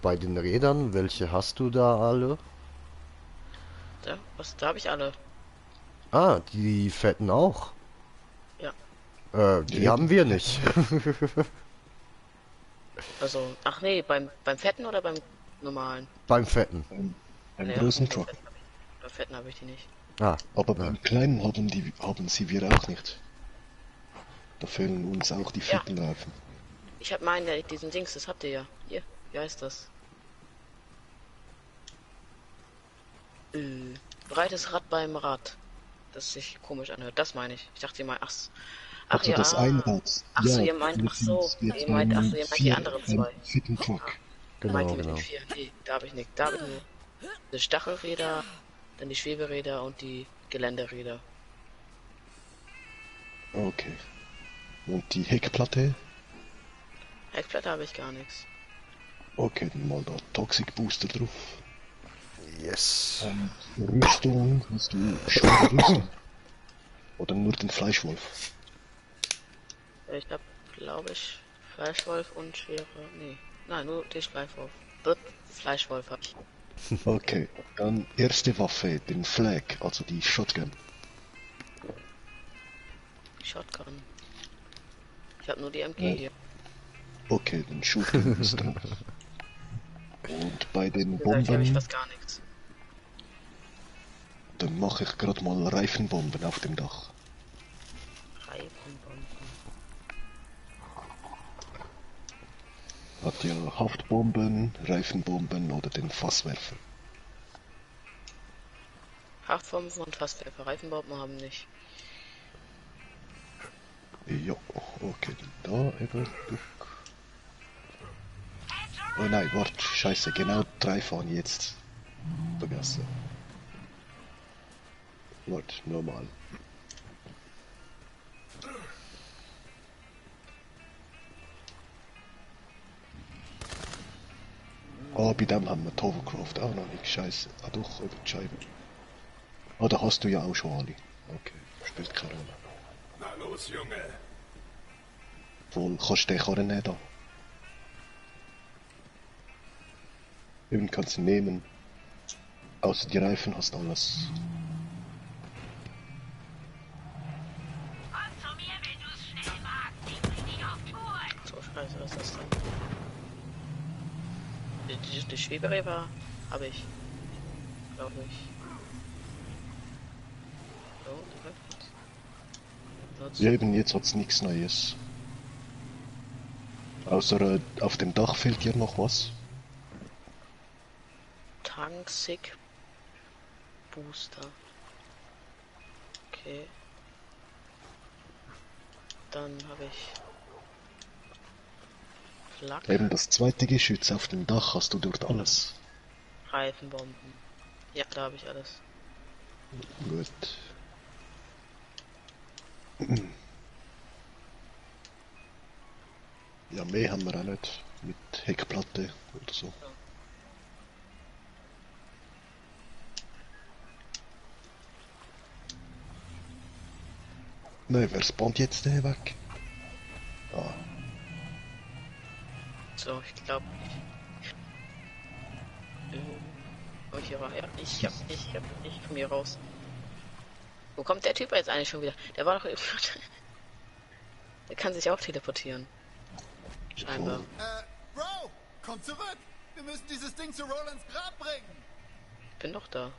Bei den Rädern, welche hast du da alle? Da habe ich alle. Ah, die fetten auch. Ja. Die haben wir nicht. Also, ach nee, beim fetten oder beim normalen? Beim fetten. Beim großen Truck. Beim fetten habe ich die nicht. Ah. Aber beim kleinen haben sie wir auch nicht. Da fehlen uns auch die fetten Reifen. Ich habe meinen, diesen Dings, das habt ihr ja. Hier, wie heißt das? Breites Rad beim Rad. Das sich komisch anhört, das meine ich. Ich dachte, ihr meint, ach Also ja. das Einrad. Ach so, ihr meint, ihr meint die anderen zwei. Fetten Truck. Genau, Mit den vier. Nee, da habe ich nicht. Da habe ich nur die Stachelräder, dann die Schweberäder und die Geländeräder. Okay. Und die Heckplatte? Heckplatte habe ich gar nichts. Okay, dann mal da Toxic Booster drauf. Yes. Rüstung, hast du schwere Rüstung? Oder nur den Fleischwolf? Ich habe, glaube ich, Fleischwolf und schwere. Nee. Nein, nur den Fleischwolf. Fleischwolf habe ich. Okay, dann erste Waffe, den Flag, also die Shotgun. Shotgun. Ich habe nur die MG hier. Okay, den Shotgun ist drauf. Und bei den Hier habe ich Bomben, fast gar nichts. dann mache ich gerade mal Reifenbomben auf dem Dach. Reifenbomben. Hat ja Haftbomben, Reifenbomben oder den Fasswerfer. Haftbomben und Fasswerfer. Reifenbomben haben nicht. Ja, okay, dann da eben. Oh nein, warte, scheiße, genau 3 fahren jetzt. Vergessen. Warte, normal. Oh, bei dem haben wir Hovercraft auch noch nicht, scheiße. Ah doch, über die Scheibe. Ah, da hast du ja auch schon alle. Okay, spielt keine Rolle. Na los, Junge. Wohl, kannst du den Karren nicht da. Eben kannst du nehmen. Außer die Reifen hast du alles. Komm zu mir, wenn du's schnell magst. Ich bring dich auf Touren. So scheiße, was ist das denn? Die Schweberäder habe ich. Glaube ich. So, Ja, eben jetzt hat's nichts Neues. Außer auf dem Dach fehlt dir noch was. Tanksig Booster. Okay. Dann habe ich Flak, Eben das zweite Geschütz auf dem Dach hast du dort alles. Reifenbomben. Ja, da habe ich alles. Gut. Ja, mehr haben wir auch nicht. Mit Heckplatte oder so. Nein, wer spawnt jetzt weg? Ah, So, ich glaube nicht. Oh, hier war ja. Ich komm hier raus. Wo kommt der Typ jetzt eigentlich schon wieder? Der war doch. Der kann sich auch teleportieren. Scheinbar. Bro, komm zurück! Wir müssen dieses Ding zu Rolands Grab bringen! Ich bin doch da.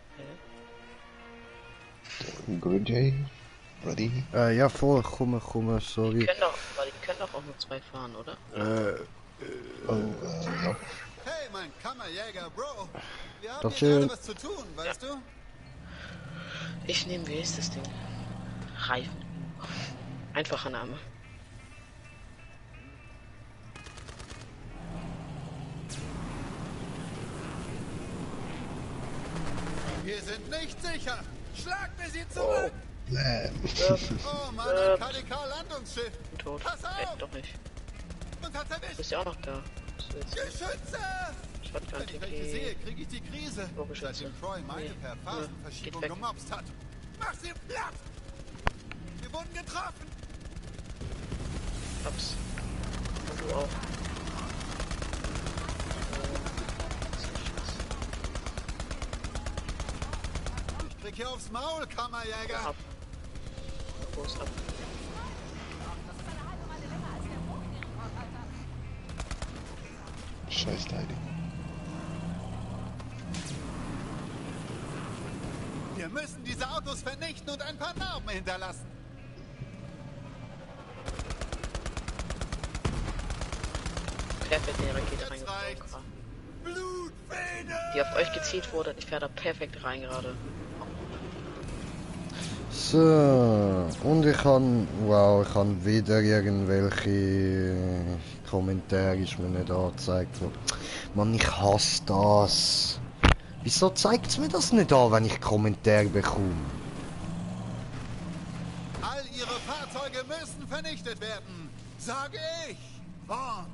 Good Jay. Ready? Ja, voll, komm, Die sorry. können doch auch nur 2 fahren, oder? Ja. Hey, mein Kammerjäger, Bro! Wir haben Doch hier schön. gerade was zu tun, weißt du? Ich nehme, wie ist das Ding? Reifen. Einfacher Name. Wir sind nicht sicher! Schlag mir sie zurück! Blam. Oh Mann, ein KDK-Landungsschiff! Bin tot. Pass auf! Doch nicht. Und hat's Du erwischt. bist ja auch noch da. Geschütze! Shotgun Wenn ich welche sehe, kriege ich die Krise. Bogenschütze. Seitdem Troy meine Nee. per Phasenverschiebung Geht weg. gemobst hat. Mach sie platt! Wir wurden getroffen! Hab's. Und du auch. Ich krieg hier aufs Maul, Kammerjäger! Ab. Groß ab. Scheiß Teile. Wir müssen diese Autos vernichten und ein paar Narben hinterlassen. Perfekt in die Rakete Jetzt reingeflogen. reicht's. Blutfähne! Die auf euch gezielt wurde, ich fähre da perfekt rein gerade. So, und ich kann, wow, ich kann wieder irgendwelche Kommentare, ist mir nicht angezeigt worden. Mann, ich hasse das. Wieso zeigt es mir das nicht an, wenn ich Kommentare bekomme? All ihre Fahrzeuge müssen vernichtet werden. Sage ich. Vaughn.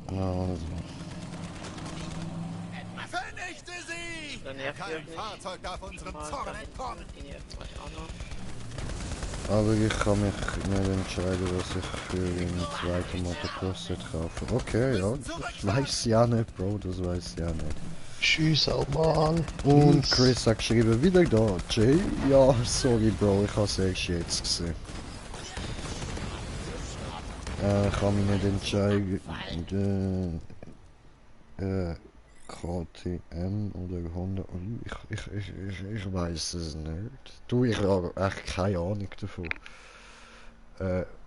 Also. Vernichte sie! Dann nervt ihr Kein euch nicht. Fahrzeug darf unserem Mal Zorn dahin. entkommen. Den hier zwei auch noch. Aber ich kann mich nicht entscheiden, was ich für einen zweiten Motocross kaufe. Okay, ja, das weiß ja nicht, Bro, das weiß ja nicht. Tschüss, Mann. Und Chris hat geschrieben, wieder da, Jay? Ja, sorry, Bro, ich habe es erst jetzt gesehen. Ich kann mich nicht entscheiden. KTM oder Honda. Ich weiß es nicht. Du, ich habe echt keine Ahnung davon.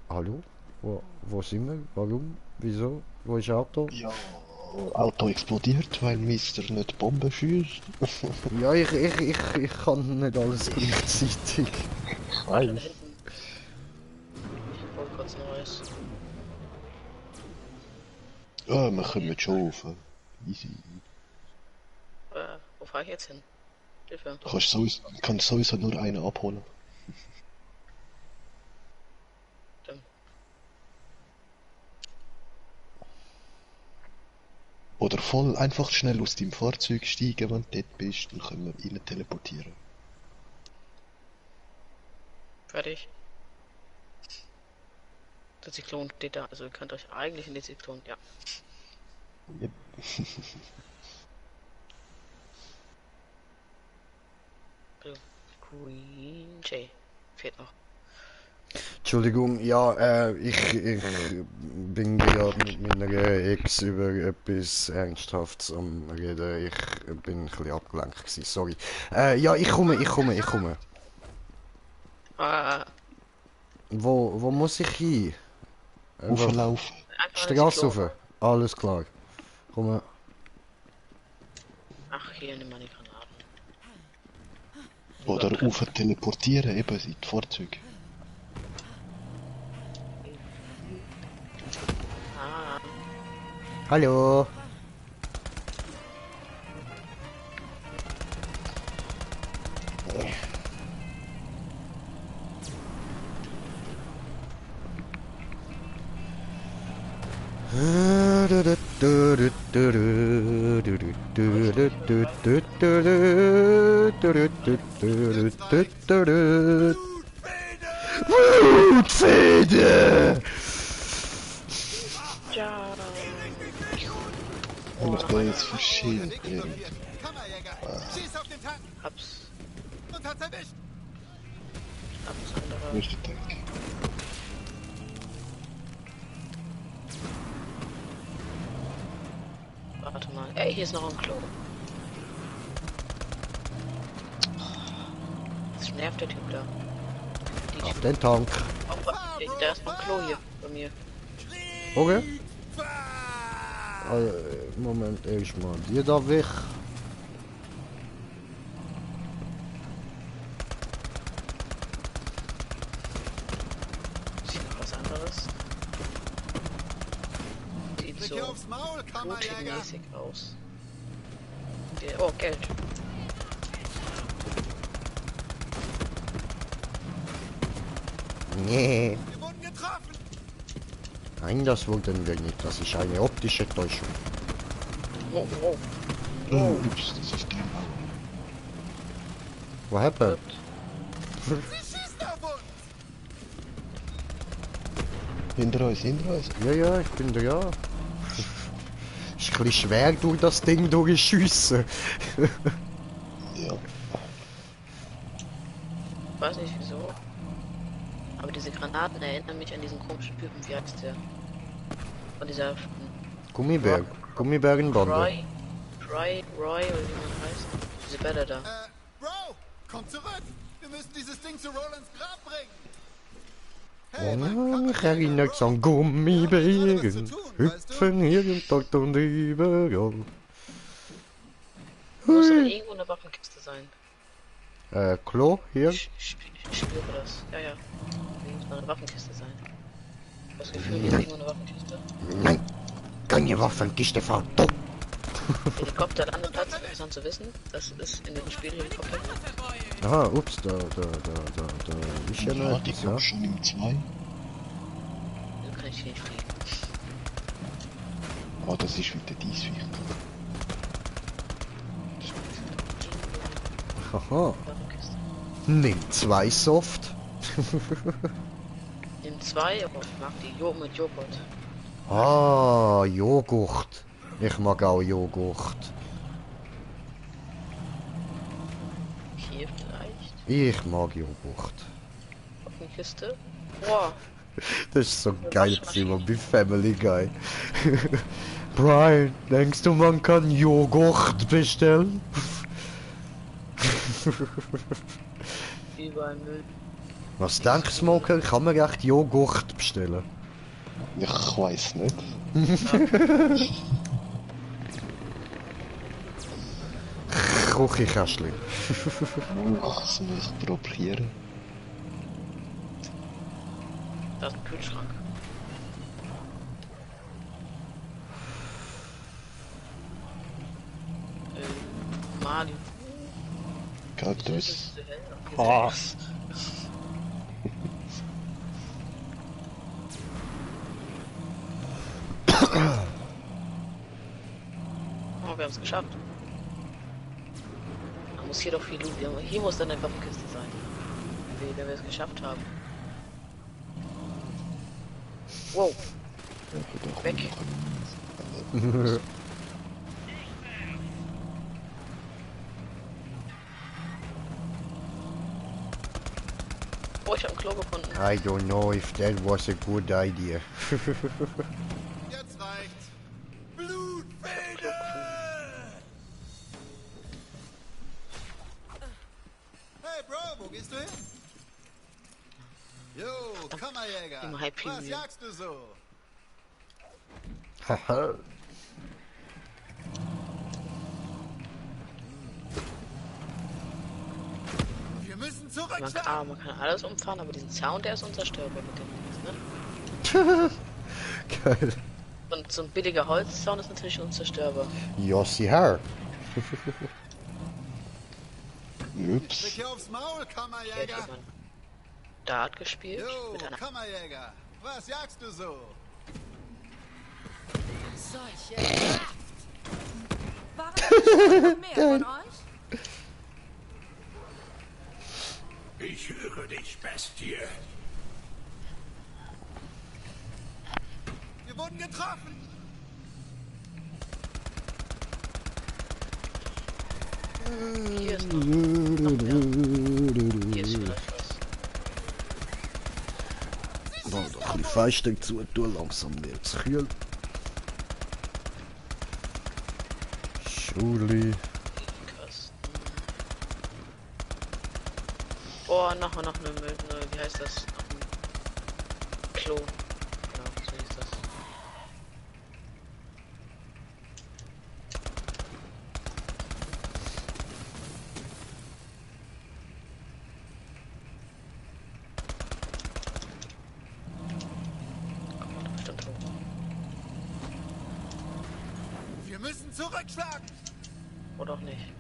Hallo? Wo sind wir? Warum? Wieso? Wo ist das Auto? Ja, Auto explodiert, weil Mister nicht Bomben schießt. Ja, ich kann nicht alles gleichzeitig. Da hinten. Ich hol kurz Neues. Ja, wir kommen schon rauf. Easy. Wo fahr ich jetzt hin? Hilfe. Du kannst sowieso nur einen abholen. Stimmt. Oder voll einfach schnell aus dem Fahrzeug steigen, wenn du dort bist, dann können wir ihn teleportieren. Fertig. Der Zyklon steht da, also ihr könnt euch eigentlich in den Zyklon, ja. Yep. Queen J. Fehlt noch. Entschuldigung, ja, ich bin gerade mit meiner Ex über etwas Ernsthaftes am Reden. Ich bin ein bisschen abgelenkt gewesen, sorry. Ja, ich komme. Ah, Wo muss ich hin? Auflaufen. einfach in den Straße Zyklon. rauf. Alles klar. Komme. Ach, hier nimm mal die Granaten. Oder auf teleportieren, eben in die Fahrzeuge. Ah, Hallo. Blutfäde! ja. Und ich bin jetzt verschieden. Kammerjäger, schieß auf den Tank Hab's. und hat's erwischt. Hab's andere. Wo ist der Tank? Warte mal. Ey, hier ist noch ein Klo. Das nervt der Typ da. Auf den Tank. Da ist noch ein Klo hier bei mir. Okay. Moment, erstmal. Die da weg. Sieht noch was anderes. Sieht Krieg so hier aufs Maul, Kammerjäger. routing-mäßig aus. Oh, Geld. Nee. Wir wurden getroffen. Nein, das wollten wir nicht. Das ist eine optische Täuschung. Oh, oh. Oh, ups, das ist der Bauer. What happened? Sie schießen auf uns! Hinter uns, hinter uns. Ja, ja, ich bin da, ja. Ist ein bisschen schwer durch das Ding durchschiessen. Ja. Ich weiß nicht wieso. Aber diese Granaten erinnern mich an diesen komischen Typen, wie heißt der? Von dieser Gummibärgenbande. Roy, oder wie man heißt. Diese Bälle da. Bro, komm zurück! Wir müssen dieses Ding zu Rolands Grab bringen! Oh, mich erinnert es an Gummibären. Hüpfen jeden Tag und überall. Muss aber irgendwo eine Waffenkiste sein. Klo, hier? Ich spüre das. Ja, ja. Muss mal eine Waffenkiste sein. Das Gefühl, hier ist irgendwo eine Waffenkiste. Nein, keine Waffenkiste, Frau. Helikopterlandeplatz, interessant zu wissen. Das ist in dem Spiel Helikopter. Aha, ups, da ist ja Ja, noch die etwas, kommt ja. schon im 2. Dann kann ich hier nicht fliegen. Ah, das ist wieder dies wichtig. Haha, Waffenkiste. nimm 2 Soft. Nimm 2, aber ich mag die mit Joghurt. Ah, Joghurt. Ich mag auch Joghurt. Hier vielleicht. Ich mag Joghurt. Waffenkiste. Boah. Das ist so geil gewesen, bei Family Guy. Brian, denkst du, man kann Joghurt bestellen? Überall Müll. Was denkst du, Smoker? Kann man echt Joghurt bestellen? Ich weiß nicht. Küchenkästchen. Ach, das muss ich probieren. Da ist ein Kühlschrank. Mali. Kaktus. Ah. Oh, wir haben es geschafft. Da muss hier doch viel Loot. Hier muss dann eine Waffenkiste sein. Wenn wir es geschafft haben. Wow. Weg. Oh, ich hab ein Klo gefunden. I don't know if that was a good idea. Jetzt reicht's! Blutfede! Hey Bro, wo gehst du hin? Jo, Kammerjäger! Immer High Was Premium. jagst du so? Haha. Wir müssen Man zurückschlagen! kann alles umfahren, aber diesen Sound, der ist unzerstörbar mit dem Dings, ne? Geil. Und so ein billiger Holzsound ist natürlich unzerstörbar. Jossi Herr. Ups. Krieg hier aufs Maul, Hier hat Kammerjäger! jemand Dart gespielt Jo, mit einer Kammerjäger! Was jagst du so? Solche. Waren noch mehr von euch? Ich höre dich, Bestie. Wir wurden getroffen! Hier ist noch mehr. Hier ist vielleicht was. Mal doch ein bisschen Fenster zu tun, langsam wird's kühl. Schuli. Kasten. Oh, noch eine Müll. Wie heißt das? Noch ein Klo. Genau, so hieß das. Kommt doch bestimmt hoch. Wir müssen zurückschlagen! Oder auch nicht.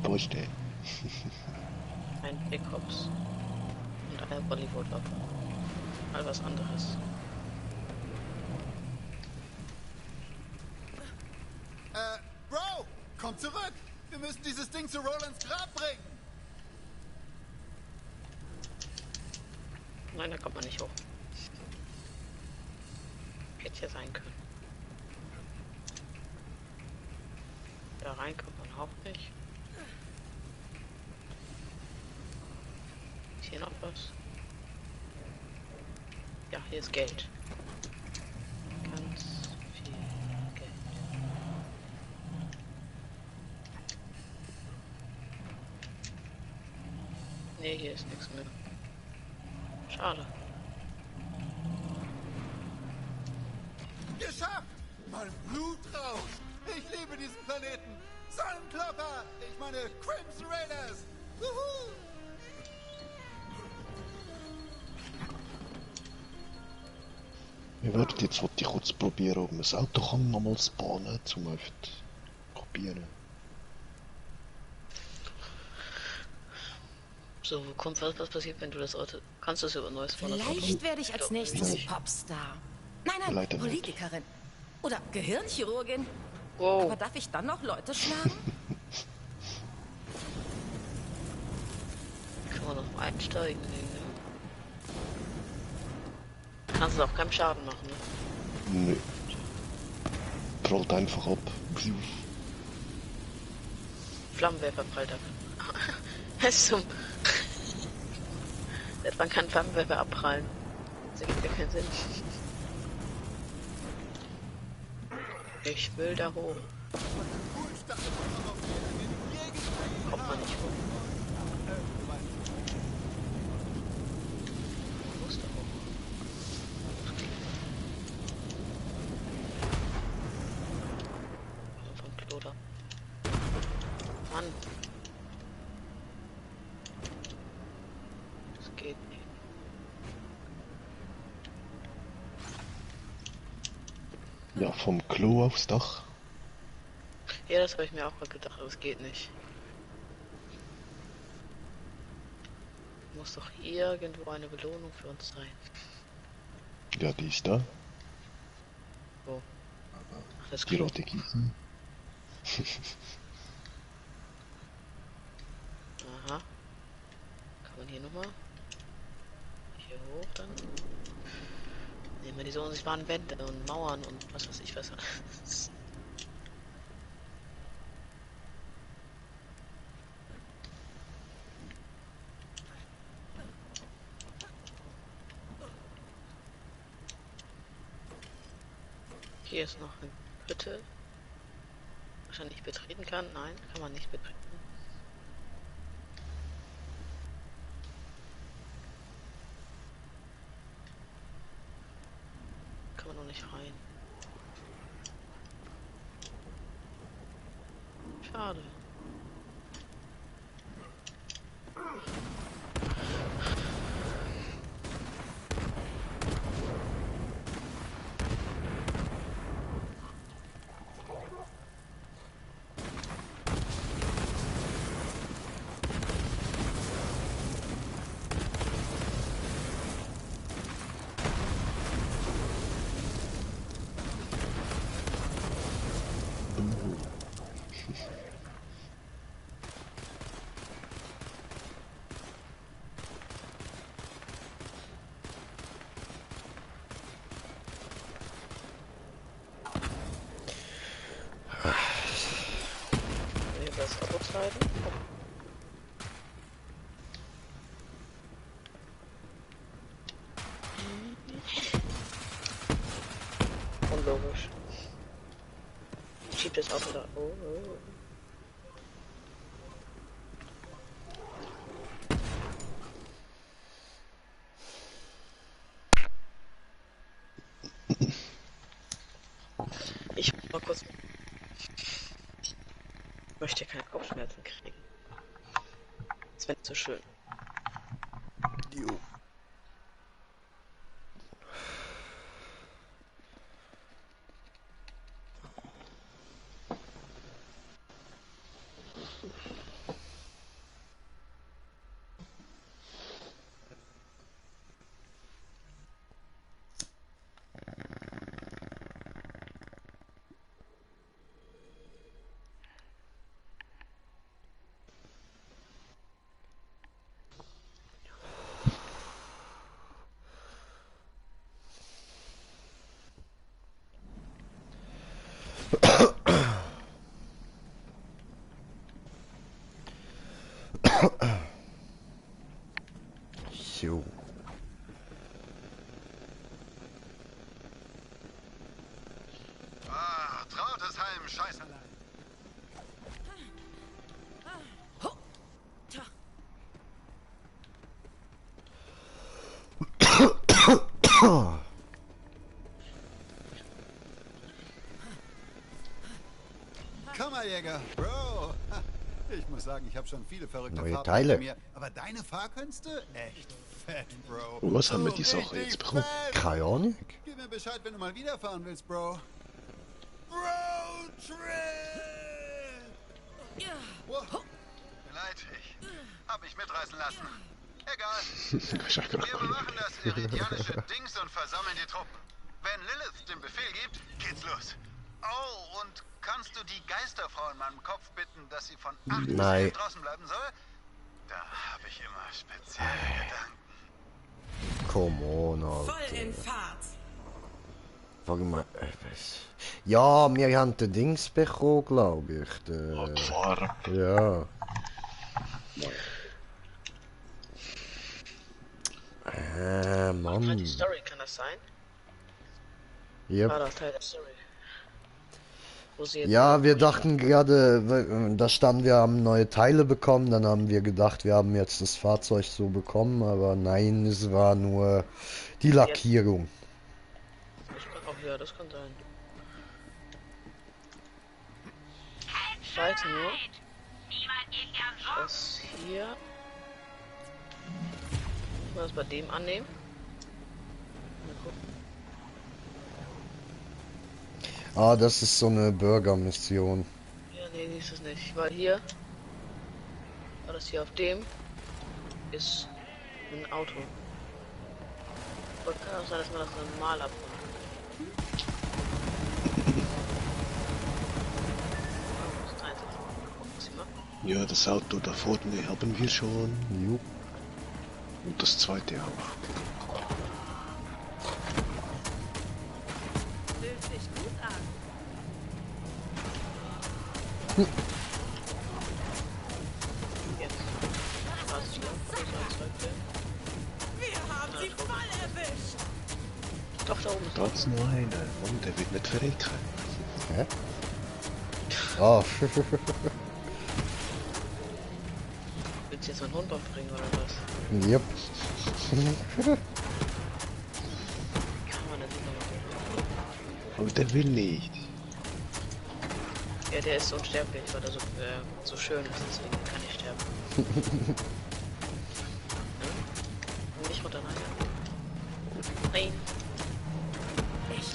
Wo ist der? Ein Pickups. Und Bollywood ab. Mal was anderes. Bro, komm zurück! Wir müssen dieses Ding zu Rolands Grab bringen! Nein, da kommt man nicht hoch. Hätte ja sein können. Da rein kommt man auch nicht. Ist hier noch was? Ja, hier ist Geld. Ganz viel Geld. Nee, hier ist nichts mehr. Schade. Geschafft! Mein Blutrausch! Ich liebe diesen Planeten! Sonnenklopper! Ich meine Crimson Raiders! Wuhu! Wir werden jetzt wollte ich kurz probieren, ob man das Auto kann nochmal spawnen, zum einfach kopieren. So, kommt was passiert, wenn du das Auto... Kannst du es über neues spawnen? Vielleicht werde ich als nächstes Popstar. Nein, Leider nicht. Politikerin. Oder Gehirnchirurgin. Wow. Aber darf ich dann noch Leute schlagen? Kann man noch mal einsteigen. Ne? Kannst du auch keinen Schaden machen, ne? Nö. Prallt einfach ab. Flammenwerfer prallt ab. Es zum... Man kann Flammenwerfer abprallen. Das ergibt ja keinen Sinn. Ich will da hoch. Kommt man nicht hoch. Ich muss da hoch. Vom Klo da. Mann. Das geht nicht. Ja, vom Klo aufs Dach. Ja, das habe ich mir auch mal gedacht, aber es geht nicht. Muss doch irgendwo eine Belohnung für uns sein. Ja, die ist da. Wo? Ach, das Die Klo. rote Kiesen. Aha. Kann man hier nochmal? Hier hoch dann? Nehmen wir diese unsichtbaren Wände und Mauern und was weiß ich was. Hier ist noch eine Hütte. Wahrscheinlich betreten kann. Nein, kann man nicht betreten. Kann man noch nicht rein. Schade. Hier das Ausleiten. Unlogisch. Schiebt das Auto da. Oh, oh. Ich mal kurz. Ich möchte keine Kopfschmerzen kriegen. Das wäre nicht so schön. Jo. So. Ah, Trautesheim, Scheiße. Kammerjäger, Bro. Ha, ich muss sagen, ich habe schon viele verrückte Neue Fahrten Teile. hinter mir, aber deine Fahrkünste? Echt fett, Bro. Und was haben wir So die Sache richtig jetzt bekommen? fett. Keine Ahnung. Gib mir Bescheid, wenn du mal wieder fahren willst, Bro. Roadtrip! Wow. Tut mir leid, ich hab mich mitreißen lassen. Egal. Wir bewachen das iridianische Dings und versammeln die Truppen. Wenn Lilith den Befehl gibt, geht's los. Oh, und kannst du die Geisterfrau in meinem Kopf bitten, dass sie von 8 bis Nein. 11 draußen bleiben soll? Da habe ich immer spezielle Gedanken. Come on, Alter. Voll in Fahrt. Warte mal, was? Ja, wir haben den Dings bekommen, glaube ich. Den, Fahrer. ja. Mann. Die Story, kann das sein? Yep. War das Teil der Story? Wo sie jetzt Ja, wir dachten gerade, da stand, wir haben neue Teile bekommen, dann haben wir gedacht, wir haben jetzt das Fahrzeug so bekommen, aber nein, es war nur die Lackierung. Ach ja, das kann sein. Ich weiß nur, dass hier... Mal das bei dem annehmen. Mal gucken. Ah, das ist so eine Bürgermission. Ja, nee, die ist es nicht. Weil hier... War das hier auf dem... Ist... ein Auto. Und kann auch sein, dass man das normal abmacht. Ja, das Auto da vorne haben wir schon. Jo. Und das zweite auch. Fühlt sich gut an. Jetzt. Was hier? Wir haben sie voll erwischt. Doch, da oben ist Da ist nur einer. Und der wird nicht verrecken. Hä? Ah, Willst du jetzt meinen Hund umbringen oder was? yep. Kann man das nicht nochmal? Aber der will nicht. Ja, der ist unsterblich, weil er so schön ist, deswegen kann ich sterben. Nicht runter, nein. Nein. Ich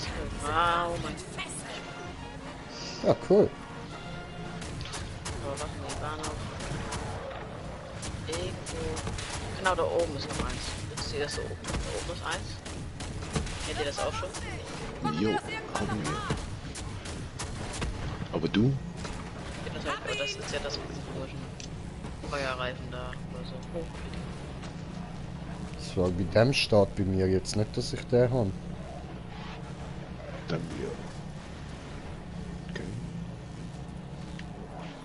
Wow, Mann. Ja, cool. Aber warte mal, die waren auch irgendwo. Genau, da oben ist noch eins. Jetzt seht ihr das so oben. Da oben ist eins. Kennt ihr das auch schon? Jo, haben wir. Aber du? Ja, das, heißt, aber das ist ja das mit diesen Feuerreifen da oder so. Oh, Das war bei dem Start bei mir jetzt nicht, dass ich den habe. Dann wir. Okay.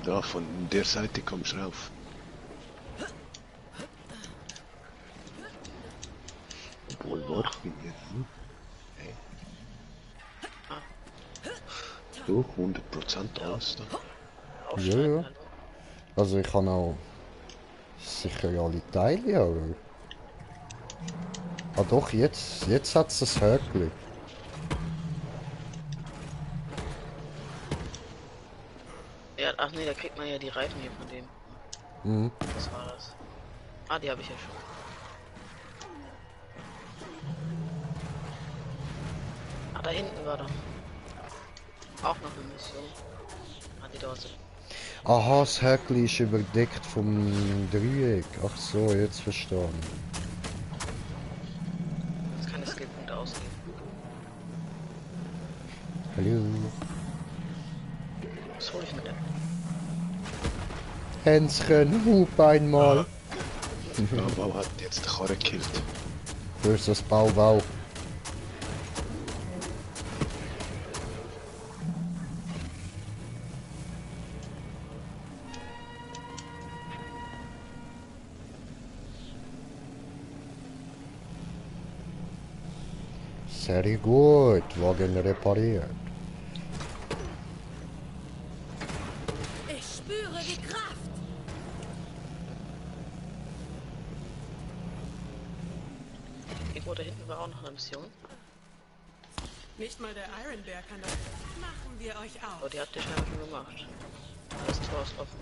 Da von der Seite kommst du rauf. Obwohl, war bin hier. Hey. So, 100% alles da. Ja, aufschneiden, ja. hallo. Also ich habe auch sicher alle Teile, aber... Ah doch, jetzt hat es das Höckli. Ja, ach nee, da kriegt man ja die Reifen hier von dem. Mhm. Was war das? Ah, die habe ich ja schon. Ah, da hinten war doch auch noch eine Mission. Ah, die dort sind. Aha, das Höckli ist überdeckt vom Dreieck. Ach so, jetzt verstanden. Jetzt kann ich Skillpunkte ausgeben. Hallo. Was hole ich mir denn? Hänschen, Hub einmal. Bau hat jetzt die Karre gekillt. Für das Bau. Sehr gut, Wagen repariert. Ich spüre die Kraft. Irgendwo da hinten war auch noch eine Mission. Nicht mal der Iron Bear kann das. Machen wir euch auf. Aber die hat der scheinbar schon gemacht. Das Tor ist offen.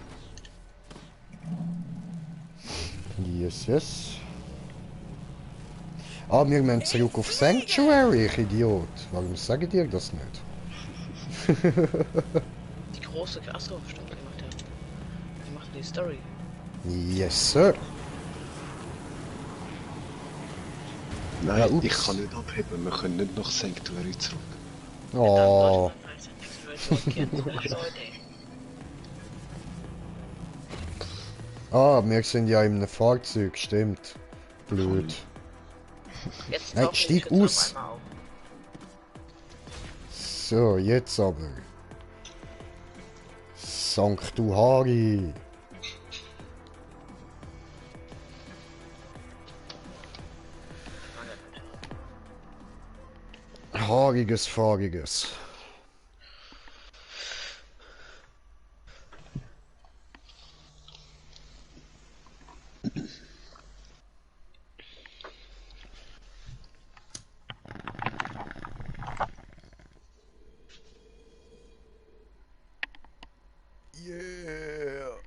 Yes, yes. Ah, wir müssen zurück auf Sanctuary, ich Idiot. Warum sage ich dir das nicht? Die große... Achso, stimmt, die macht die Story. Yes, sir. Nein, Ja, ups. ich kann nicht abheben, wir können nicht nach Sanctuary zurück. Oh. Ah, wir sind ja in einem Fahrzeug, stimmt. Blöd. Jetzt Nein, tauchen die steig Schützen aus. auf einmal auf. So, jetzt aber. Sanctuary. Haariges, fahriges. Yeah.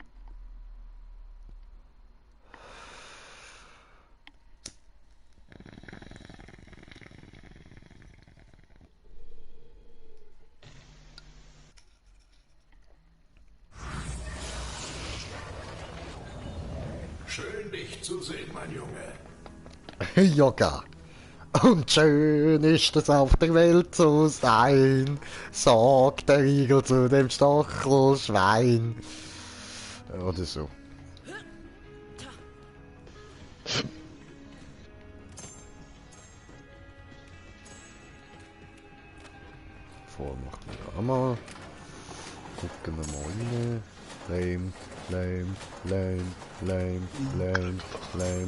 Schön, dich zu sehen, mein Junge. Yoga. Und schön ist es auf der Welt zu sein, sagt der Igel zu dem Stachelschwein. Oder so. Vormachen wir auch mal. Gucken wir mal rein. Lame, lame, lame, lame, lame, lame.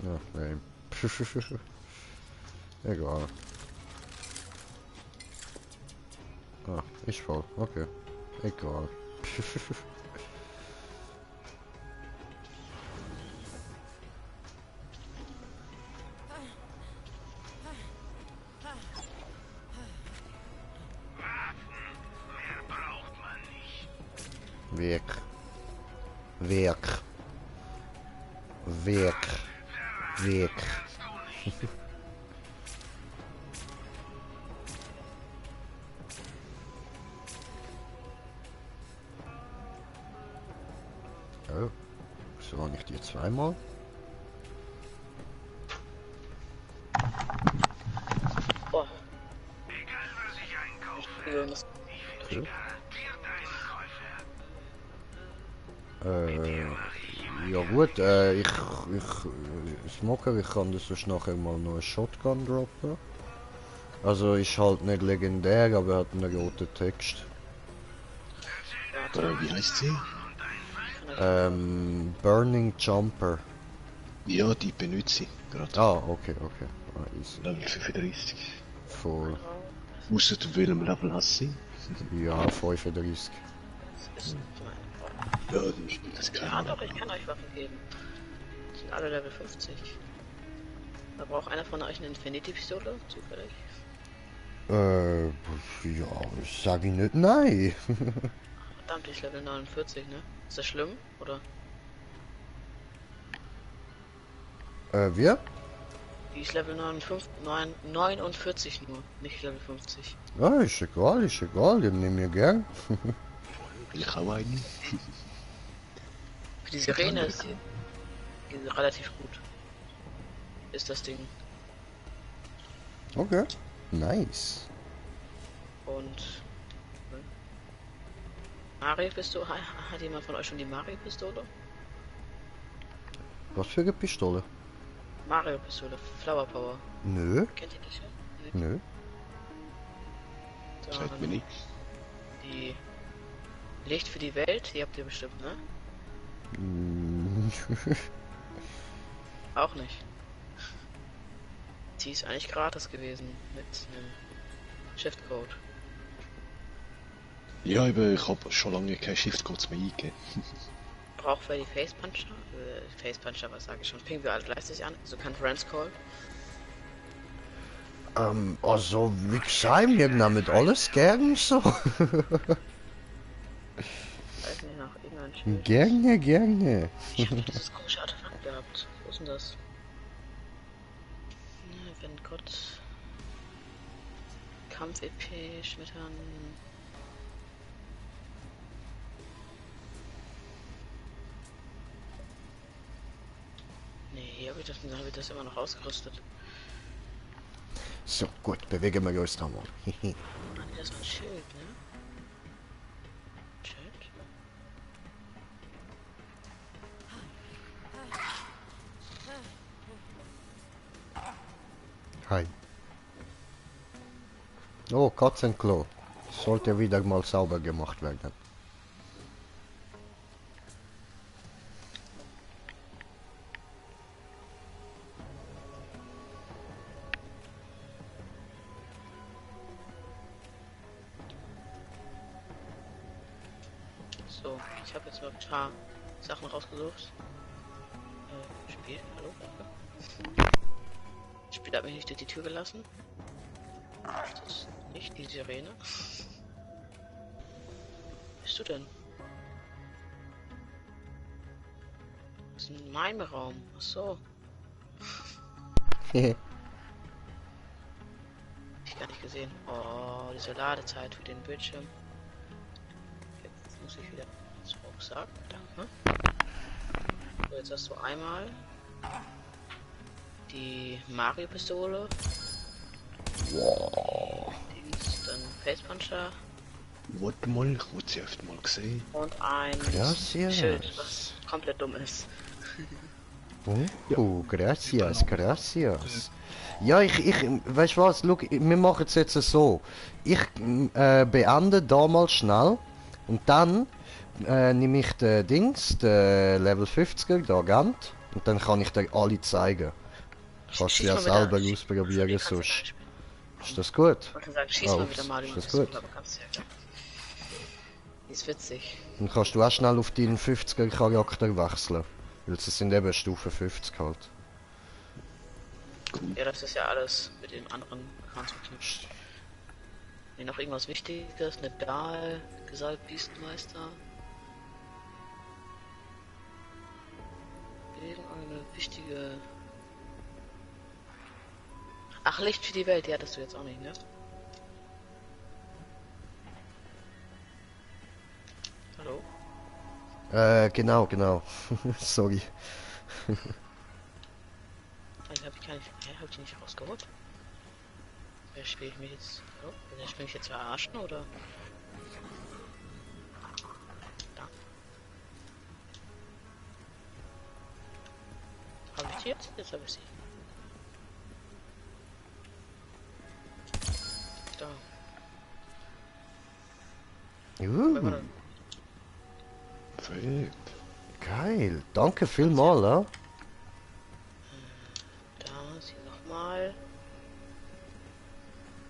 Ja, lame. Egal. Ah, ich voll. Okay. Egal. Weg. Weg. Weg. Weg. Oh. So war nicht die zweimal. Boah. Egal, was ich einkaufe, Wir müssen ich finde garantiert einen Käufer. Ja gut, Smoker, ich kann das sonst nachher mal noch eine Shotgun droppen. Also ist halt nicht legendär, aber er hat einen roten Text. Wie heißt sie? Burning Jumper. Ja, die benutze ich gerade. Ah, okay, okay. Ah, easy. Level 35. Voll. Ausser du welchem Level hast du? Ja, 35. Ja, die spielt das keine Ja, Ahnung. doch, ich kann euch Waffen geben. Die sind alle Level 50. Da braucht einer von euch eine Infinity-Pistole, zufällig. Ja, sag ich nicht nein. Verdammt, die ist Level 49, ne? Ist das schlimm, oder? Wir? Die ist Level 49 nur, nicht Level 50. Ja, ist egal, den nehmen wir gern. Will ich auch einen? Für die Sirene ist die relativ gut. Ist das Ding. Okay. Nice. Und... Mario-Pistole? Hat jemand von euch schon die Mario-Pistole? Was für eine Pistole? Mario-Pistole, Flower Power. Nö, Kennt ihr die schon? nö. Sagt mir nichts. Die Licht für die Welt, die habt ihr bestimmt, ne? Auch nicht. Die ist eigentlich gratis gewesen mit einem Shift-Code. Ja, ich habe schon lange keine Shift-Codes mehr eingegeben. Braucht wir die Face-Puncher? Face-Puncher, was sage ich schon? Pingen wir alle gleichzeitig an. So Conference Call. Also, wie gesagt, wir damit alles gern so. Weiß nicht, nach irgendeinem Schild. Gerne. Ich hab dieses komische Artefakt gehabt. Wo ist denn das? Ja, wenn Gott. Kampf-EP, Schmettern. Nee, hier habe ich das immer noch ausgerüstet. So, gut, bewegen wir uns da mal. Ah, nee, das war ein Schild, ne? Schild? Hi. Oh, Katzenklo. Sollte wieder mal sauber gemacht werden. So, ich habe jetzt mal ein paar Sachen rausgesucht. Spiel, hallo, danke. Spiel hat mich nicht durch die Tür gelassen. Das ist nicht die Sirene. Wo bist du denn? Das ist ein Mime-Raum. Ach so. Ich gar nicht gesehen. Oh, diese Ladezeit für den Bildschirm. Jetzt muss ich wieder ins Rucksack. Danke. So, jetzt hast du einmal die Mario-Pistole. Wow. Dann Face Puncher. Warte mal, ich wurde sie öfter mal gesehen. Und ein Gracias. Schild, was komplett dumm ist. Gracias. Ja, weißt du was, look, wir machen es jetzt so. Ich beende da mal schnell und dann nehme ich den Level 50er, der Agent, und dann kann ich dir alle zeigen. Kannst du ja selber ausprobieren, sonst. Ist das gut? Ich wollte sagen, schieß mal wieder Mario. Ist das gut? Aber kannst du ja klar. Die ist witzig. Dann kannst du auch schnell auf deinen 50er Charakter wechseln. Weil es sind eben Stufe 50 halt. Ja, das ist ja alles mit dem anderen Account verknüpft. Nee, noch irgendwas Wichtiges? Eine Dahl, Gesalbt Biestmeister. Irgendeine wichtige... Ach, Licht für die Welt, die hattest du jetzt auch nicht, ne? Hallo? Genau. Sorry. Ich hab die nicht rausgeholt. Wer spiele ich mich jetzt? Oh, will ich mich jetzt verarschen oder? Da. Habe ich die jetzt? Jetzt habe ich sie. Da. Perfekt. Geil. Danke vielmals, ja? Da, sie nochmal.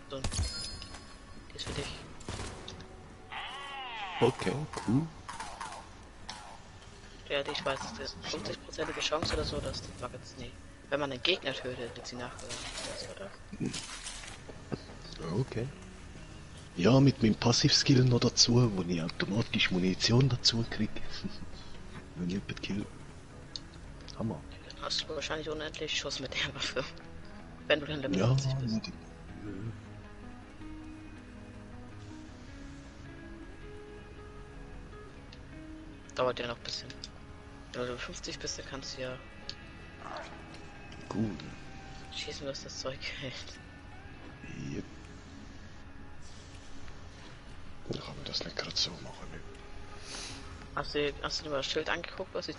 So. Die ist für dich. Okay, cool. Ja, ich weiß, das ist 50%ige Chance oder so, dass die Buckets nie. Wenn man einen Gegner tötet, wird sie nachgeladen. Okay. Ja, mit meinem Passivskill noch dazu, wo ich automatisch Munition dazu kriege. Wenn jemand killt. Hammer. Dann hast du wahrscheinlich unendlich Schuss mit der Waffe. Wenn du dann Level Ja, 50 bist. Dauert ja noch ein bisschen. Wenn du 50 bist, dann kannst du ja gut. schießen, was das Zeug hält. Yep. Dann kann man das nicht gerade so machen. Ne? Hast du dir mal das Schild angeguckt, was ich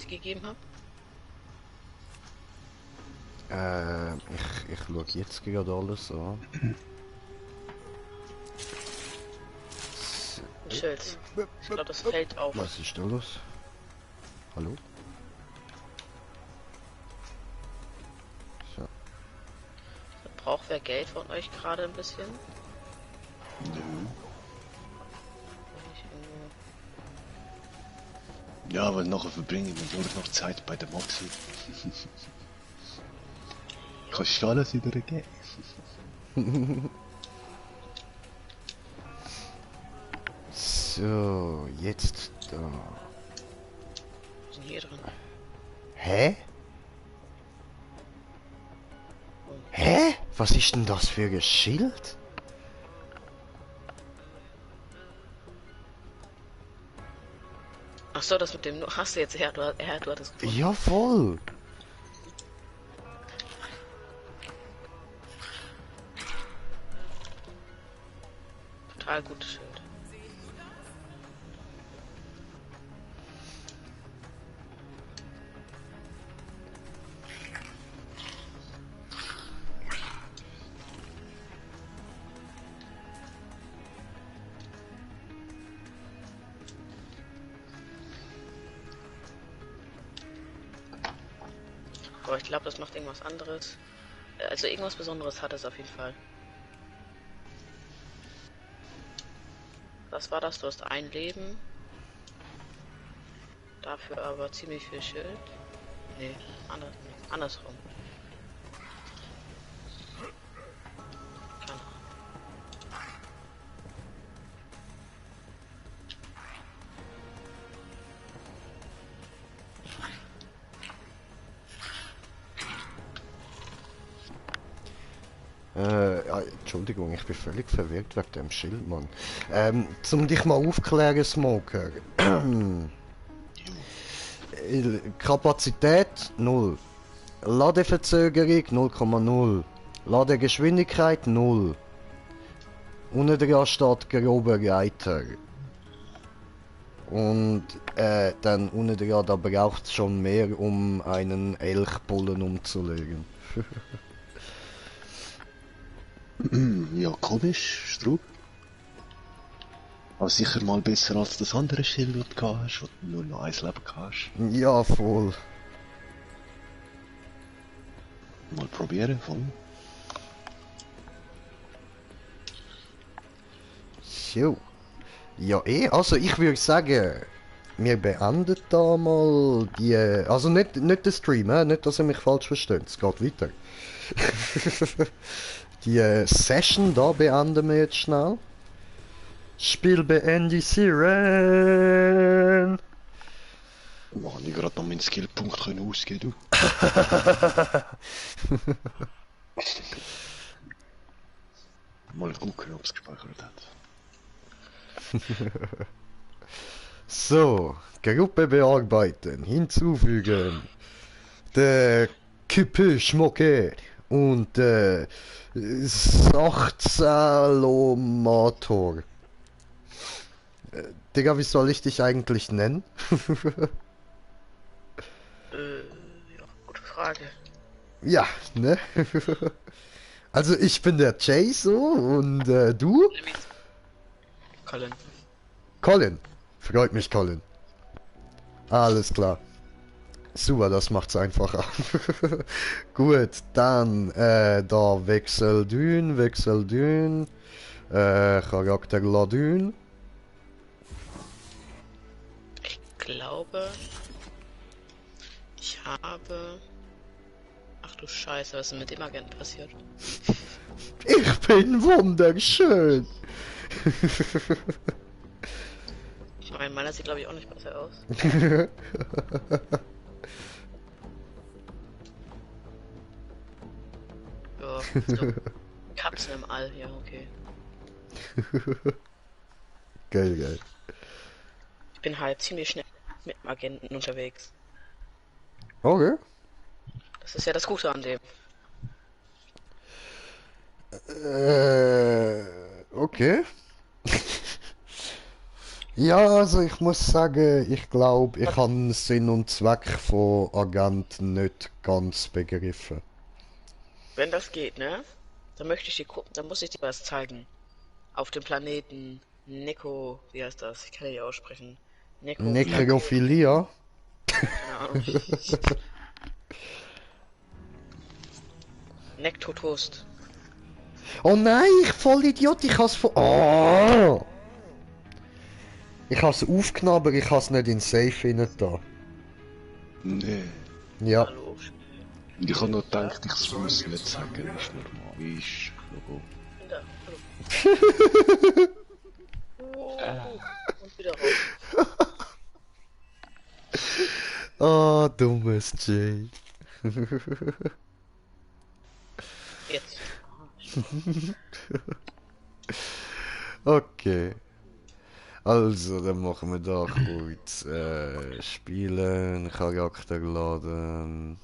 dir gegeben habe? Ich schaue jetzt gerade alles an. Ein Schild. Ich glaube, das fällt auf. Was ist da los? Hallo? So. Braucht wer Geld von euch gerade ein bisschen? Nö. Ja, weil nachher verbringen wir nur noch Zeit bei der Moxie. Kannst du alles wieder geben? So, jetzt da. Wir sind hier drin. Hä? Hä? Was ist denn das für ein Schild? Ach so, das mit dem hast du jetzt du hattest gefunden. Ja, voll. Total gutes Schild. Aber ich glaube, das macht irgendwas anderes. Also irgendwas Besonderes hat es auf jeden Fall. Was war das? Du hast ein Leben. Dafür aber ziemlich viel Schild. Nee, andersrum. Keine Ahnung. Entschuldigung, ich bin völlig verwirrt wegen dem Schild, Mann. Zum dich mal aufklären, Smoker. Kapazität 0. Ladeverzögerung 0,0. Ladegeschwindigkeit 0. Unten dran steht grober Reiter. Und dann unten dran, da braucht es schon mehr, um einen Elchbullen umzulegen. Ja, komisch, Strub. Aber sicher mal besser als das andere Schild, das du hast, wo du nur noch ein Leben hast. Ja, voll. Mal probieren, voll. Jo. Ja, also ich würde sagen, wir beenden da mal die... Also nicht den Stream, nicht, dass ihr mich falsch versteht, es geht weiter. Die Session da beenden wir jetzt schnell. Spiel beende Siren! Mann, ich gerade noch meinen Skillpunkt können ausgeben, du. Mal gucken, ob es gespeichert hat. So, Gruppe bearbeiten, hinzufügen. Der Kippe-Schmocker und der Sachsalomator. Digga, wie soll ich dich eigentlich nennen? Ja, gute Frage. Ja, ne? Also ich bin der Jay so und du? Colin. Colin. Freut mich, Colin. Alles klar. Super, das macht's einfacher. Gut, dann da Wechseldün, Charakter Ladün. Ich glaube, ich habe... Ach du Scheiße, was ist mit dem Agenten passiert? Ich bin wunderschön. Meiner sieht glaube ich auch nicht besser aus. Ja, so Katzen im All, ja, okay. Geil. Ich bin halt ziemlich schnell mit dem Agenten unterwegs. Okay. Das ist ja das Gute an dem. Okay. Ja, also ich muss sagen, ich glaube, ich habe Sinn und Zweck von Agent nicht ganz begriffen. Wenn das geht, ne? Dann möchte ich dir gucken, dann muss ich dir was zeigen. Auf dem Planeten Neko, wie heißt das? Ich kann ja aussprechen. Nekrophilia? Keine Ahnung. Nektotost. Oh nein, ich voll Idiot, ich has von... Oh! Ich has aufgenommen, aber ich has nicht in Safe hinein da. Nee. Ja. Hallo. Ich habe noch gedacht, ich soll es nicht sagen, ist normal. Ist Logo. Da, hallo. Und wieder raus. Oh, dummes Jay. Jetzt. Okay. Also, dann machen wir da kurz Spielen, Charakter laden.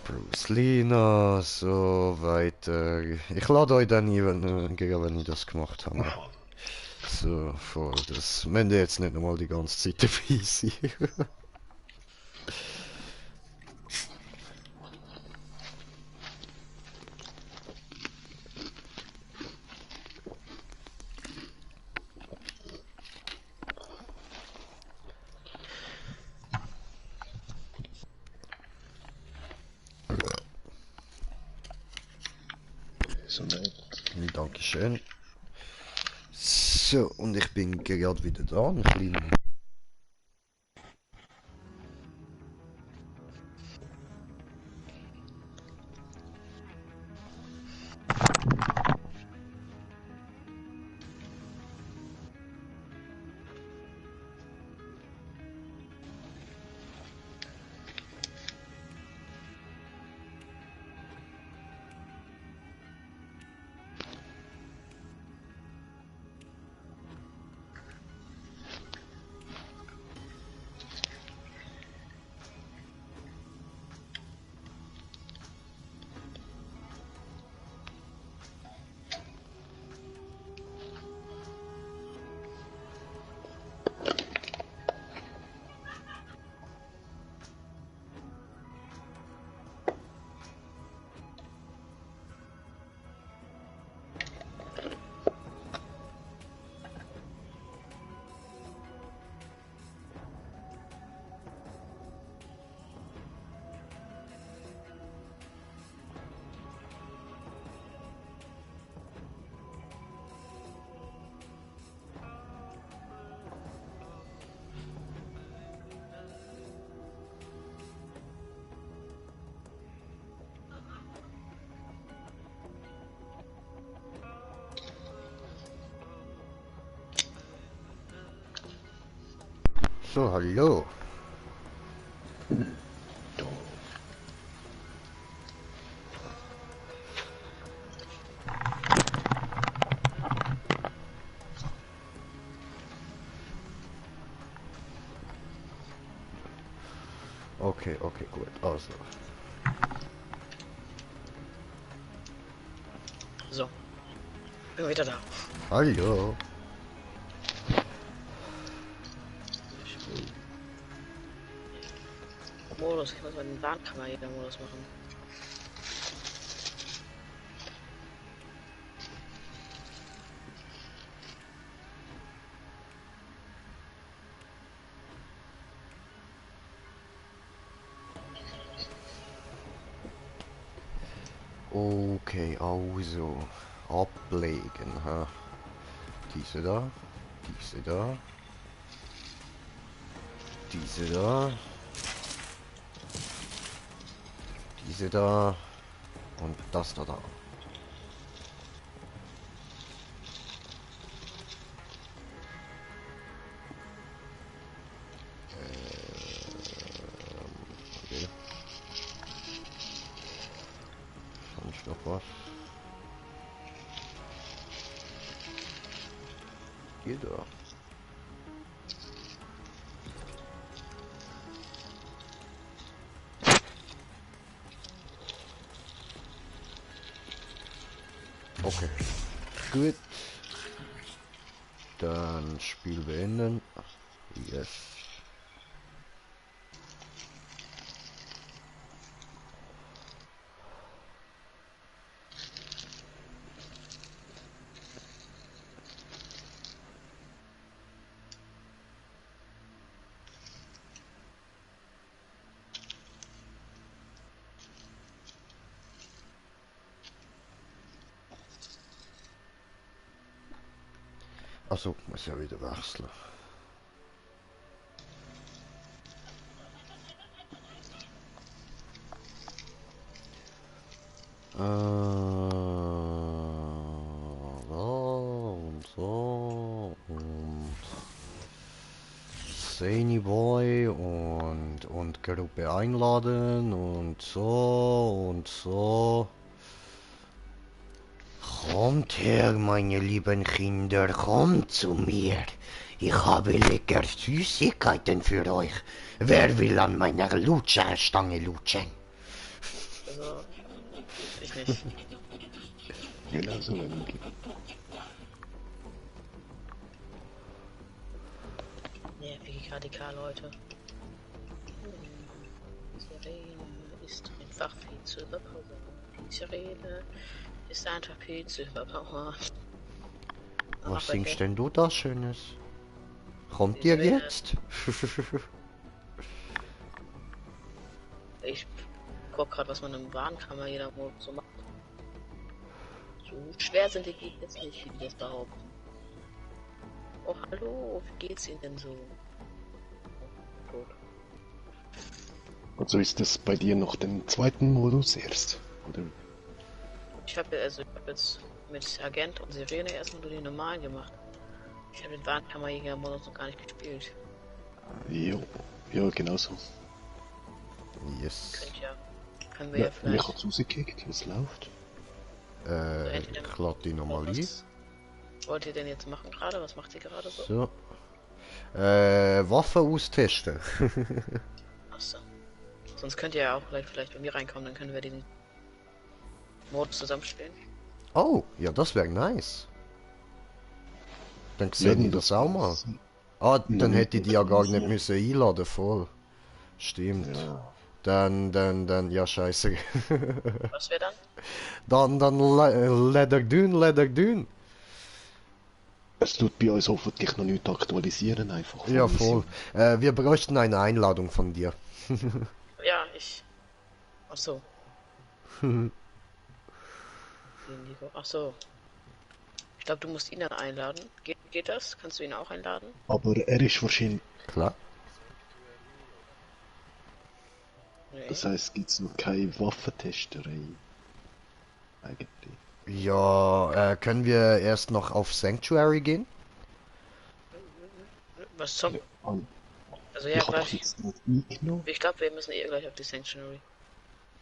Bruce Lina, so weiter. Ich lade euch dann nie, wenn ich das gemacht habe. So, voll. Das müsst ihr jetzt nicht nochmal die ganze Zeit dabei sein. So nett. Dankeschön. So, und ich bin gerade wieder da, ein kleiner. So, hallo. Okay, okay, gut. Also. So. Bin wieder da. Hallo. Modus, ich muss mal den Warnkammerjäger-Modus machen. Okay, also. Ablegen, ha. Diese da. Diese da. Diese da. Diese da. Und das da. Okay. Sonst noch was? Hier da. Okay. Gut. Dann Spiel beenden. Yes. Also, muss ja wieder wechseln. Und so und Zany Boy und Gruppe einladen und so. Kommt her, meine lieben Kinder, kommt zu mir. Ich habe lecker Süßigkeiten für euch. Wer will an meiner Lutscherstange lutschen? Also, ich nicht. Genau so irgendwie. Nervige radikal, Leute. Sirene ist einfach viel zu überpowered. Die Sirene ist einfach viel zu überpowered. Was singst denn du da Schönes? Kommt Die ihr Sirene. jetzt? Ich guck gerade, was man im Warnkammer jeder Modus so macht. So schwer sind die Gegner jetzt nicht, wie die das behaupten. Oh, hallo, wie geht's Ihnen denn so? Gut. Also ist das bei dir noch den zweiten Modus erst? Oder? Ich habe jetzt mit Agent und Sirene erstmal nur die normalen gemacht. Ich habe den Warnkammerjäger-Modus noch gar nicht gespielt. Jo, ja, genau so. Yes. Können wir ja Mich vielleicht. hat's rausgekickt, was läuft? Ich lade die nochmal ein. Was wollt ihr denn jetzt machen gerade? Was macht ihr gerade so? So. Waffen austesten. Achso. Sonst könnt ihr ja auch vielleicht bei mir reinkommen, dann können wir den Modus zusammenspielen. Oh, ja, das wäre nice. Dann sehen die das auch mal. Ah, dann hätte ich die ja gar nicht müssen einladen, voll. Stimmt. Ja. Dann, ja, scheiße. Was wäre dann? dann Leather Dune. Es tut bei uns hoffentlich noch nicht aktualisieren, einfach. Ja, voll. Wir bräuchten eine Einladung von dir. Ja, ich. Achso. Achso. Ich glaube, du musst ihn dann einladen. Geht das? Kannst du ihn auch einladen? Aber er ist wahrscheinlich. Klar. Nee. Das heißt, gibt's noch keine Waffentesterei. Eigentlich. Ja, können wir erst noch auf Sanctuary gehen? Was zum? Und Also ja, ich hab gleich. jetzt nicht eingenommen. Ich glaube, wir müssen gleich auf die Sanctuary.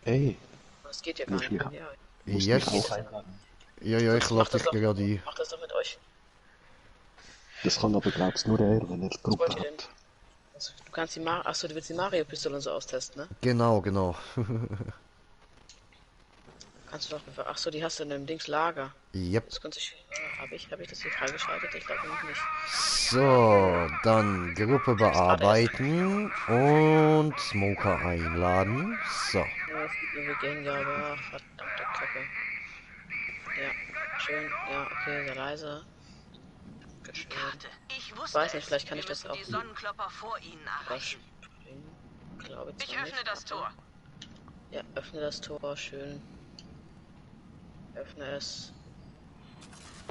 Ey, Das geht ja gar Muss nicht. ich- Ja. musst Yes. mich auch einladen. Ja, ich Mach lade das dich doch. gerade ein. Mach das doch mit euch. Das kann aber, glaubst nur er, wenn er die Gruppe wollt ihr denn? hat. Also, du kannst die Achso, du willst die Mario-Pistole und so austesten, ne? Genau. Kannst du doch. Achso, die hast du in dem Dings Lager. Yep. Das könnte ich. Hab ich das hier freigeschaltet? Ich glaube noch nicht. So, dann Gruppe bearbeiten und Smoker einladen. So. Ja, es gibt nur Gegengabe. Ach, verdammte Kacke. Ja, schön. Ja, okay, sehr leise. Die Karte. Ich wusste Weiß nicht, vielleicht kann wir ich das müssen auch die Sonnenklopper vor ihnen erreichen. Glaube Ich zwar öffne nicht. das Tor. Ja, öffne das Tor, schön. Öffne es.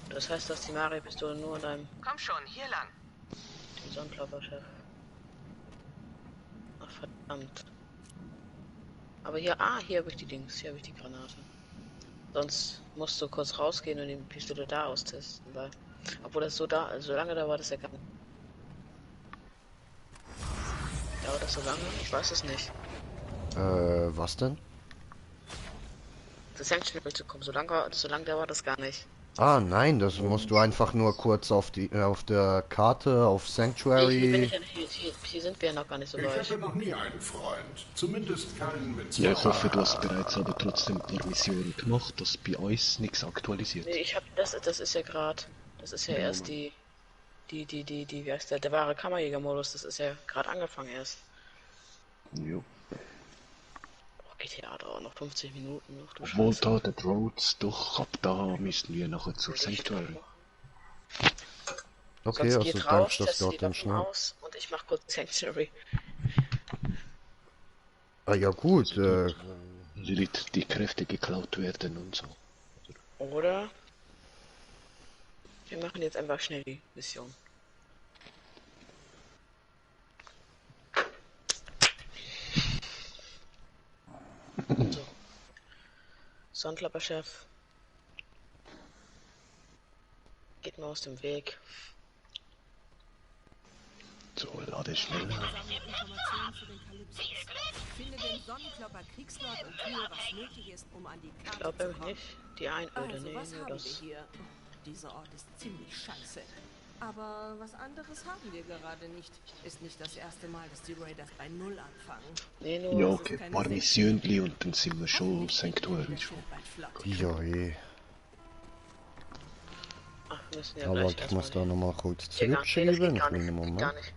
Das heißt, dass die Mario-Pistole nur in deinem Komm schon, hier lang. Sonnenklopper-Chef. Ach, verdammt. Aber hier, hier habe ich die Dings, hier habe ich die Granate. Sonst musst du kurz rausgehen und die Pistole da austesten, weil. Obwohl das so lange dauert das ja gar nicht. Dauert das so lange? Ich weiß es nicht. Was denn? Das Sanctuary zu kommen, so lange dauert das gar nicht. Ah, nein, das musst du einfach nur kurz auf der Karte, auf Sanctuary. Hier sind wir ja noch gar nicht so Ich weit. hatte noch nie einen Freund. Zumindest keinen mit Ja, ich hoffe, du hast bereits aber trotzdem ein paar Missionen gemacht, dass bei uns nichts aktualisiert. Nee, ich hab, das ist ja gerade, das ist ja erst wie heißt der wahre Kammerjäger-Modus, das ist ja gerade angefangen erst. Jo. Oh, GTA dauert noch 50 Minuten noch, du Obwohl Scheiße. da der Roads, doch ab da müssten wir nachher zur Sanctuary. Okay, Sonst also geht denkst raus, du, das teste die geht dann Waffen schnell. aus und ich mach kurz Sanctuary. Ah ja gut, Die Kräfte geklaut werden und so. Oder? Wir machen jetzt einfach schnell die Mission. So. Sonnenklapperchef. Geht mal aus dem Weg. So, lade schneller. Finde den Sonnenklopper Kriegslord und tue, was nötig ist, um an die Ich Karte glaube zu irgendwie kommen. nicht. Die Einöde, Also, nee, was nur haben wir das. hier? Dieser Ort ist ziemlich scheiße. Aber was anderes haben wir gerade nicht. Ist nicht das erste Mal, dass die Raiders bei Null anfangen. Nee, Ja, nur. okay, ein paar Missionchen und dann sind wir schon Sanctuary schon. Ja, eh. Ach, wir müssen ja Aber gleich ich muss da erstmal. nochmal kurz Hier gar- nee, das geht zurückschreiben. gar Für nicht, einen geht Moment. gar nicht.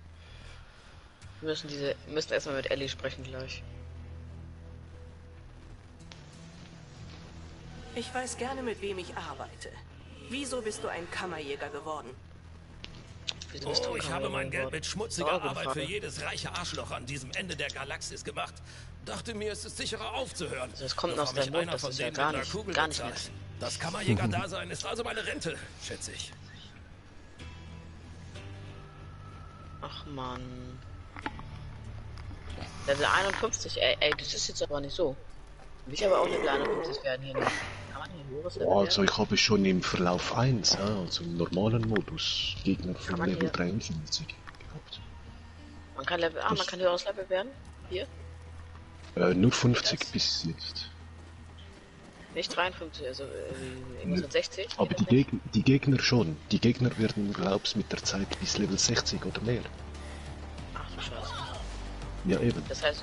Wir müssen erstmal mit Ellie sprechen gleich. Ich weiß gerne, mit wem ich arbeite. Wieso bist du ein Kammerjäger geworden? Wieso bist du Oh, ich Kammerjäger habe mein Geld geworden? mit schmutziger Gute Arbeit für Frage. jedes reiche Arschloch an diesem Ende der Galaxis gemacht. Dachte mir, es ist sicherer aufzuhören. Das kommt bevor aus mich deinem Mund, einer das von ist ja denen gar mit einer nicht, Kugel gar nicht bezahlt. nett. Das Kammerjäger-Dasein ist also meine Rente, schätze ich. Ach man. Level 51, ey, das ist jetzt aber nicht so. Ich aber auch Level 51 werden hier nicht. Kann man hier höheres Level Oh, also werden? ich habe schon im Verlauf 1, also im normalen Modus, Gegner Kann von man Level hier- 53 gehabt. Man kann Level, man kann höheres Level werden? Hier? Nur 50 bis jetzt. Nicht 53, also irgendwas mit 60? Aber die Gegner schon. Die Gegner werden, glaubst mit der Zeit bis Level 60 oder mehr. Ach du Scheiße. Ja, eben. Das heißt,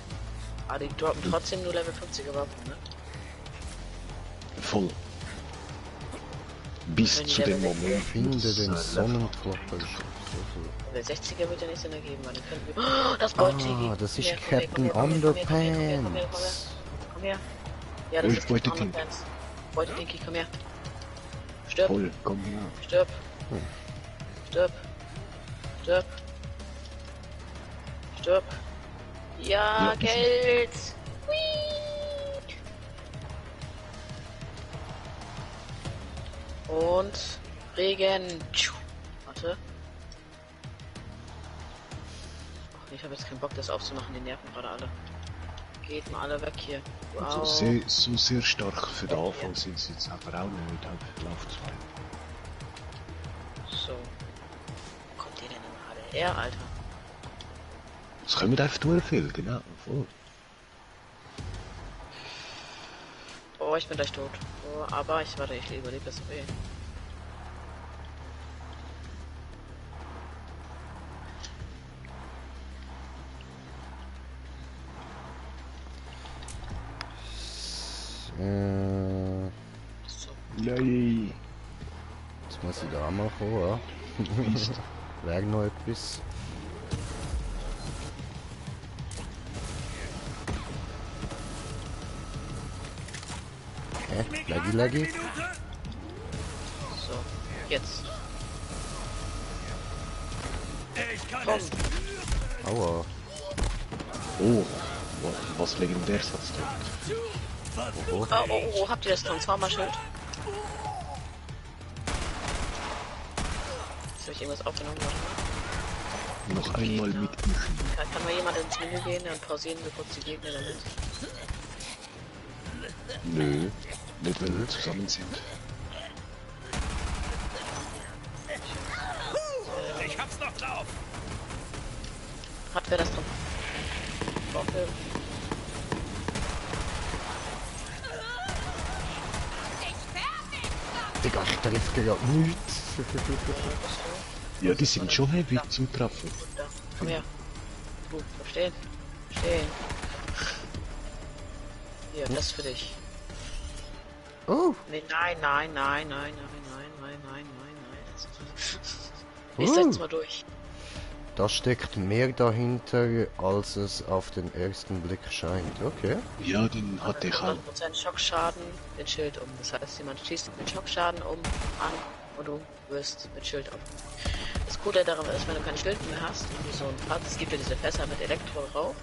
die droppen trotzdem nur Level 50 Waffen, ne? Voll. Bis Wenn die zu dem Level Moment. Finde den Level- Sonnenklopper. Level 60er wird ja nicht Sinn ergeben, weil dann könnten wir... Oh, das Gold-Tiki! Ah, das ist Komm her, Captain komm her, komm her, komm her, komm her, Underpants. komm her. Ja, das Hol ist Beute Captain Tiki. Underpants. Beute-Tiki, komm her. Stirb, Voll, komm her. stirb. Stirb. Stirb. Stirb. Ja, Ja, Geld! Hui. Und Regen. Tschu. Warte. Ach, ich habe jetzt keinen Bock, das aufzumachen. Die nerven gerade alle. Geht mal alle weg hier. Also Wow. so sehr stark für den Anfang sind sie jetzt aber auch nicht auf Lauf 2. So. Wo kommt ihr denn immer alle her, Alter? Es kommen einfach durch viel, genau. Voll. Oh, ich bin gleich tot. Oh, aber ich überlebe das eh. So. Nein. Jetzt muss ich da auch mal kommen, ja. Wäre noch etwas. Laggy. So, jetzt. Komm. Aua. Oh, was legendäres hat's dort. Oh, habt ihr das Transformer-Schild? Soll ich irgendwas aufgenommen? Warte mal. Noch einmal mitmischen. Kann mal jemand ins Menü gehen und pausieren wir kurz die Gegner damit? Nö. Nicht wenn wir zusammen sind. Ich hab's noch drauf. Hat wer das drin? Waffe. Digga, ich treffe gerade nichts. Ja, die sind schon heavy zum Treffen. Da, komm her. Du, stehen. Stehen. Hier, das für dich. Oh. Nee, nein. Ich setz mal durch. Da steckt mehr dahinter, als es auf den ersten Blick scheint. Okay. Ja, den hatte ich auch. 100% Schockschaden, den Schild um. Das heißt, jemand schießt mit Schockschaden an und du wirst mit Schild auf. Das Coole daran ist, wenn du kein Schild mehr hast, und du so ein Platz, es gibt ja diese Fässer mit Elektro drauf,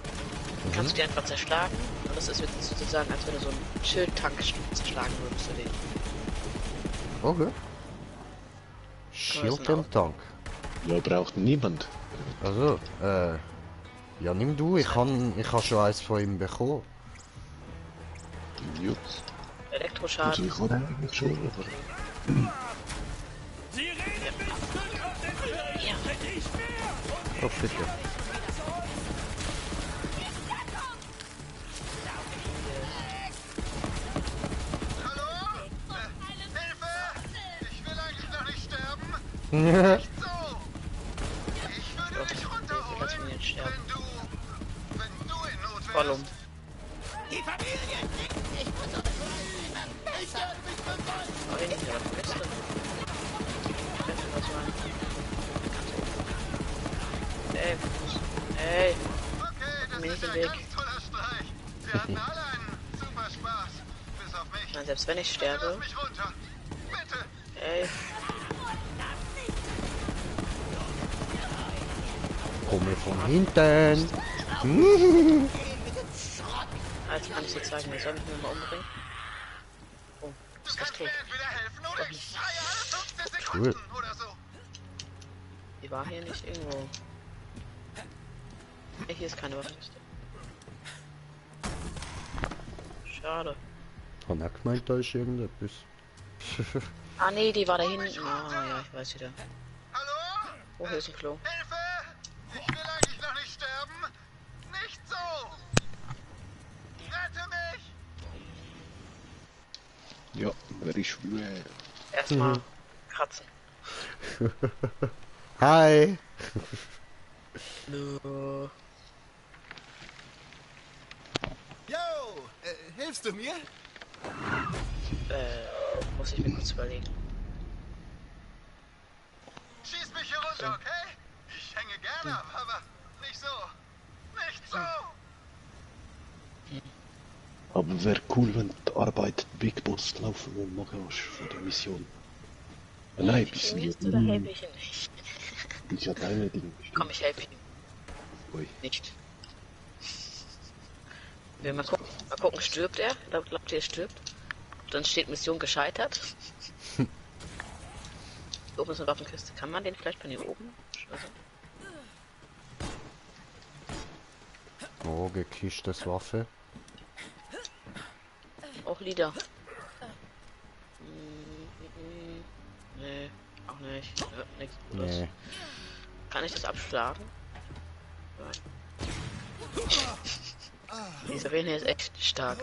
kannst du die einfach zerschlagen. Und das ist jetzt sozusagen, als wenn du so einen Schildtank zerschlagen würdest. Du den. Okay. Shield im Tank. Ja, braucht niemand. Also, ja, nimm du, ich hab schon eins von ihm bekommen. Gut. Elektroschaden. Also ich habe eigentlich schon, aber... Oh, bitte. Nicht so! Ich würde dich runterholen, wenn du in Not wärst. Die Familie kriegt nicht unsere Überleben. Ich werde mich beweisen. Ey. Okay, das ist ein ganz toller Streich. Sie hatten alle einen super Spaß. Bis auf mich. Na, selbst wenn ich sterbe. Lass mich runter. Bitte. Ey. Komme von hinten. Als kann ich dir zeigen, wir sollen mich nur mal umbringen. Oh, ist das tot? Oder ich schreie alle 15 Cool. Sekunden oder so. Die war hier nicht irgendwo. Ey, hier ist keine Waffenkiste. Schade. Hat er gemeint, da ist irgendetwas. Ah nee, die war da hinten. Ah ja, ich weiß wieder. Hallo? Oh, hier ist ein Klo. Hilfe! Ich will eigentlich noch nicht sterben. Nicht so! Rette mich! Ja, werde ich schwören. Erstmal kratzen. Hi! No. Yo! Hilfst du mir? Muss ich mir kurz überlegen. Schieß mich hier runter, okay? Ich hänge gerne ab, aber nicht so. Nicht so! Aber wäre cool, wenn die Arbeit Big Boss laufen und machen hast von der Mission. Nein, bis Hilfst oder helfe ich ihm nicht? Ich hatte eine Ding. Komm, ich helfe ihm. Ui. Nicht. Wir mal gucken, stirbt er? Glaubt ihr, er stirbt? Dann steht Mission gescheitert. Oben ist eine Waffenkiste. Kann man den vielleicht von hier oben? Also. Oh, gekischtes Waffe. Auch Lieder. Nee, auch nicht. Ja, nichts Gutes. Nee. Kann ich das abschlagen? Nein. Diese Rene ist echt stark.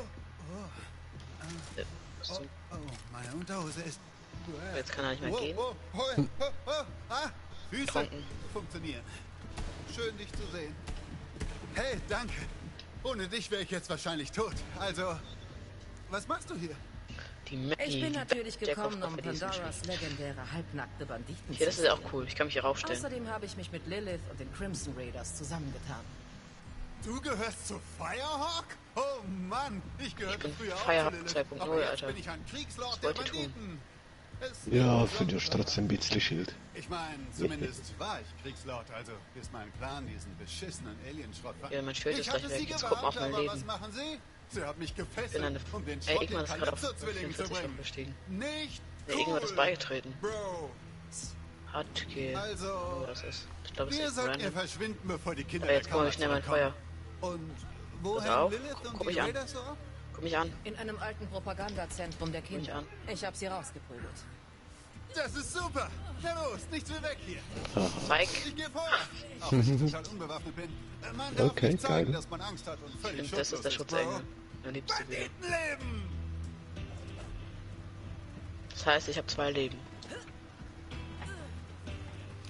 Meine Unterhose ist... Jetzt kann er nicht mehr gehen. Füße Trunken. funktionieren. Schön, dich zu sehen. Hey, danke. Ohne dich wäre ich jetzt wahrscheinlich tot. Also, was machst du hier? Ich bin natürlich gekommen, um Pandoras legendäre halbnackte Banditen hier, das zu ist ja sehen. auch cool. Ich kann mich hier raufstellen. Außerdem habe ich mich mit Lilith und den Crimson Raiders zusammengetan. Du gehörst zu Firehawk? Oh Mann, ich gehörte früher auch Firehawk zu Lilith. 2.0, Aber jetzt Alter. bin ich ein Kriegslord Was der wollt ihr tun? Banditen. Ja, finde ich trotzdem ein bisschen Schild. Ich meine, zumindest war ich Kriegslord, also bis mein Clan diesen beschissenen Alienschrott fand. Ja, mein Schild ist Ich gleich hatte weg. sie Jetzt guck mal auf gewarnt, mein aber was Leben. machen sie? Sie hat mich Ich bin gefesselt, eine... um den Ey, Schrott irgendwann den ist gerade auf Kalypso-Zwillingen zu 44 bringen. gestiegen. Nicht Ja, irgendwann ist beigetreten. Bro. Hardkill. Also, Oh, das ist... Ich glaube, es wir ist sollten ihr random. verschwinden, bevor die Kinder Aber jetzt der hol Kammer ich schnell mein zurückkommen. Feuer. Und Pass wohin auf. Lilith und Guck die mich an. Raiders so? Guck mich an. In einem alten Propagandazentrum der Kinder. an. Ich habe sie rausgeprügelt. Das ist super. Na los, nichts wie weg hier. Zeig. Ich gehe vorher. Auch wenn ich total unbewaffnet bin. Man darf Okay, nicht zeigen, geil. dass man Angst hat und völlig Stimmt, das ist der schutzlos Schutzengel. Der liebste wieder. Banditenleben! Das heißt, ich habe 2 Leben.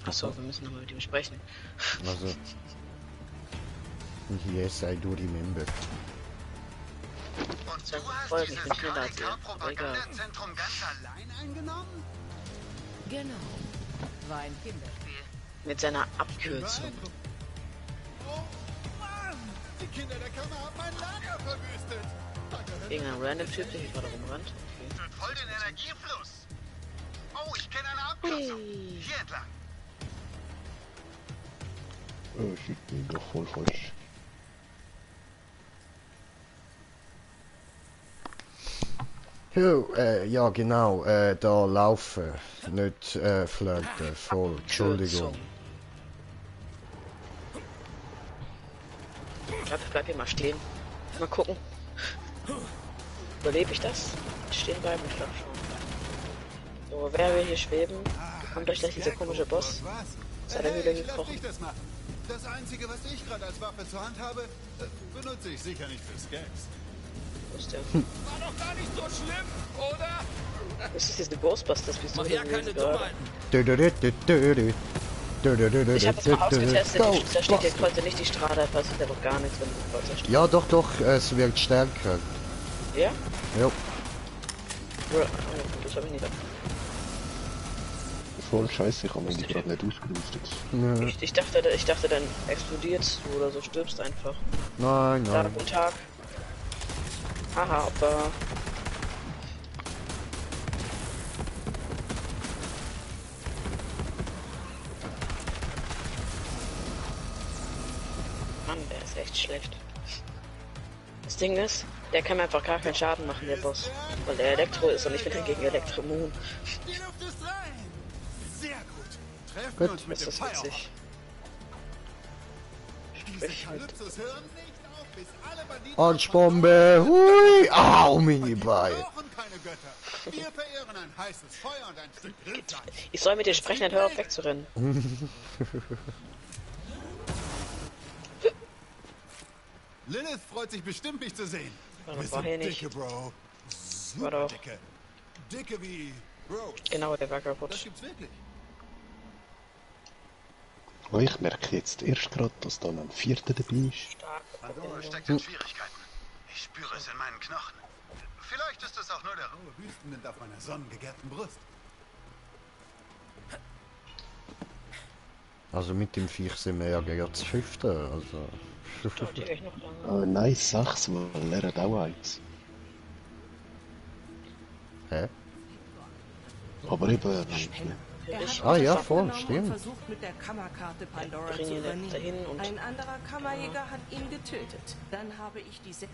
Achso, wir müssen nochmal mit ihm sprechen. Also. Yes, I do remember. Und Ja, du hast folgen, ich dieses bin schneller als ihr. Aber egal. Propagandazentrum ganz allein eingenommen? Genau. War ein Kinderspiel. Mit seiner Abkürzung. Oh Mann! Die Kinder der Kammer haben mein Lager verwüstet! Irgendein random Typ, der hier gerade rumrennt. Führt voll den Energiefluss! Oh, ich kenne eine Abkürzung! Hey. Hier entlang! Oh, ich bin doch voll falsch. Ja genau, da laufen, nicht flirten, voll, Entschuldigung. Bleib hier mal stehen. Mal gucken. Überlebe ich das? Stehen bleiben, ich glaube schon. So, wer will hier schweben? Kommt euch gleich dieser komische Boss. Ist er der Höhle gekrochen? Das Einzige, was ich gerade als Waffe zur Hand habe, benutze ich sicher nicht für Gags. Wo ist der? War doch gar nicht so schlimm, oder? Das ist jetzt eine Ghostbusters-Pistole. Mach ja keine Dummheiten. Ich habe das mal ausgetestet, da steht jetzt heute nicht die Strahler, passiert aber gar nichts, wenn du Kreuzer steht. Ja, doch, es wird stärker. Ja? Ja. Das habe ich nicht. Voll scheiße, ich habe mich gerade nicht ausgerüstet. Ja. Ich dachte, dann explodierst du oder so, stirbst einfach. Nein. Guten Tag. Haha, aber... Mann, der ist echt schlecht. Das Ding ist, der kann mir einfach gar keinen Schaden machen, der Boss. Weil der Elektro ist und ich bin gegen Elektro immun. Die Luft ist rein. Sehr gut. Treffen wir uns mit dem Feuer. Diese Kalypsos hören nicht auf, bis alle Banditen Arschbombe! Hui! Au, Mini-Ball! keine Götter. Wir verehren ein heißes Feuer und ein Stück Grillfleisch. Ich soll mit dir sprechen, dann hör auf wegzurennen. Lilith freut sich bestimmt, mich zu sehen. Wir war hier sind nicht. dicke, Bro. War doch. Dicke. Dicke wie Bro. Genau, der war kaputt. Das gibt's wirklich. Oh, ich merke jetzt erst gerade, dass da noch ein Vierter dabei ist. Pandora steckt in Schwierigkeiten. Ich spüre es in meinen Knochen. Vielleicht ist es auch nur der raue Wüstenwind auf meiner sonnengegärten Brust. Also mit dem Viech sind wir ja gegen das Fünfte, also... Oh, nice, sag's mal, er hat auch eins. Hä? Aber eben... Ah ja, voll, stimmt. Versucht mit der Kammerkarte Pandora zu Bring ihn übernehmen. dahin und... Ein anderer Kammerjäger hat ihn getötet. Dann habe ich diese...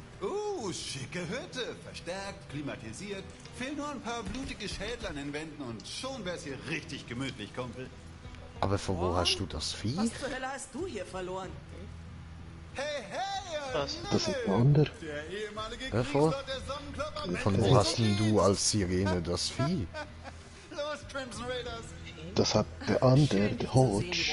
Schicke Hütte. Verstärkt, klimatisiert. Fehlen nur ein paar blutige Schädel an den Wänden und schon wär's hier richtig gemütlich, Kumpel. Aber von wo hast du das Vieh? Was zur Hölle hast du hier verloren? Hey, Was? Das ist ein anderer. Der ehemalige Ja, voll. Kriegslord der Sonnenklopper Von wo hast denn du als Sirene das Vieh? Los, Crimson Raiders. Das hat der andere, der Hodge,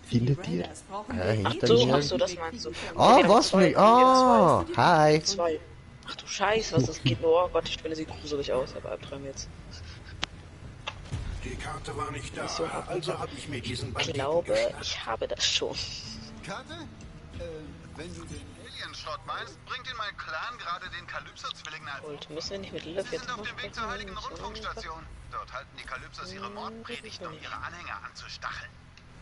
hinter dir. Hinter Ach so, das meinst du. Ah, Okay, was zwei, mich? Ah, hi. Zwei. Ach du Scheiße, was das geht nur. Oh Gott, die Spinne sieht gruselig aus, aber Albtraum jetzt. Die Karte war nicht da, So, also habe ich mir diesen Ich Banditen glaube, geschnappt. ich habe das schon. Karte? Wenn du den Alienschrott meinst, bringt in mein Clan gerade den Kalypso-Zwillingen als... Und müssen wir nicht mit Lilith Sie jetzt sind auf dem Weg zur heiligen noch Rundfunkstation. Dort halten die Kalypsos ihre Mordpredigten, um ihre Anhänger anzustacheln.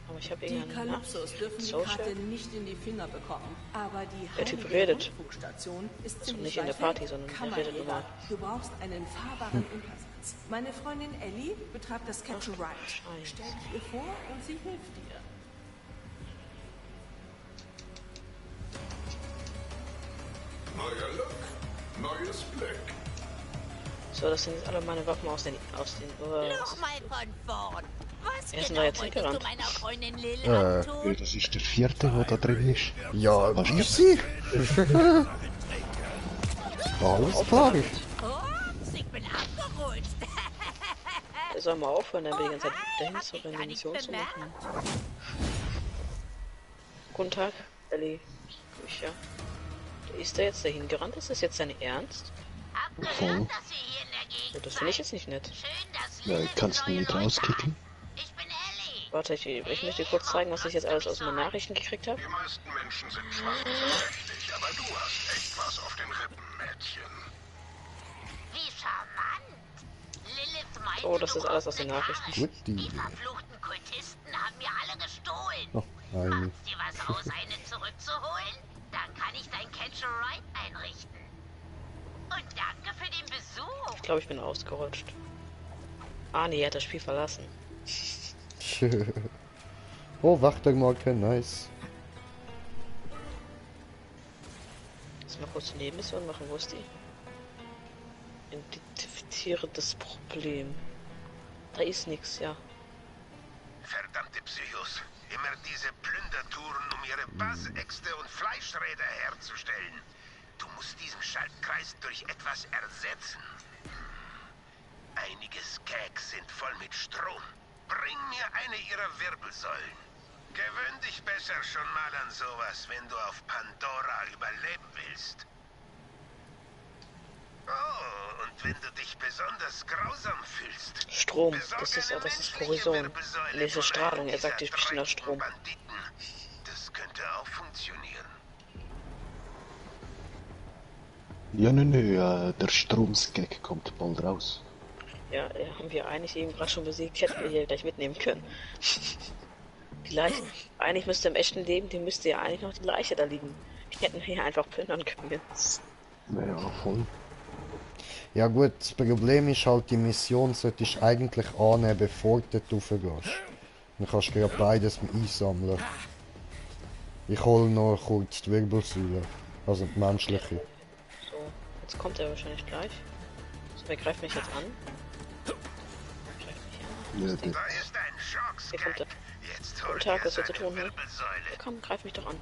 Aber ich habe Die irgendeinen Kalypsos dürfen die Social. Karte nicht in die Finger bekommen. Aber die Der Typ heilige redet. Rundfunkstation ist Also ziemlich nicht in der weit Party, weg. sondern der Kammerjäger. redet normal. Du brauchst einen fahrbaren Untersatz. Meine Freundin Ellie betreibt das Catch and Ride. Stell dich ihr vor und sie hilft dir. Neuer Look, neues Glück. So, das sind jetzt alle meine Waffen aus den Nochmal von vorn. Was Wer ist denn genau da jetzt wolltest du hingerannt? meiner Freundin Lil Ja, antun? das ist der Vierte, der da drin ist. Ja, easy. Alles klar. Ups, ich bin abgerutscht. Der soll mal aufhören, dann die ganze Zeit dahin zu rennen, die Mission zu machen. Guten Tag, Ellie. Ja. Ist der jetzt dahin gerannt? Ist das jetzt dein Ernst? Voll. Ja, das finde ich jetzt nicht nett. Ja, kannst du nicht rauskicken? Warte, ich möchte dir kurz zeigen, was ich jetzt alles aus meinen Nachrichten gekriegt habe. Die meisten Menschen sind schwach und verdächtig, aber du hast echt was auf den Rippen, Mädchen. Wie charmant. Lilith meinte, Oh, das ist alles aus den Nachrichten. Gut, die verfluchten Kultisten haben mir alle gestohlen. Oh, nein. Macht's dir was aus, eine zurückzuholen? Dann kann ich dein Catch-a-Ride einrichten. Und danke für den Besuch. Ich glaube, ich bin ausgerutscht. Ah, nee, er hat das Spiel verlassen. Oh, Wachtermarke, nice. Lass mal kurz die Nebenmission machen, wo ist die? Detektiere das Problem. Da ist nichts, ja. Verdammte Psychos. Immer diese Plündertouren, um ihre Bassäxte und Fleischräder herzustellen. Du musst diesen Schaltkreis durch etwas ersetzen. Einige Skags sind voll mit Strom. Bring mir eine ihrer Wirbelsäulen. Gewöhn dich besser schon mal an sowas, wenn du auf Pandora überleben willst. Oh, und wenn du dich besonders grausam fühlst. Strom, das ist Horizon. Diese Strahlung, er sagt, ich bestimmt aus Strom. Das könnte auch funktionieren. Ja, nö, der Stromskeg kommt bald raus. Ja, haben wir eigentlich eben gerade schon besiegt. Ich hätte hier gleich mitnehmen können. Die Leiche. Eigentlich müsste im echten Leben, die müsste ja eigentlich noch die Leiche da liegen. Die hätten hier einfach plündern können. Naja, voll. Ja gut, das Problem ist halt, die Mission sollte ich eigentlich annehmen, bevor du raufgehst. Dann kannst du gerade beides einsammeln. Ich hole noch kurz die Wirbelsäule, also die menschliche. So, jetzt kommt er wahrscheinlich gleich. So, wer greift mich jetzt an? Ja, Da ist ein Schockskeg. Hier kommt er. Guten Tag, was wir zu tun haben. Komm, greif mich doch an.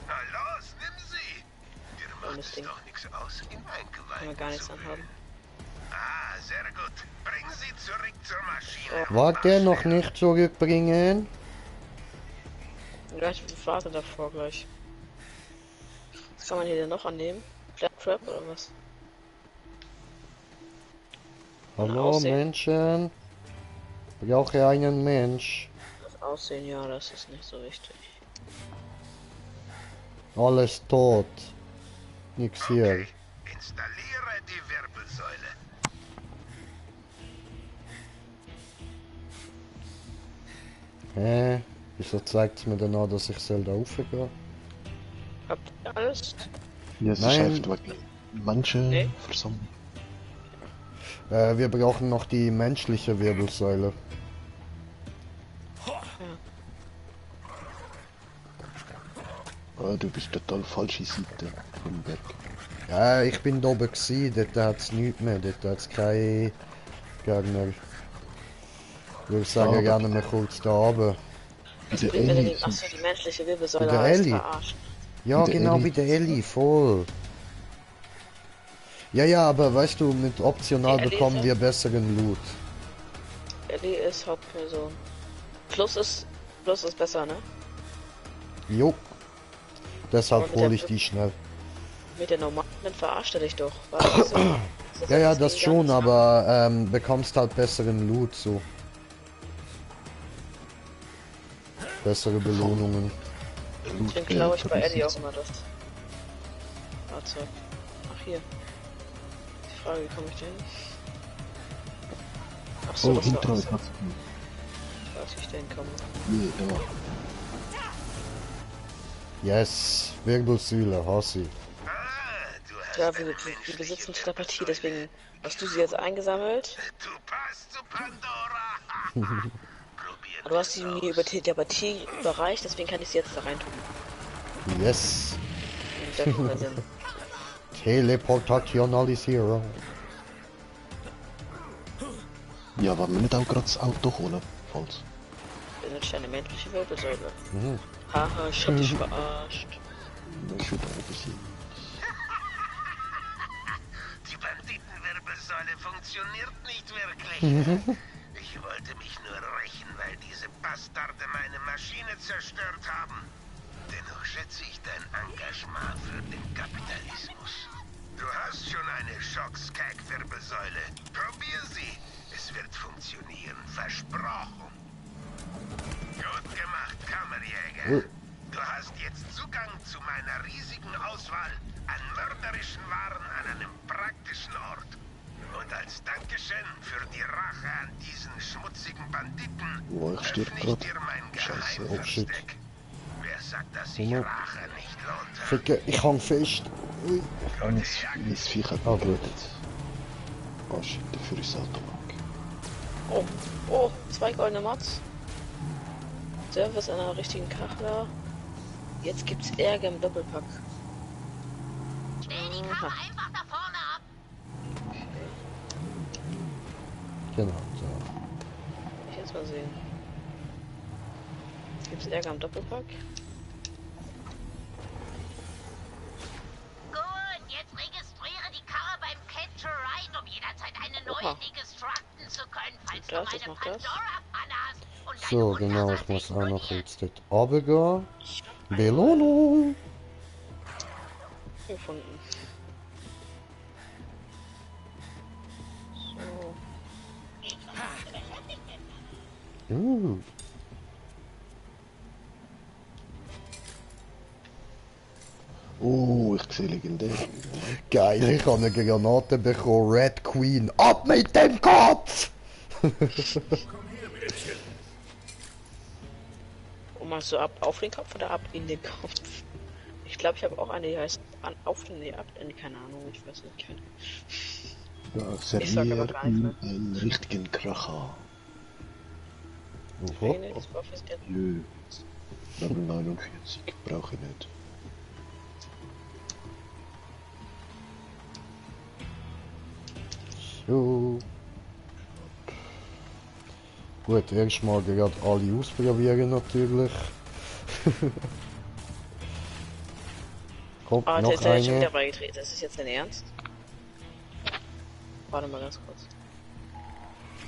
Na los, nimm sie! Dir macht es doch nichts aus, im Eingeweih. Kann man gar nichts anhaben. Ah, sehr gut. Bring sie zurück zur Maschine. Warte, noch nicht zurückbringen. Gleich, ich warte davor gleich. Was kann man hier denn noch annehmen? Claptrap oder was? Hallo Menschen. Brauche einen Mensch. Das Aussehen, ja, das ist nicht so wichtig. Alles tot. Nix hier. Installiere die Wirbelsäule. Hä? Wieso zeigt es mir dann an, dass ich da raufgehen? Habt ihr alles? Ja, es ist einfach manche versammelt. Wir brauchen noch die menschliche Wirbelsäule. Ah, du bist total falsche Seite vom Berg. Ja, ich bin da oben gewesen, dort hat es nichts mehr, dort hat es keine Gegner. Ich würde sagen, gerne mal kurz da runter. Achso, die menschliche Wirbelsäule bei der heißt Ellie. verarscht. Ja, Bei der genau, Ellie. bei der Ellie, voll. Ja, ja, aber weißt du, mit optional Die Ellie bekommen ist wir besseren Loot. Ellie ist Hauptperson. Plus ist besser, ne? Jo. Deshalb Aber mit hole der ich die schnell. Mit der normalen verarscht er dich doch. Was? Ja, ja, das schon, aber bekommst halt besseren Loot so. Bessere Belohnungen. Deswegen klaue ich bei Ellie auch immer das Fahrzeug. Ach hier. Die Frage, wie komme ich denn? Ach so, Oh, das hinter war euch auch hat's so. Weiß ich denn komme. Nee, ja. Yes, Wirbelsäule, Hassi. Ja, wir besitzen Telepathie, deswegen hast du sie jetzt eingesammelt. Du passt zu Pandora. Aber du hast sie mir über Telepathie überreicht, deswegen kann ich sie jetzt da rein tun. Yes. Sehr cooler Sinn. Teleportationalisierung. Ja, wollen wir nicht auch gerade das Auto holen? Falls. Benutzt eine menschliche Wirbelsäule. Mhm. Haha, ich hab dich verarscht. Ich würde auch bisschen. Die Banditenwirbelsäule funktioniert nicht wirklich. Ich wollte mich nur rächen, weil diese Bastarde meine Maschine zerstört haben. Dennoch schätze ich dein Engagement für den Kapitalismus. Du hast schon eine Schockskag-Wirbelsäule. Probier sie. Es wird funktionieren. Versprochen. Gut gemacht, Kammerjäger. Du hast jetzt Zugang zu meiner riesigen Auswahl an mörderischen Waren an einem praktischen Ort. Und als Dankeschön für die Rache an diesen schmutzigen Banditen Oh, ich stirb öffne ich grad. dir mein Scheiße, oh shit. Geheimversteck. Wer sagt, dass sich Nummer. Rache nicht lohnt? Ficke, ich hang fest. Ui. Mein Viech hat Okay. getötet. Oh shit, dafür ist Autobank. Oh, 2 goldene Mods. Service einer richtigen Kachler. Jetzt gibt's Ärger im Doppelpack. Stell die Karre einfach da vorne ab. Genau, so. Ich jetzt mal sehen. Gibt's Ärger am Doppelpack? Gut, jetzt registriere die Karre beim Capture Ride, um jederzeit eine neue deconstructen zu können, falls du eine Pandora-Panne hast. Und So, genau, ich muss auch noch jetzt dort runtergehen. Belohnung! Gefunden. So. Ich sehe legendär. Geil, ich habe eine Granate bekommen. Red Queen. Ab mit dem Kopf! Komm her, Mädchen. Und machst du ab auf den Kopf oder ab in den Kopf? Ich glaube, ich habe auch eine, die heißt auf den, nee, ab, keine Ahnung, ich weiß nicht, keine. Ja, Ich sag aber servier gar nicht mehr. einen richtigen Kracher. Nee, das war fürs Geld. Nö. Level 49 brauche ich nicht. So. Gut, erstmal gerade alle ausprobieren natürlich. Kommt Ah, noch der ist schon eine. wieder beigetreten. Das ist jetzt dein Ernst? Warte mal ganz kurz.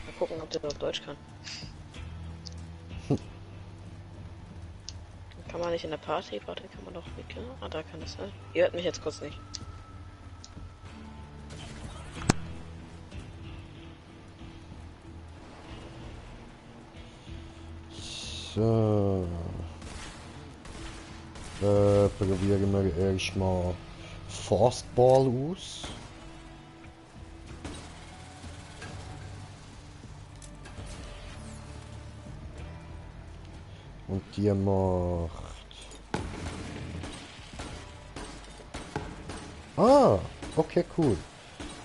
Mal gucken, ob der überhaupt Deutsch kann. Kann man nicht in der Party? Warte, kann man doch weg. Ah, da kann es sein. Ihr hört mich jetzt kurz nicht. So. Probieren wir erstmal Fastball aus. Und die macht... Ah, okay, cool.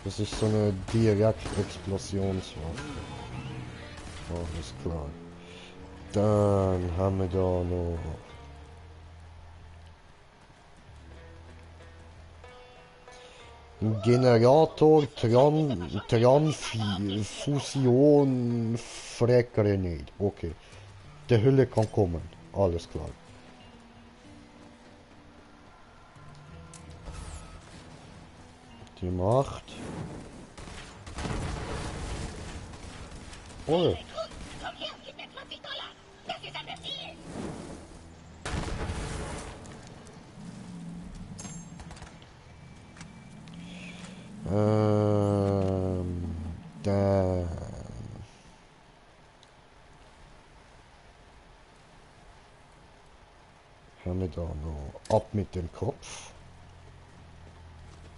Das ist so eine Direkt-Explosionswaffe. Alles klar. Dann haben wir da noch... Generator Fusion Freckgrenade. Okay. Der Hülle kann kommen. Alles klar. Die macht. Oh. Dann haben wir da noch ab mit dem Kopf.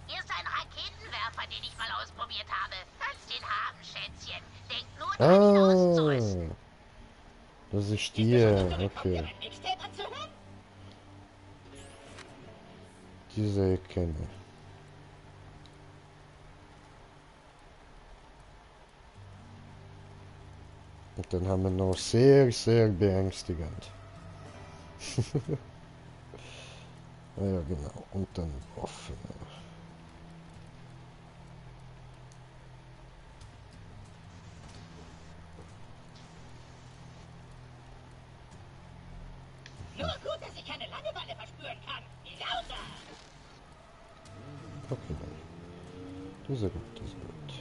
Hier ist ein Raketenwerfer, den ich mal ausprobiert habe. Kannst ihn haben, Schätzchen. Denk nur Ah, daran, ihn auszurüsten. das ist die, okay. Diese kenne ich. Und dann haben wir noch sehr, sehr beängstigend. Ja, genau. Und dann Waffen. Nur gut, dass ich keine Langeweile verspüren kann. Lauter! Okay, dann. Das ist ja gut, das ist gut.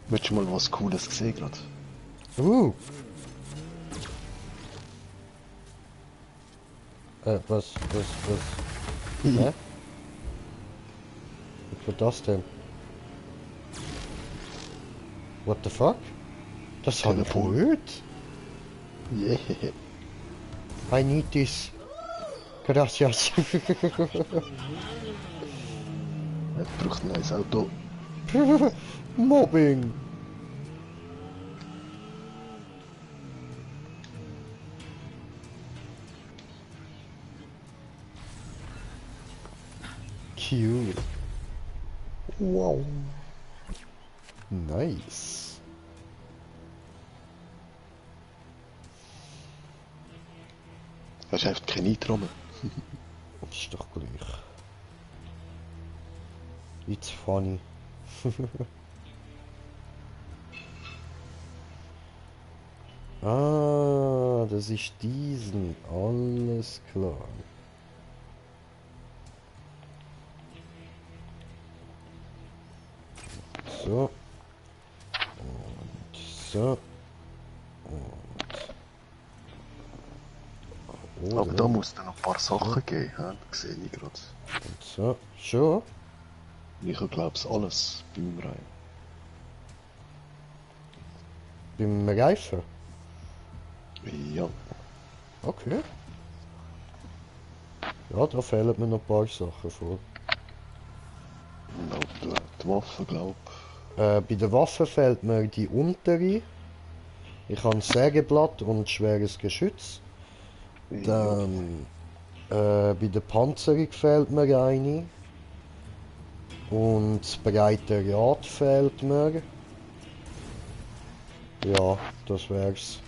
Willst du mal was Cooles gesehen gerade? Was? Hä? Was war das denn? What the fuck? Das war blöd. Yeah. I need this. Gracias. Er braucht ein neues Auto. Mobbing. Cute. Wow. Nice. Hast du einfach keine Nitro mehr? Das ist doch gleich. It's funny. Ah, das ist diesen. Alles klar. So. Und so. Und. Aber da muss dann noch ein paar Sachen geben, das sehe ich gerade. Und so. Schon? Ich glaube es alles beim Rein. Beim Reifen? Ja. Okay. Ja, da fehlen mir noch ein paar Sachen vor. Und auch die Waffe, glaube ich. Bei der Waffe fehlt mir die untere. Ich habe ein Sägeblatt und schweres Geschütz. Dann bei der Panzerung fehlt mir eine. Und das breite Rad fehlt mir. Ja, das wär's.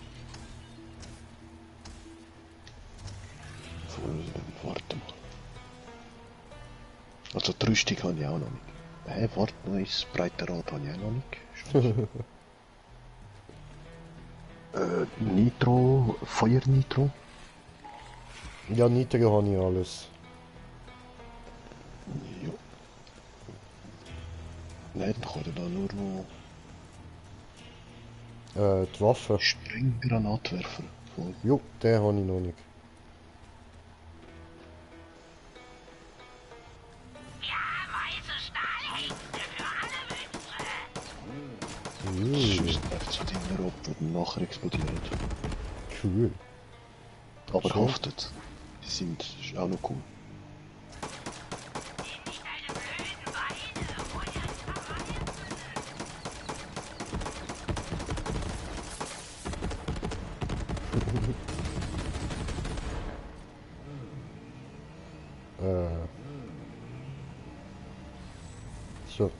Warte mal. Also die Rüstung habe ich auch noch nicht. Warte noch, das breite Rad habe ich auch noch nicht. Nitro, Feuernitro? Ja, Nitro habe ich alles. Ja. Nein, dann kann ich da nur noch... Die Waffe. Sprenggranatwerfer. Voll. Jo, den habe ich noch nicht. Schießt einfach so Dinger ab, die dann nachher explodieren. Cool. Aber Schon. haftet. Die sind ist auch noch cool. So.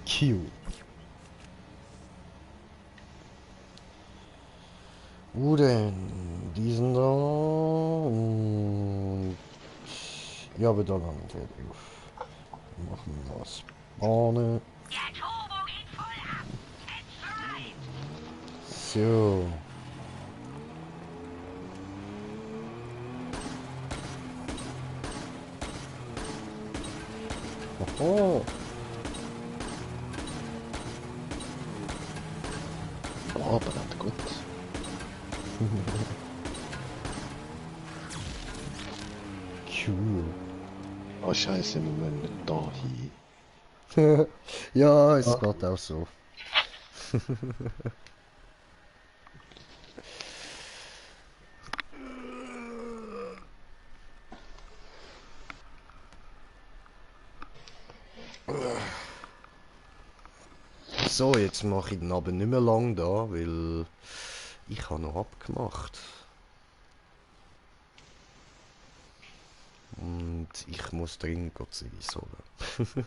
Q. Wo denn? Diesen da. Und ja, aber da lang der drauf. Machen wir was. Bahne. So. Oho. Oh, aber das gut. Cool. Oh Scheiße, wir müssen da hin. Ja, es geht auch so. So, jetzt mache ich den aber nicht mehr lang da, weil ich habe noch abgemacht. Und ich muss dringend Zivis holen.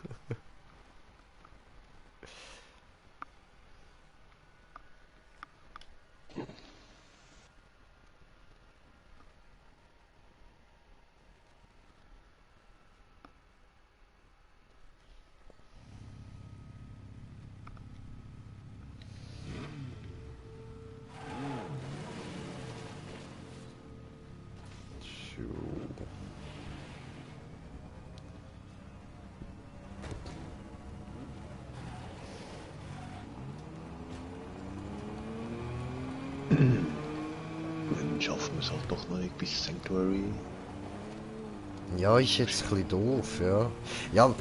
Dann schaffen wir es halt doch noch nicht bis Sanctuary. Ja, ist jetzt ein bisschen doof, ja. Ja,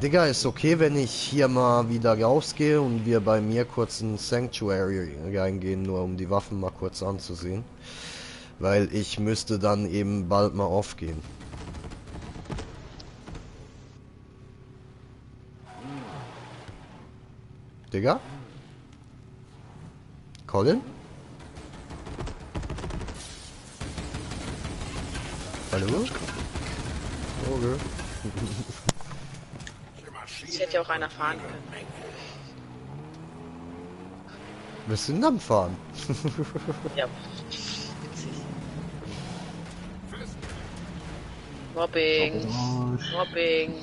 Digga, ist okay, wenn ich hier mal wieder rausgehe und wir bei mir kurz in Sanctuary reingehen, nur um die Waffen mal kurz anzusehen. Weil ich müsste dann eben bald mal aufgehen. Digga? Colin? Hallo? Okay. Es hätte ja auch einer fahren können. Wir sind am Fahren. Ja, witzig. Mobbing. Mobbing.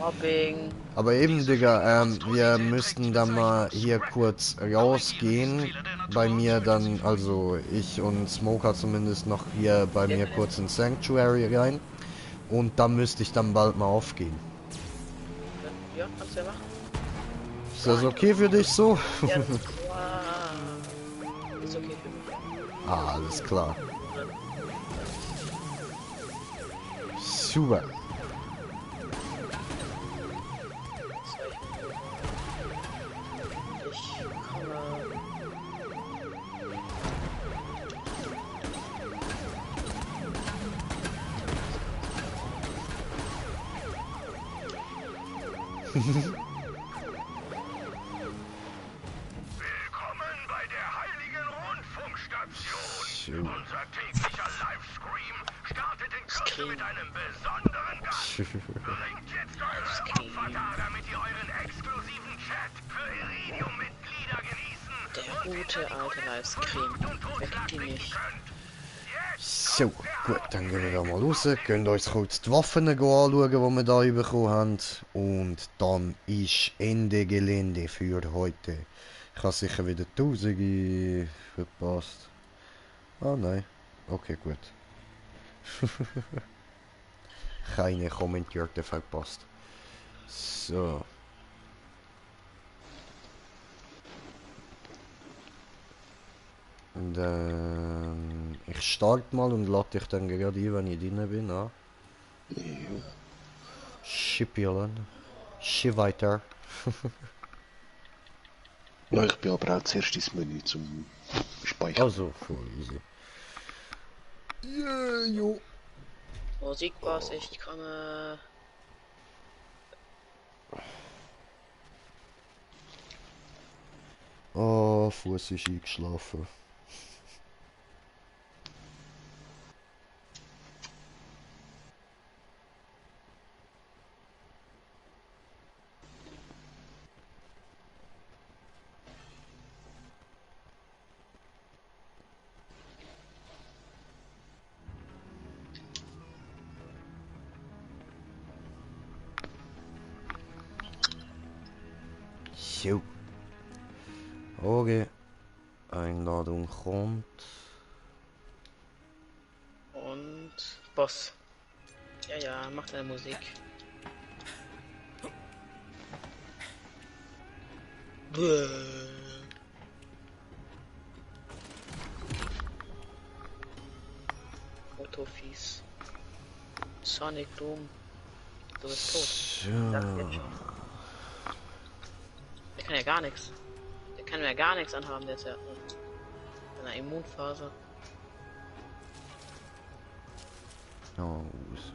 Mobbing. Aber eben, Digga, wir müssten dann mal hier kurz rausgehen. Bei mir dann, also ich und Smoker zumindest noch hier bei mir kurz ins Sanctuary rein. Und dann müsste ich dann bald mal aufgehen. Ja, kannst du ja machen. Ist das okay für dich so? Ja, das ist okay für mich. Ah, alles klar. Super. Willkommen bei der Heiligen Rundfunkstation. Unser täglicher Livestream startet in Kürze mit einem besonderen Gast. Bringt jetzt eure Opfer da, damit ihr euren exklusiven Chat für Iridium-Mitglieder genießen. Der gute alte Livestream. Weckt die nicht. So, gut, dann gehen wir da mal raus, könnt euch kurz die Waffen anschauen, die wir da bekommen haben. Und dann ist Ende Gelände für heute. Ich habe sicher wieder 1000 verpasst. Ah nein, okay gut. Keine kommentierte verpasst. So. Und ich starte mal und lade dich dann gerade ein, wenn ich drin bin. Ah. Schippelen. Schiff weiter. Ja, ich bin aber auch zuerst ins Menü zum Speichern. Also, voll easy. Yeah, jo. Musikboss, ich komme. Oh, Fuß ist eingeschlafen. So. Okay. Einladung kommt. Und Boss. Ja, ja, mach deine Musik. Fotofies. Sonic Doom. Du bist tot. Sag's jetzt schon. Der kann ja gar nichts. Der kann ja gar nichts anhaben, der ist ja in einer Immunphase. Oh, so.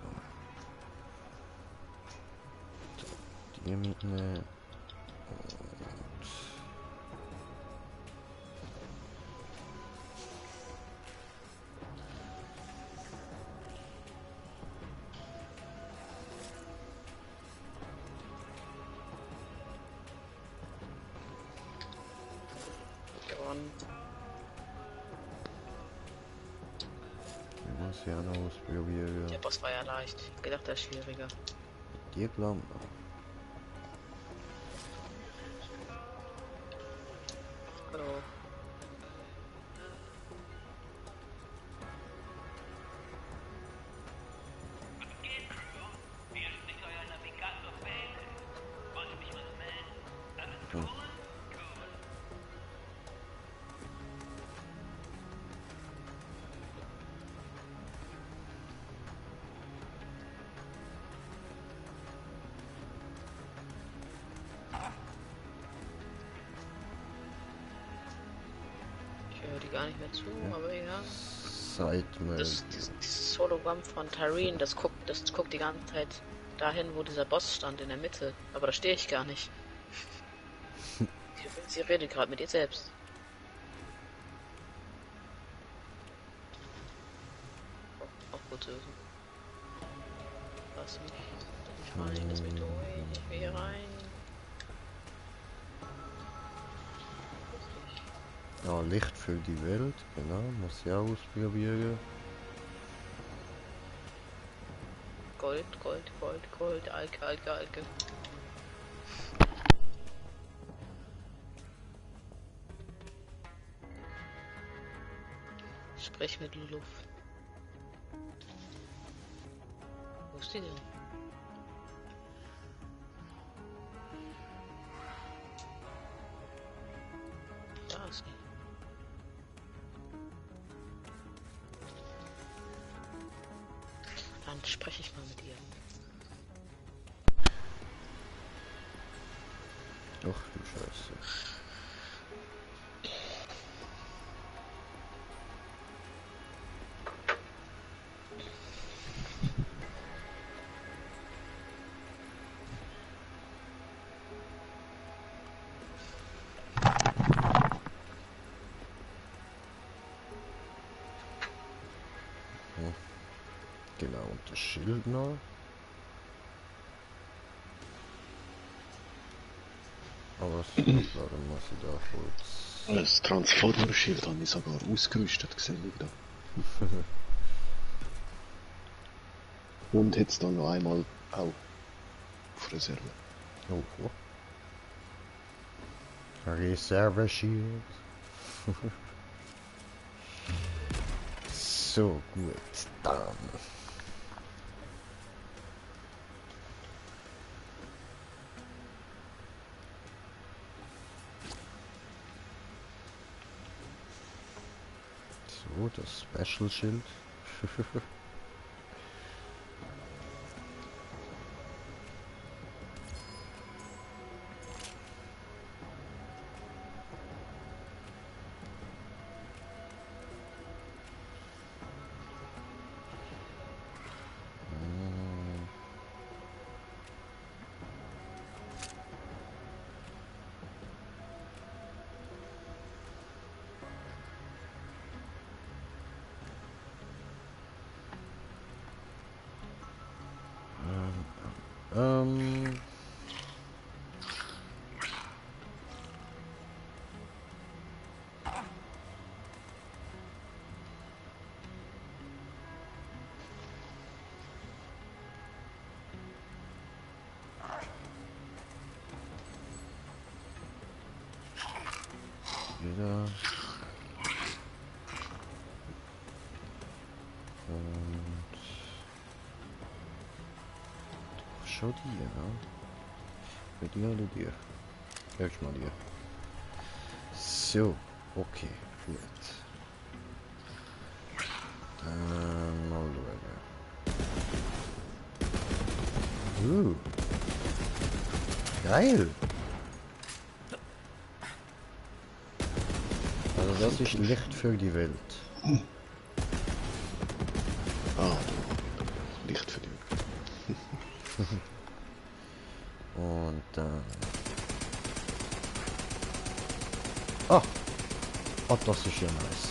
Die mitnehmen. Ja, noch ausprobieren. Der Boss war ja leicht. Ich hab gedacht, der ist schwieriger. Dir glauben. Hallo. Die gar nicht mehr zu, ja. Aber ja. Das Hologramm von Tyreen, das guckt die ganze Zeit dahin, wo dieser Boss stand, in der Mitte. Aber da stehe ich gar nicht. Sie redet gerade mit ihr selbst. Oh, auch gut zu wissen. Lass mich rein, lass mich durch, ich will hier rein. Ja, Licht für die Welt, genau, muss ich auch ausprobieren. Gold, Alke. Sprich mit Luluf. Wo ist die denn? Da ist sie. Dann spreche ich mal mit ihr. Ach du Scheiße. Genau, und das Schild noch. Aber was muss ich da kurz... Das Transformer-Schild habe ich sogar ausgerüstet gesehen. Da. Und jetzt dann noch einmal auch auf Reserve. Oh. Reserve-Schild. So, gut, dann. So, das Special Schild. Wieder. Und doch schon die, ja. Mit dir oder dir? Erstmal dir. So, okay, gut. Dann mal schauen. Geil! Also das ist Licht für die Welt. Ah, Licht für die Welt. Und dann... Ah! Oh, das ist ja nice.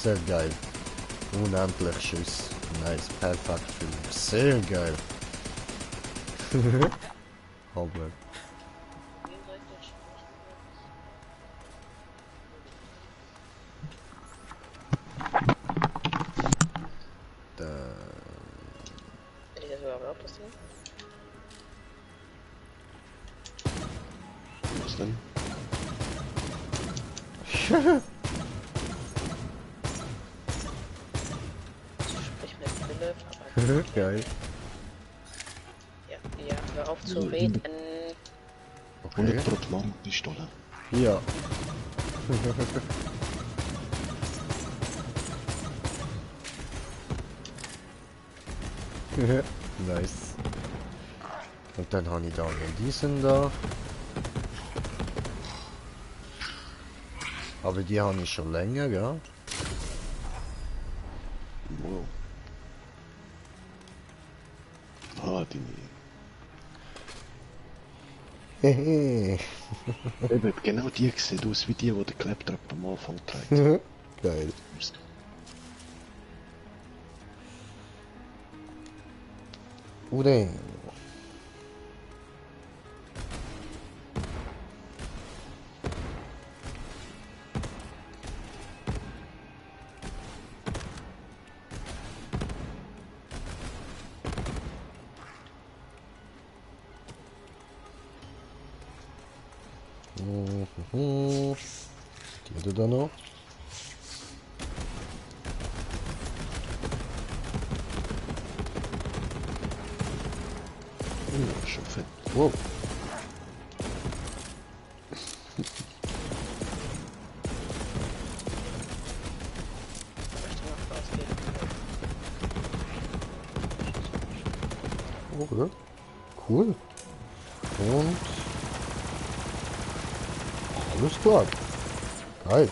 Sehr geil. Unendlich Schuss. Nice, perfekt für mich. Sehr geil. Halbwegs. Was denn? Geil. Ja, hör auf zu reden. Okay. 100 Mark-Pistole. Ja. Nice. Und dann habe ich da diesen da. Aber die habe ich schon länger, ja. Wow. Ah, die... Hehe. Eben, genau die sieht aus wie die der Claptrap am Anfang trägt. Geil. Ure. hat er da noch? Oh, schon fett. Wow. Okay. Cool. Und alles klar. Geil.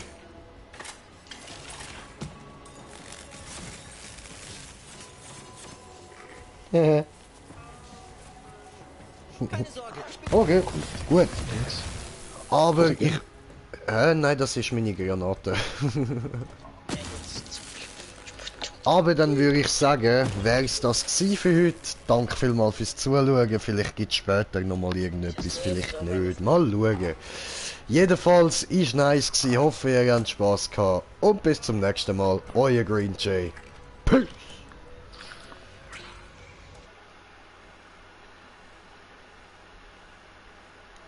Okay, gut. Aber ich... nein, das ist meine Granate. Aber dann würde ich sagen, wäre es das gewesen für heute. Danke vielmals fürs Zuschauen. Vielleicht gibt es später nochmal irgendetwas, vielleicht nicht. Mal schauen. Jedenfalls ist nice gewesen. Hoffe, ihr habt Spaß gehabt. Und bis zum nächsten Mal. Euer Green Jay. Peace.